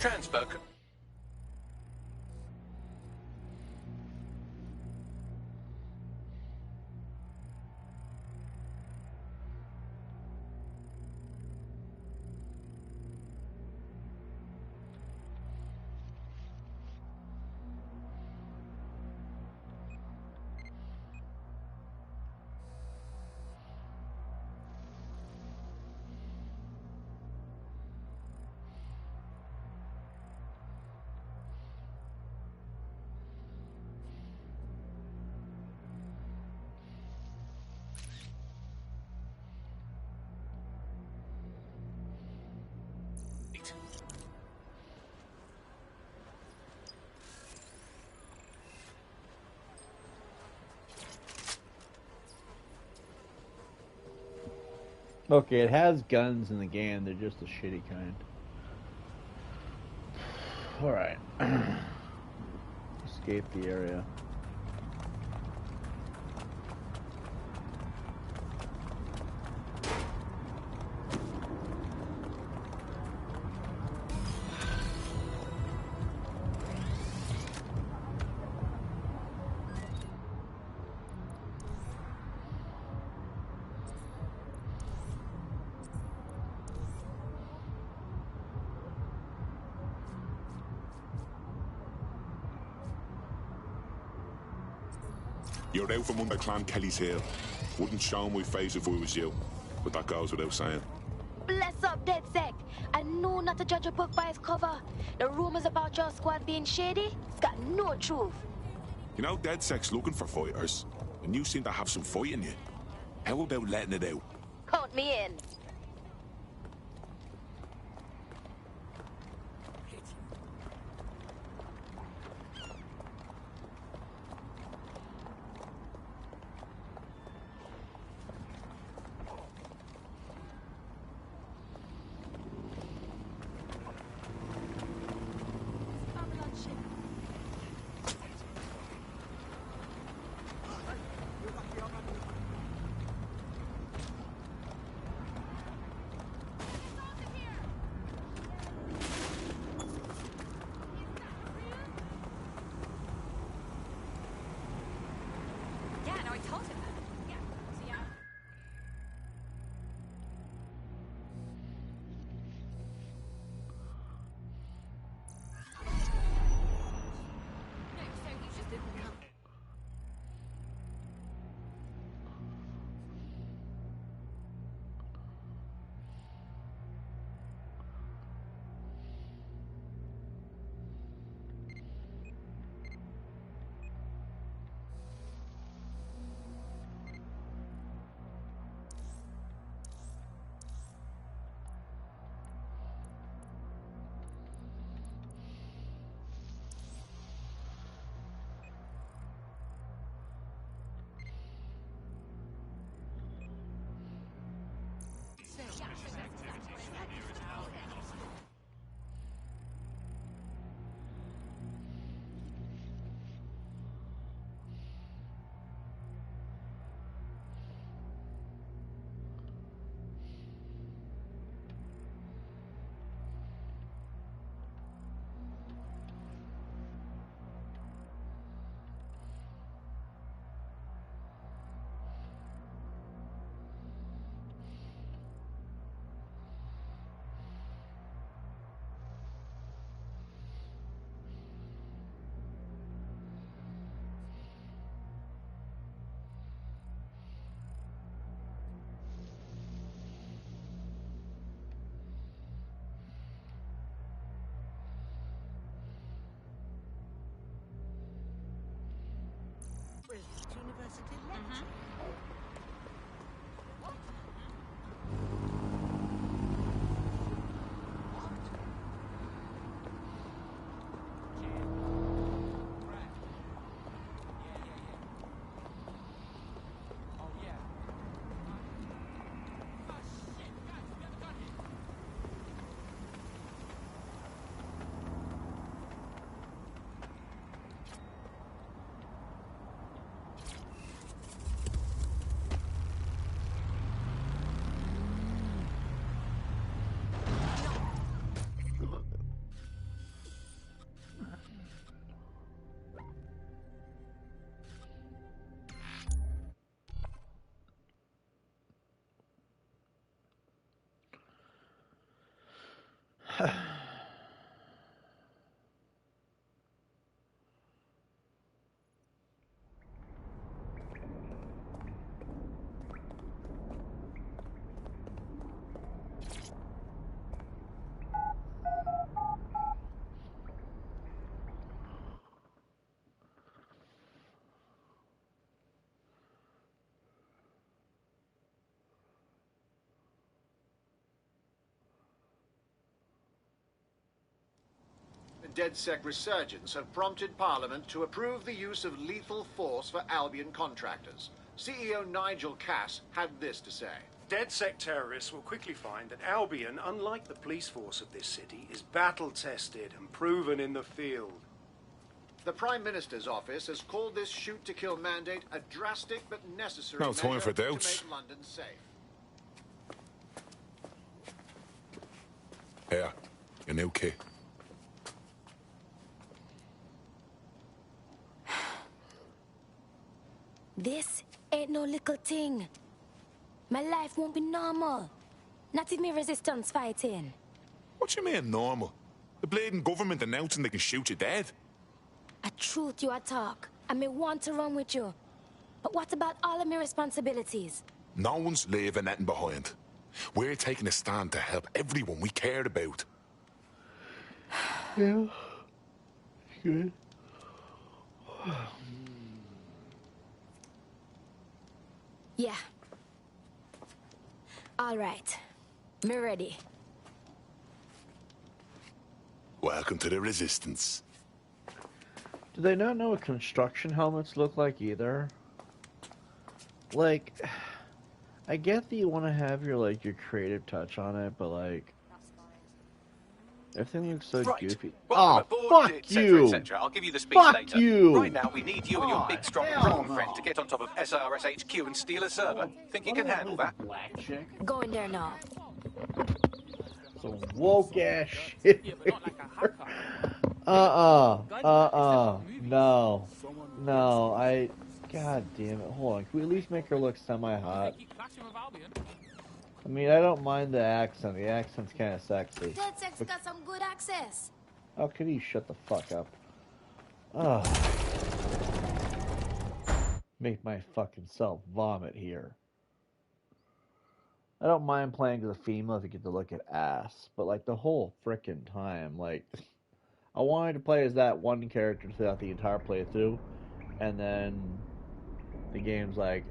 Transfer. Okay, it has guns in the game. They're just a shitty kind. Alright. Escape the area. You're out from under Clan Kelly's heel. Wouldn't show my face if I was you, but that goes without saying. Bless up, DedSec. I know not to judge a book by its cover. The rumors about your squad being shady, it's got no truth. You know, DedSec's looking for fighters, and you seem to have some fight in you. How about letting it out? Count me in. University lecture. DedSec resurgence have prompted Parliament to approve the use of lethal force for Albion contractors. CEO Nigel Cass had this to say. DedSec terrorists will quickly find that Albion, unlike the police force of this city, is battle-tested and proven in the field. The Prime Minister's office has called this shoot-to-kill mandate a drastic but necessary No time measure for to doubts. make London safe. Here, your new kit. This ain't no little thing. My life won't be normal. Not if me resistance fighting. What you mean normal? The bleeding government announcing they can shoot you dead. A truth you a talk. I may want to run with you. But what about all of my responsibilities? No one's leaving anything behind. We're taking a stand to help everyone we care about. Yeah. Good. Yeah. All right. Me ready. Welcome to the Resistance. Do they not know what construction helmets look like either? Like, I get that you want to have your your creative touch on it, but like, everything looks so goofy. Welcome Oh, aboard, fuck et cetera, you! et cetera. I'll give you the speech Fuck later. you! Right now, we need you and your big, strong drone friend to get on top of SRS HQ and steal a server. Think you can handle that? Black chick. Go in there now. Some woke ass shit. No. No, God damn it. Hold on. Can we at least make her look semi-hot? I mean, I don't mind the accent. The accent's kind of sexy. DedSec's got some good access. How could he shut the fuck up? Ugh. Make my fucking self vomit here. I don't mind playing as a female if you get to look at ass, but like the whole frickin' time, like I wanted to play as that one character throughout the entire playthrough, and then the game's like,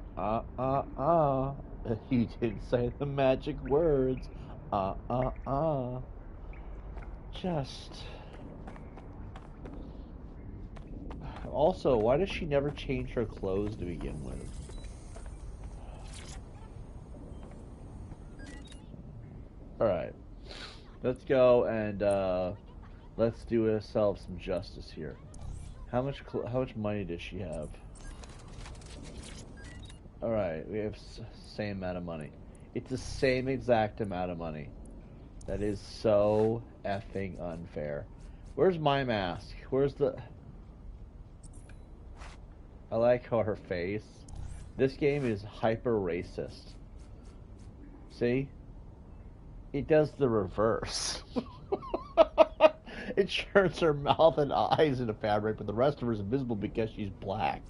he didn't say the magic words, just. Also, why does she never change her clothes to begin with? Alright. Let's go and let's do ourselves some justice here. How much money does she have? Alright, we have same amount of money. It's the same exact amount of money. That is so effing unfair. Where's my mask? Where's the... I like her face. This game is hyper racist. See? It does the reverse. It turns her mouth and eyes into fabric, but the rest of her is invisible because she's black.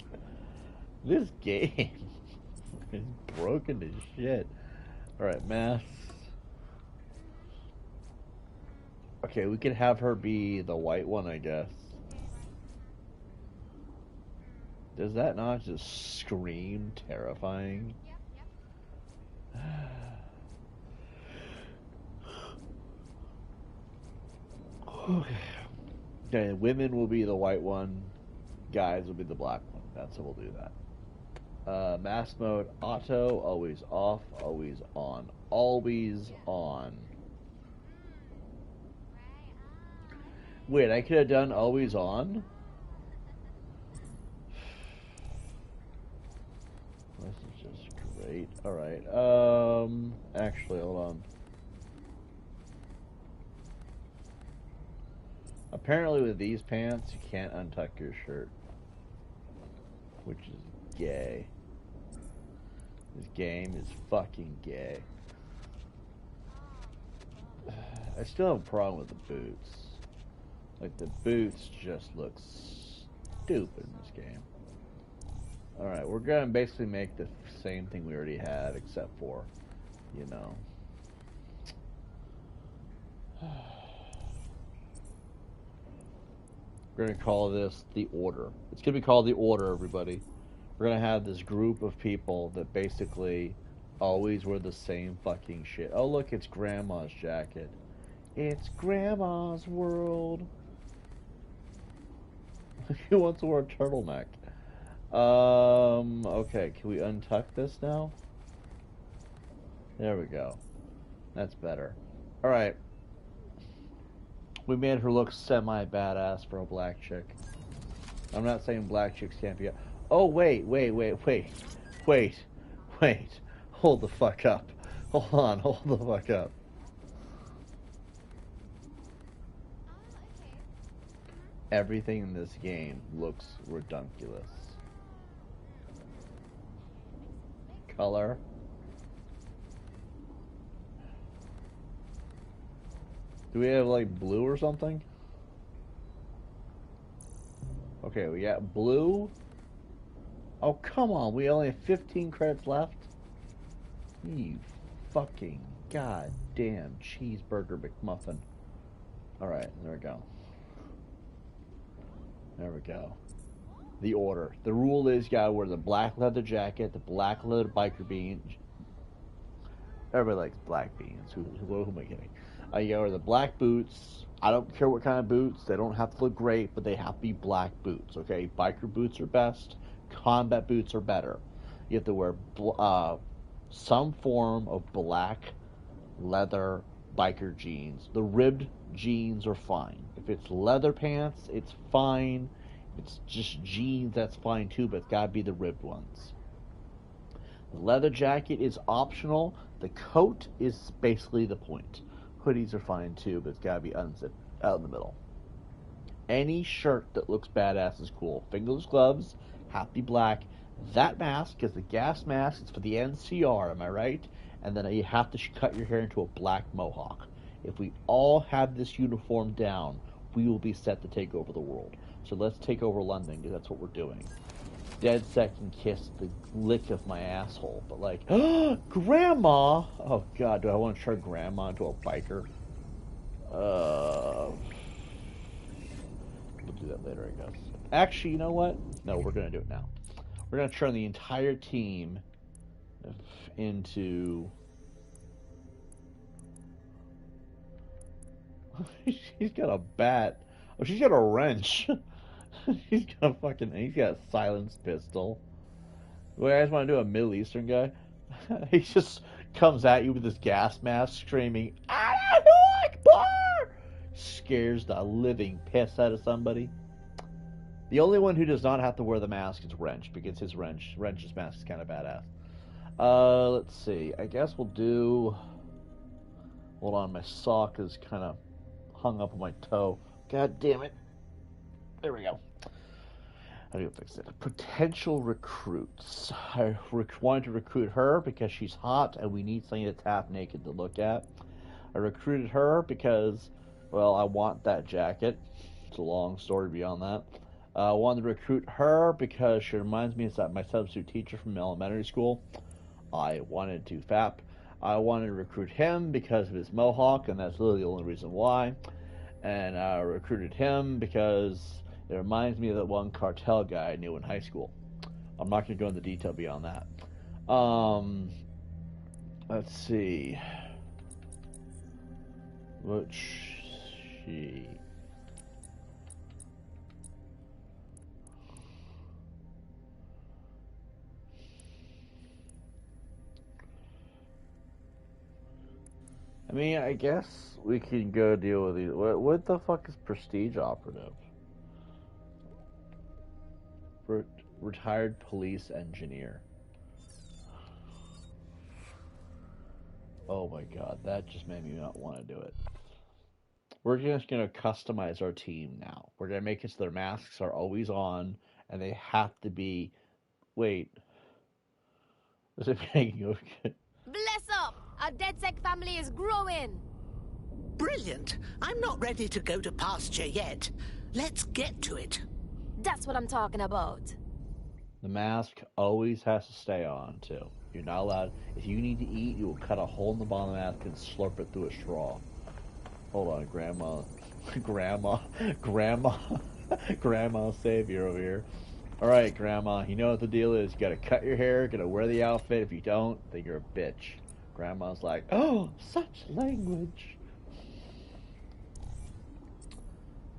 This game is broken as shit. Alright, masks. Okay, we could have her be the white one, I guess. Does that not just scream terrifying? Okay, women will be the white one, guys will be the black one. That's how we'll do that. Mask mode, auto, always off, always on. Always on. Wait, I could have done always on? This is just great. Alright, actually, hold on. Apparently with these pants, you can't untuck your shirt. Which is gay. This game is fucking gay. I still have a problem with the boots. Like, the boots just look stupid in this game. Alright, we're gonna basically make the same thing we already had, except for, you know... We're going to call this the Order. It's going to be called the Order, everybody. We're going to have this group of people that basically always wear the same fucking shit. Oh, look, it's Grandma's jacket. It's Grandma's world. He wants to wear a turtleneck. Okay, can we untuck this now? There we go. That's better. Alright. We made her look semi-badass for a black chick. I'm not saying black chicks can't be... Oh, wait. Hold the fuck up. Hold the fuck up. Everything in this game looks redunculous. Color. Do we have, like, blue or something? Okay, we got blue. Oh, come on. We only have 15 credits left? You fucking goddamn cheeseburger McMuffin. Alright, there we go. There we go. The order. The rule is you gotta wear the black leather jacket, the black leather biker beans. Everybody likes black beans. Who am I kidding? You gotta wear the black boots. I don't care what kind of boots. They don't have to look great, but they have to be black boots, okay? Biker boots are best. Combat boots are better. You have to wear some form of black leather biker jeans. The ribbed jeans are fine. If it's leather pants, it's fine. If it's just jeans, that's fine too, but it's gotta be the ribbed ones. The leather jacket is optional. The coat is basically the point. Hoodies are fine too, but it's gotta be unzipped out in the middle. Any shirt that looks badass is cool. Fingerless gloves have to be black. That mask is the gas mask. It's for the NCR, am I right? And then you have to cut your hair into a black mohawk. If we all have this uniform down, we will be set to take over the world. So let's take over London, because that's what we're doing. Dead second kiss the lick of my asshole, but like, Grandma! Oh god, do I want to turn Grandma into a biker? We'll do that later, I guess. Actually, you know what? No, we're gonna do it now. We're gonna turn the entire team into... She's got a bat. Oh, she's got a wrench. He's got a silenced pistol. You guys want to do a Middle Eastern guy? He just comes at you with his gas mask screaming, Allahu Akbar! Scares the living piss out of somebody. The only one who does not have to wear the mask is Wrench, because Wrench's mask is kind of badass. Let's see. I guess we'll do... Hold on, my sock is kind of hung up on my toe. God damn it. There we go. How do you fix it? Potential recruits. I wanted to recruit her because she's hot and we need something to tap naked to look at. I recruited her because, well, I want that jacket. It's a long story beyond that. I wanted to recruit her because she reminds me of my substitute teacher from elementary school. I wanted to FAP. I wanted to recruit him because of his mohawk, and that's literally the only reason why. And I recruited him because it reminds me of that one cartel guy I knew in high school. I'm not going to go into detail beyond that. Let's see. I mean, I guess we can go deal with these. What the fuck is Prestige Operative? Retired police engineer. Oh my god, that just made me not want to do it. We're just going to customize our team now. We're going to make it so their masks are always on, and they have to be... Wait. Is it making okay? Bless up! Our DedSec family is growing! Brilliant! I'm not ready to go to pasture yet. Let's get to it. That's what I'm talking about. The mask always has to stay on, too. You're not allowed... If you need to eat, you will cut a hole in the bottom of the mask and slurp it through a straw. Hold on, Grandma. Grandma savior over here. Alright, Grandma, you know what the deal is. You gotta cut your hair, gotta wear the outfit. If you don't, then you're a bitch. Grandma's like, oh, such language.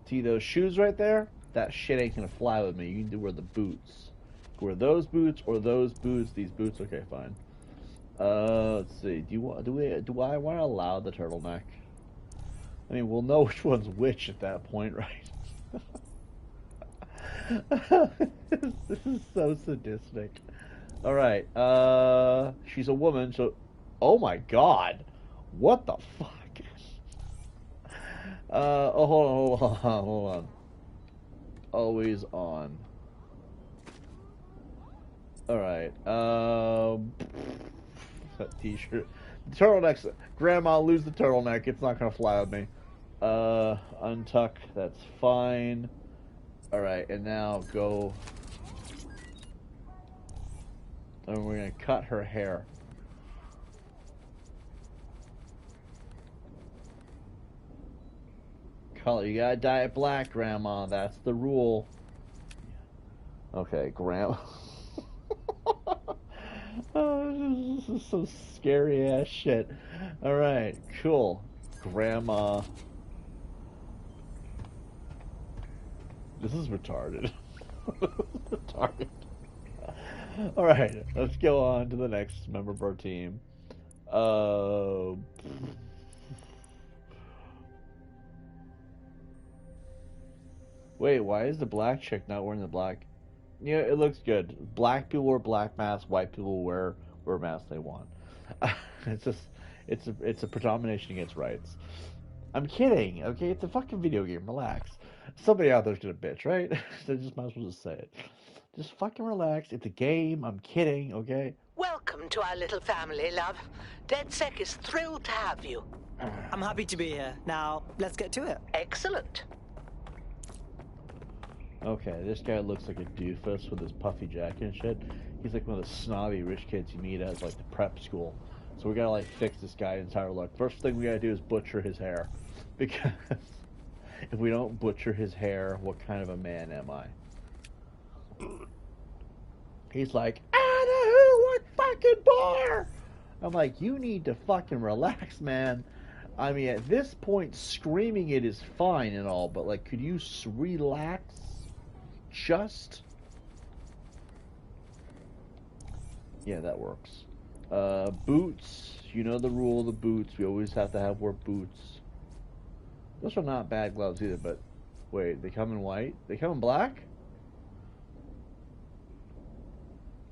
See those shoes right there? that shit ain't gonna fly with me. You need to wear the boots. Wear those boots or those boots. These boots, okay, fine. Let's see. Do I want to allow the turtleneck? I mean, we'll know which one's which at that point, right? This is so sadistic. All right. She's a woman, so. Oh my God! What the fuck? Oh, hold on. Always on. All right. That T-shirt. The turtleneck's. Grandma, lose the turtleneck. It's not gonna fly with me. Untuck. That's fine. All right, and now go. And we're gonna cut her hair. Color. You gotta dye it black, Grandma. That's the rule. Okay, Grandma. Oh, this is some scary ass shit. All right, cool. Grandma. This is retarded. Retarded. All right, let's go on to the next member of our team. Wait, why is the black chick not wearing the black? Yeah, it looks good. Black people wear black masks. White people wear masks they want. It's just, it's a predomination against rights. I'm kidding. Okay, it's a fucking video game. Relax. Somebody out there's gonna bitch, right? So just might as well just say it. Just fucking relax. It's a game. I'm kidding. Okay. Welcome to our little family, love. DedSec is thrilled to have you. I'm happy to be here. Now, let's get to it. Excellent. Okay, this guy looks like a doofus with his puffy jacket and shit. He's like one of the snobby rich kids you meet at like the prep school. So we gotta like fix this guy's entire look. First thing we gotta do is butcher his hair. Because if we don't butcher his hair, what kind of a man am I? He's like, I know what fucking bar! I'm like, you need to fucking relax, man. I mean, at this point, screaming it is fine and all, but like, could you relax? Just. Yeah, that works. Boots. You know the rule of the boots. We always have to wear boots. Those are not bad gloves either, but wait, they come in white? They come in black?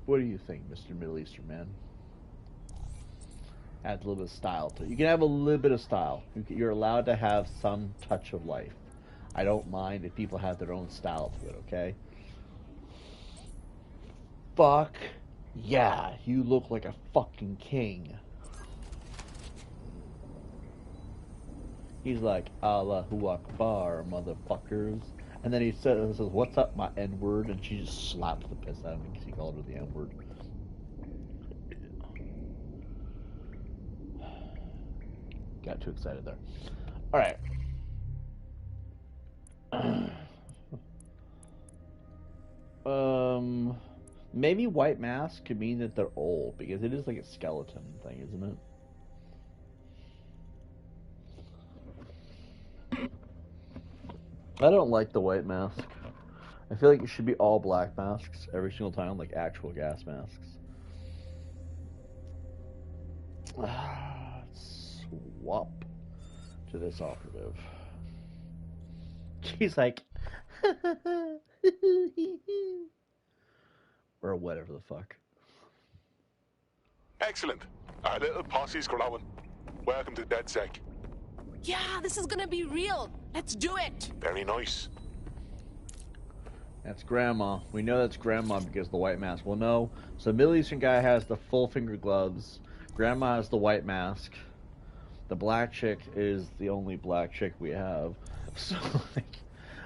What do you think, Mr. Middle Eastern man? Adds a little bit of style to it. You can have a little bit of style. You're allowed to have some touch of life. I don't mind if people have their own style to it, okay? Fuck yeah, you look like a fucking king. He's like, Allahu Akbar, motherfuckers. And then he says, what's up, my N-word? And she just slaps the piss out of him because he called her the N-word. Got too excited there. Alright. Maybe white mask could mean that they're old, because it is like a skeleton thing, isn't it? I don't like the white mask. I feel like it should be all black masks every single time, like actual gas masks. Swap to this operative. She's like, or whatever the fuck. Excellent. Our little posse's growing. Welcome to DedSec. Yeah, this is gonna be real. Let's do it. Very nice. That's Grandma. We know that's Grandma because of the white mask. Well, no. So the Middle Eastern guy has the full finger gloves. Grandma has the white mask. The black chick is the only black chick we have. So, like,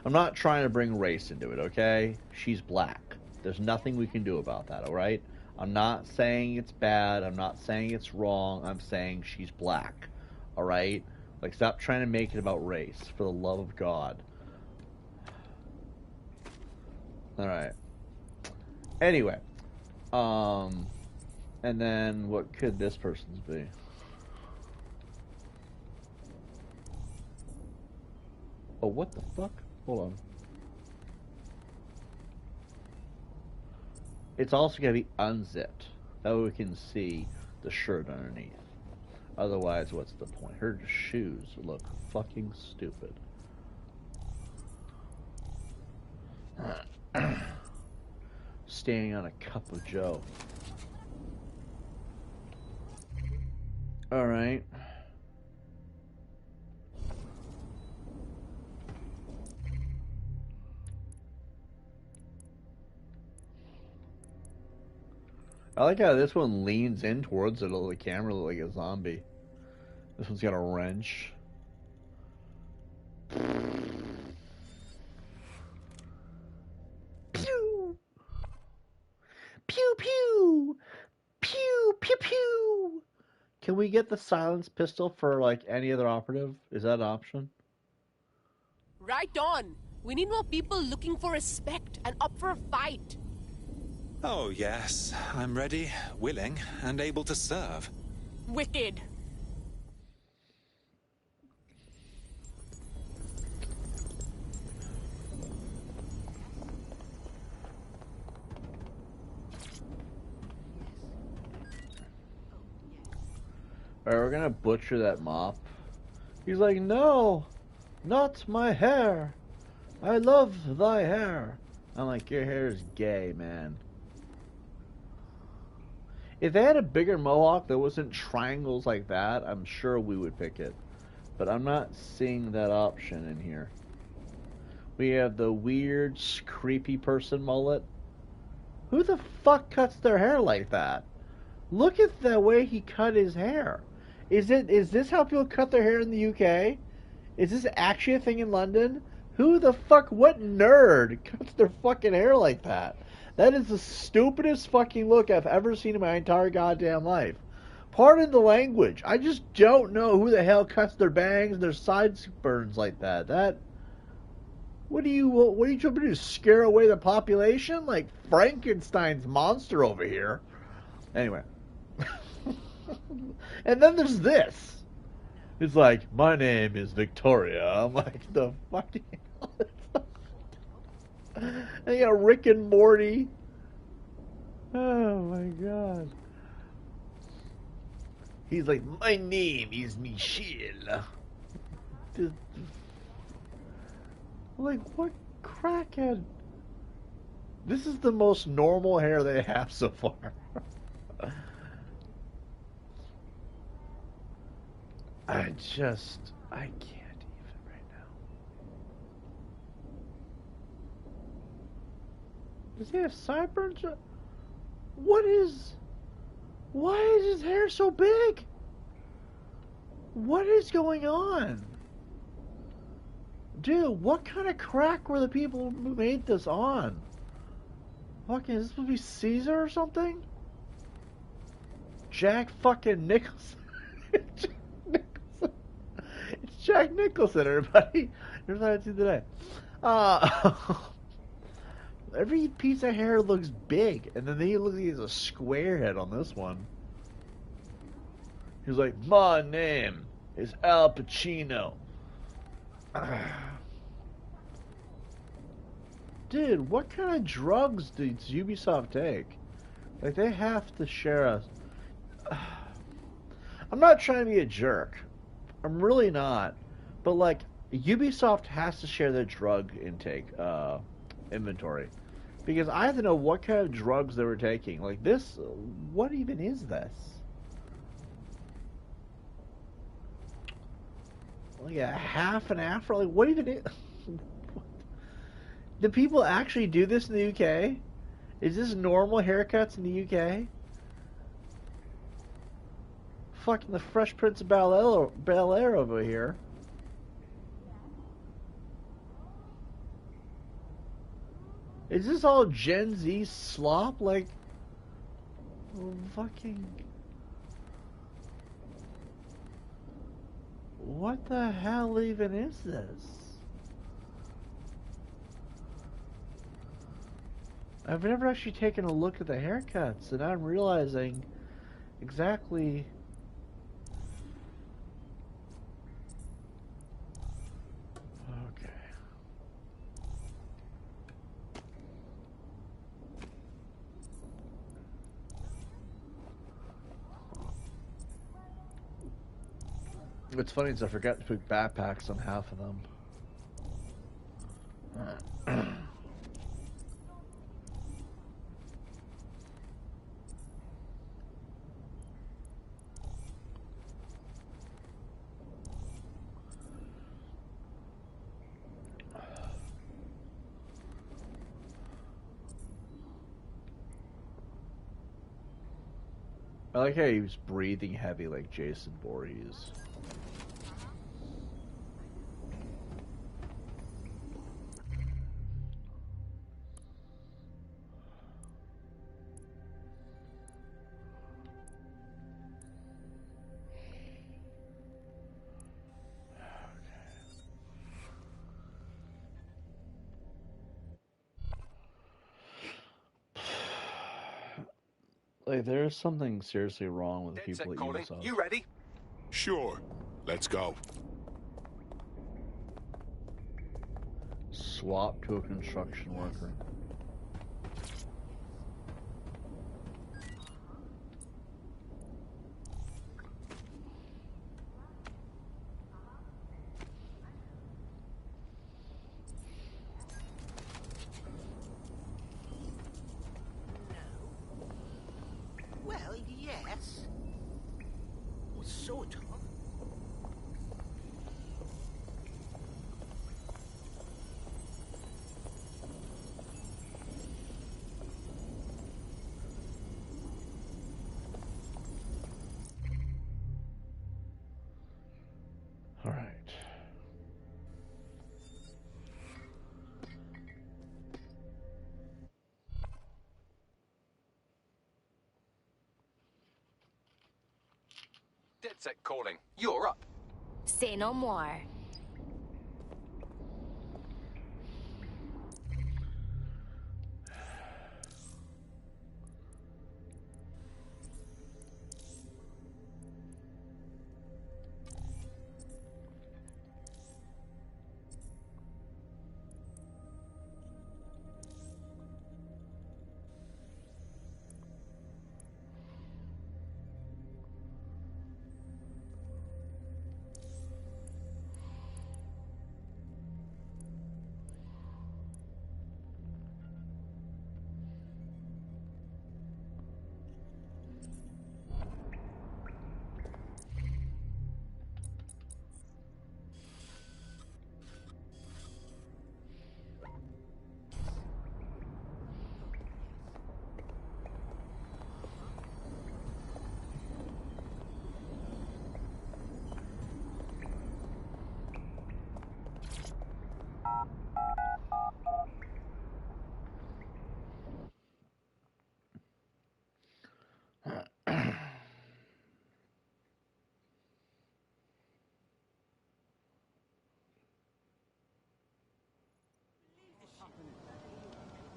I'm not trying to bring race into it, okay? She's black. There's nothing we can do about that, alright? I'm not saying it's bad. I'm not saying it's wrong. I'm saying she's black, alright? Like, stop trying to make it about race, for the love of God. Alright. Anyway. And then, what could this person's be? Oh, what the fuck? Hold on. It's also got to be unzipped. That way we can see the shirt underneath. Otherwise, what's the point? Her shoes look fucking stupid. Standing on a cup of Joe. Alright. I like how this one leans in towards it, the camera look like a zombie. This one's got a wrench. Pew! Pew pew! Pew pew pew! Can we get the silenced pistol for like any other operative? Is that an option? Right on. We need more people looking for respect and up for a fight. Oh, yes. I'm ready, willing, and able to serve. Wicked. Alright, we're gonna butcher that mop. He's like, no, not my hair. I love thy hair. I'm like, your hair is gay, man. If they had a bigger mohawk that wasn't triangles like that, I'm sure we would pick it. But I'm not seeing that option in here. We have the weird, creepy person mullet. Who the fuck cuts their hair like that? Look at the way he cut his hair. Is this how people cut their hair in the UK? Is this actually a thing in London? Who the fuck, what nerd cuts their fucking hair like that? That is the stupidest fucking look I've ever seen in my entire goddamn life. Pardon the language. I just don't know who the hell cuts their bangs and their sideburns like that. What are you trying to do? Scare away the population? Like Frankenstein's monster over here. Anyway. And then there's this. It's like, my name is Victoria. I'm like, the fucking hell. And you got Rick and Morty. Oh my god. He's like, my name is Michelle. Like, what crackhead? This is the most normal hair they have so far. I can't even right now. Does he have sideburns? Why is his hair so big? What is going on? Dude, what kind of crack were the people who made this on? Fucking, is this supposed to be Caesar or something? Jack fucking Nicholson. It's Jack Nicholson, everybody. Here's what I see today. Every piece of hair looks big, and then he looks like he's a square head on this one. He's like, my name is Al Pacino. Dude, what kind of drugs does Ubisoft take? Like, they have to share us. I'm not trying to be a jerk. I'm really not. But, like, Ubisoft has to share their drug intake inventory. Because I have to know what kind of drugs they were taking. Like, this, what even is this? Like a half an afro? Like, what even is... Do people actually do this in the UK? Is this normal haircuts in the UK? Fucking the Fresh Prince of Bel-Air over here. Is this all Gen Z slop? Like, fucking... What the hell even is this? I've never actually taken a look at the haircuts, and I'm realizing exactly... Okay. What's funny is I forgot to put backpacks on half of them. I like how he was breathing heavy like Jason Voorhees. Like, there's something seriously wrong with the people at Ubisoft. You ready? Sure. Let's go. Swap to a construction worker. Well, yes. Well, sort of. All right. DedSec calling. You're up. Say no more.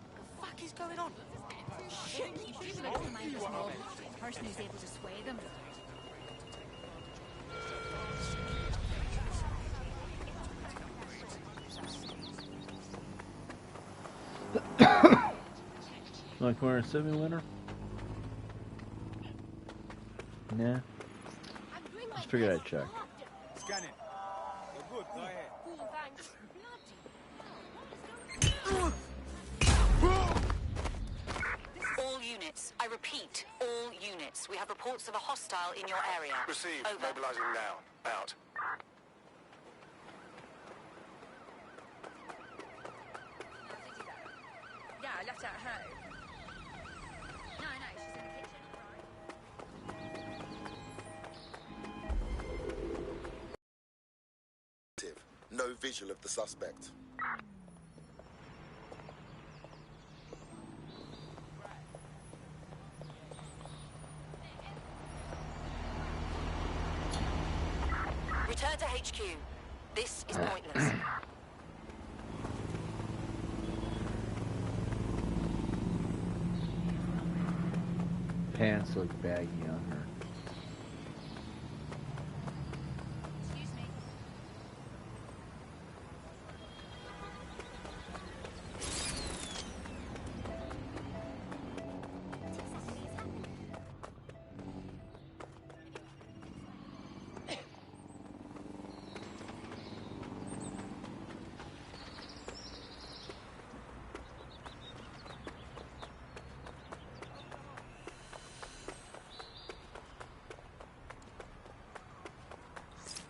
What the fuck is going on? Shit! The person who's able to sway them. Like we're a Civi winner? Nah. Just figured I'd check. Scan it. You're good, go ahead. Cool, thanks. All units. I repeat, all units. We have reports of a hostile in your area. Received. Over. Mobilizing now. Out. Yeah, I left her at home. No, she's in the kitchen. No visual of the suspect. Return to HQ. This is pointless. Pants look baggy on her. Excuse me.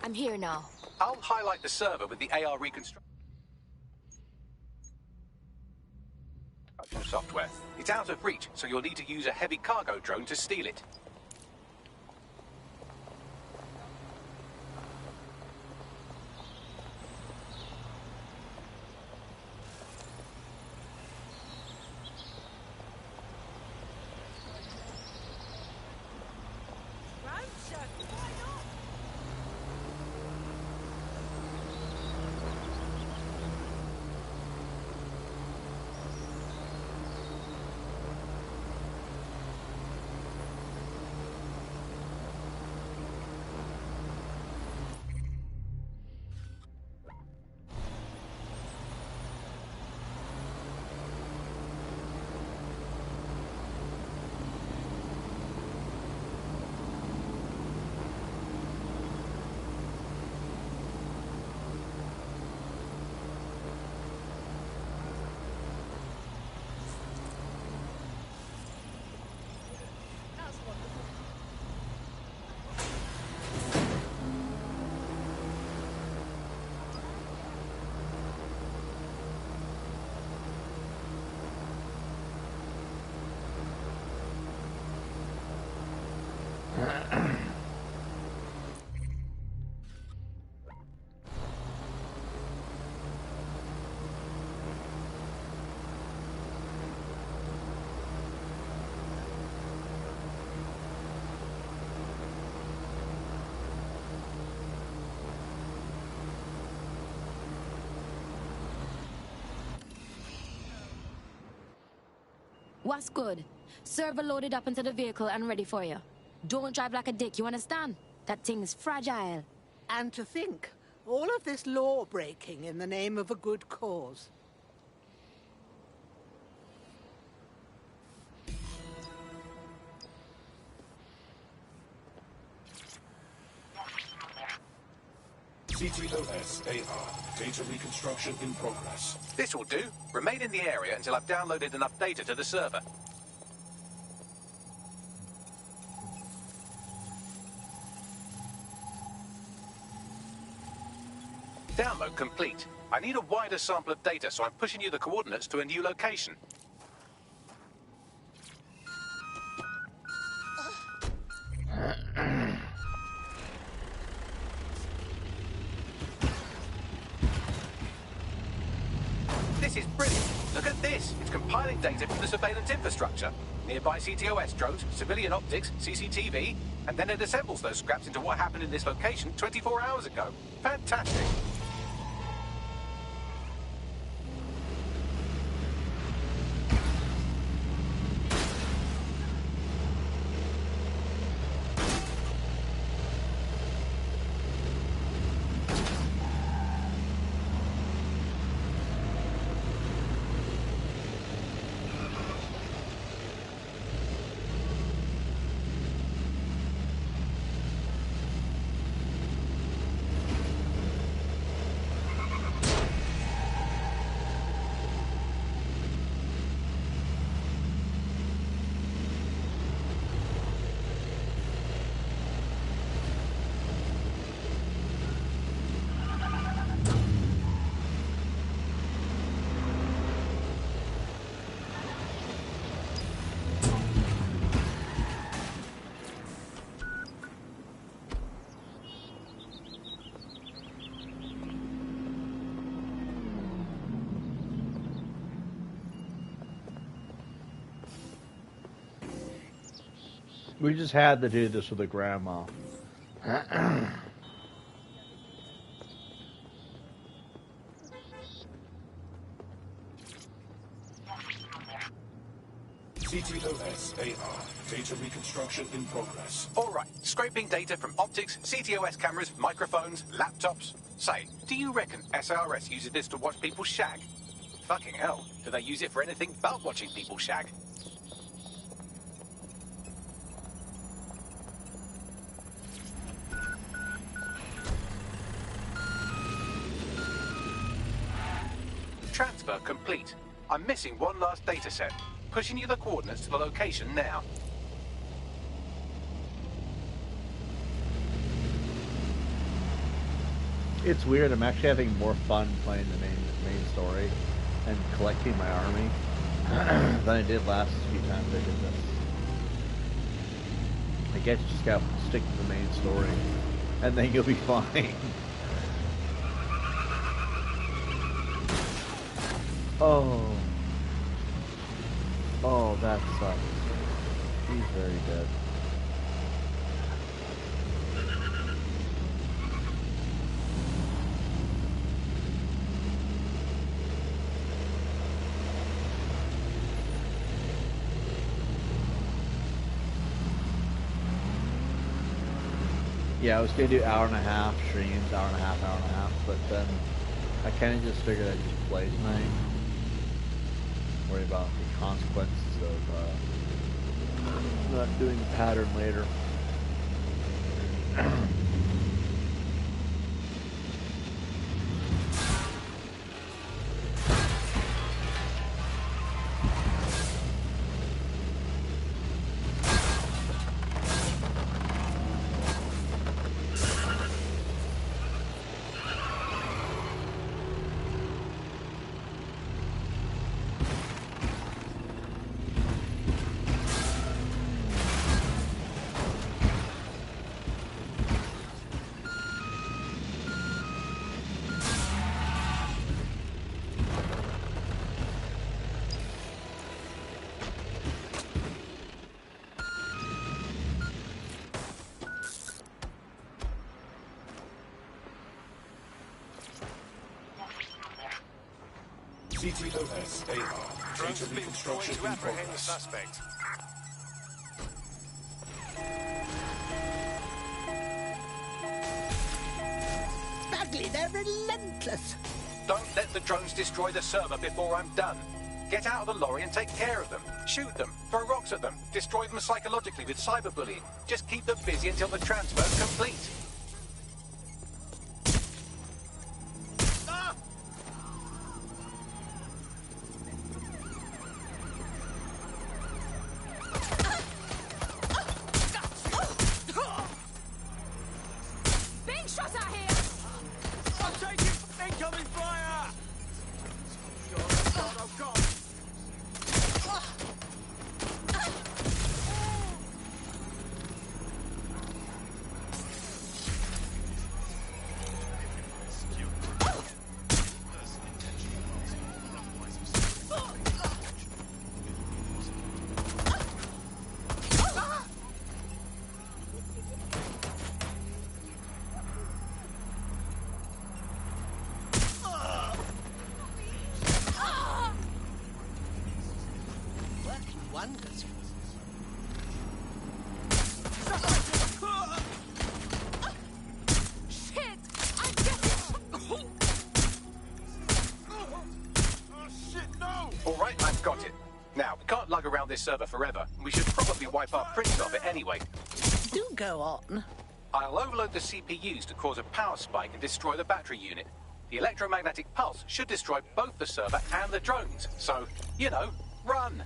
I'm here now. I'll highlight the server with the AR reconstruction software. It's out of reach, so you'll need to use a heavy cargo drone to steal it. What's good? Server loaded up into the vehicle and ready for you. Don't drive like a dick, you understand? That thing's fragile. And to think, all of this law breaking in the name of a good cause. CTOS AR. Data reconstruction in progress. This will do. Remain in the area until I've downloaded enough data to the server. Download complete. I need a wider sample of data, so I'm pushing you the coordinates to a new location. This is brilliant. Look at this. It's compiling data from the surveillance infrastructure. Nearby CTOS drones, civilian optics, CCTV, and then it assembles those scraps into what happened in this location 24 hours ago. Fantastic. We just had to do this with a grandma. CTOS AR. Data reconstruction in progress. All right, scraping data from optics, CTOS cameras, microphones, laptops. Say, do you reckon SRS uses this to watch people shag? Fucking hell, do they use it for anything but watching people shag? Transfer complete. I'm missing one last data set. Pushing you the coordinates to the location now. It's weird. I'm actually having more fun playing the main story and collecting my army than I did last few times I did this. I guess you just gotta stick to the main story, and then you'll be fine. Oh. Oh, that sucks. He's very dead. Yeah, I was gonna do hour and a half streams, hour and a half, but then I kind of just figured I'd just play tonight. Worry about the consequences of not doing the pattern later. CTOS AR. Drones Data have been reconstruction deployed to in apprehend the progress. suspect. Bagley, they're relentless. Don't let the drones destroy the server before I'm done. Get out of the lorry and take care of them. Shoot them, throw rocks at them, destroy them psychologically with cyberbullying. Just keep them busy until the transfer's complete. Being shot at here! I'm taking incoming fire! Oh God. Working wonders. Shit! I'm getting... All right, I've got it. Now, we can't lug around this server forever. We should probably wipe our prints off it anyway. Do go on. I'll overload the CPUs to cause a power spike and destroy the battery unit. The electromagnetic pulse should destroy both the server and the drones. So, you know, run!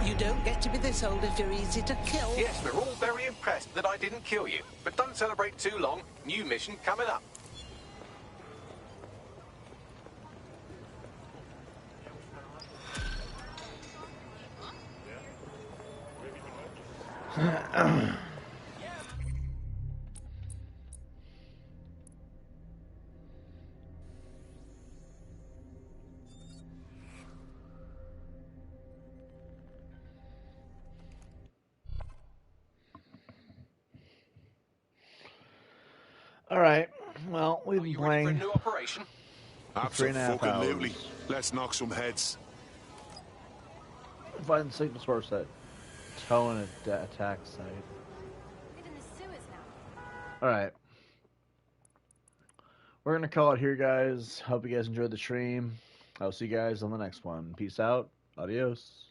You don't get to be this old if you're easy to kill. Yes, we're all very impressed that I didn't kill you. But don't celebrate too long. New mission coming up. All right. Well, we've been You ready for a playing new operation? for 3.5 Absolutely. hours. Let's knock some heads. Find the signal source at Tone attack site. In the sewers now. All right. We're going to call it here, guys. Hope you guys enjoyed the stream. I'll see you guys on the next one. Peace out. Adios.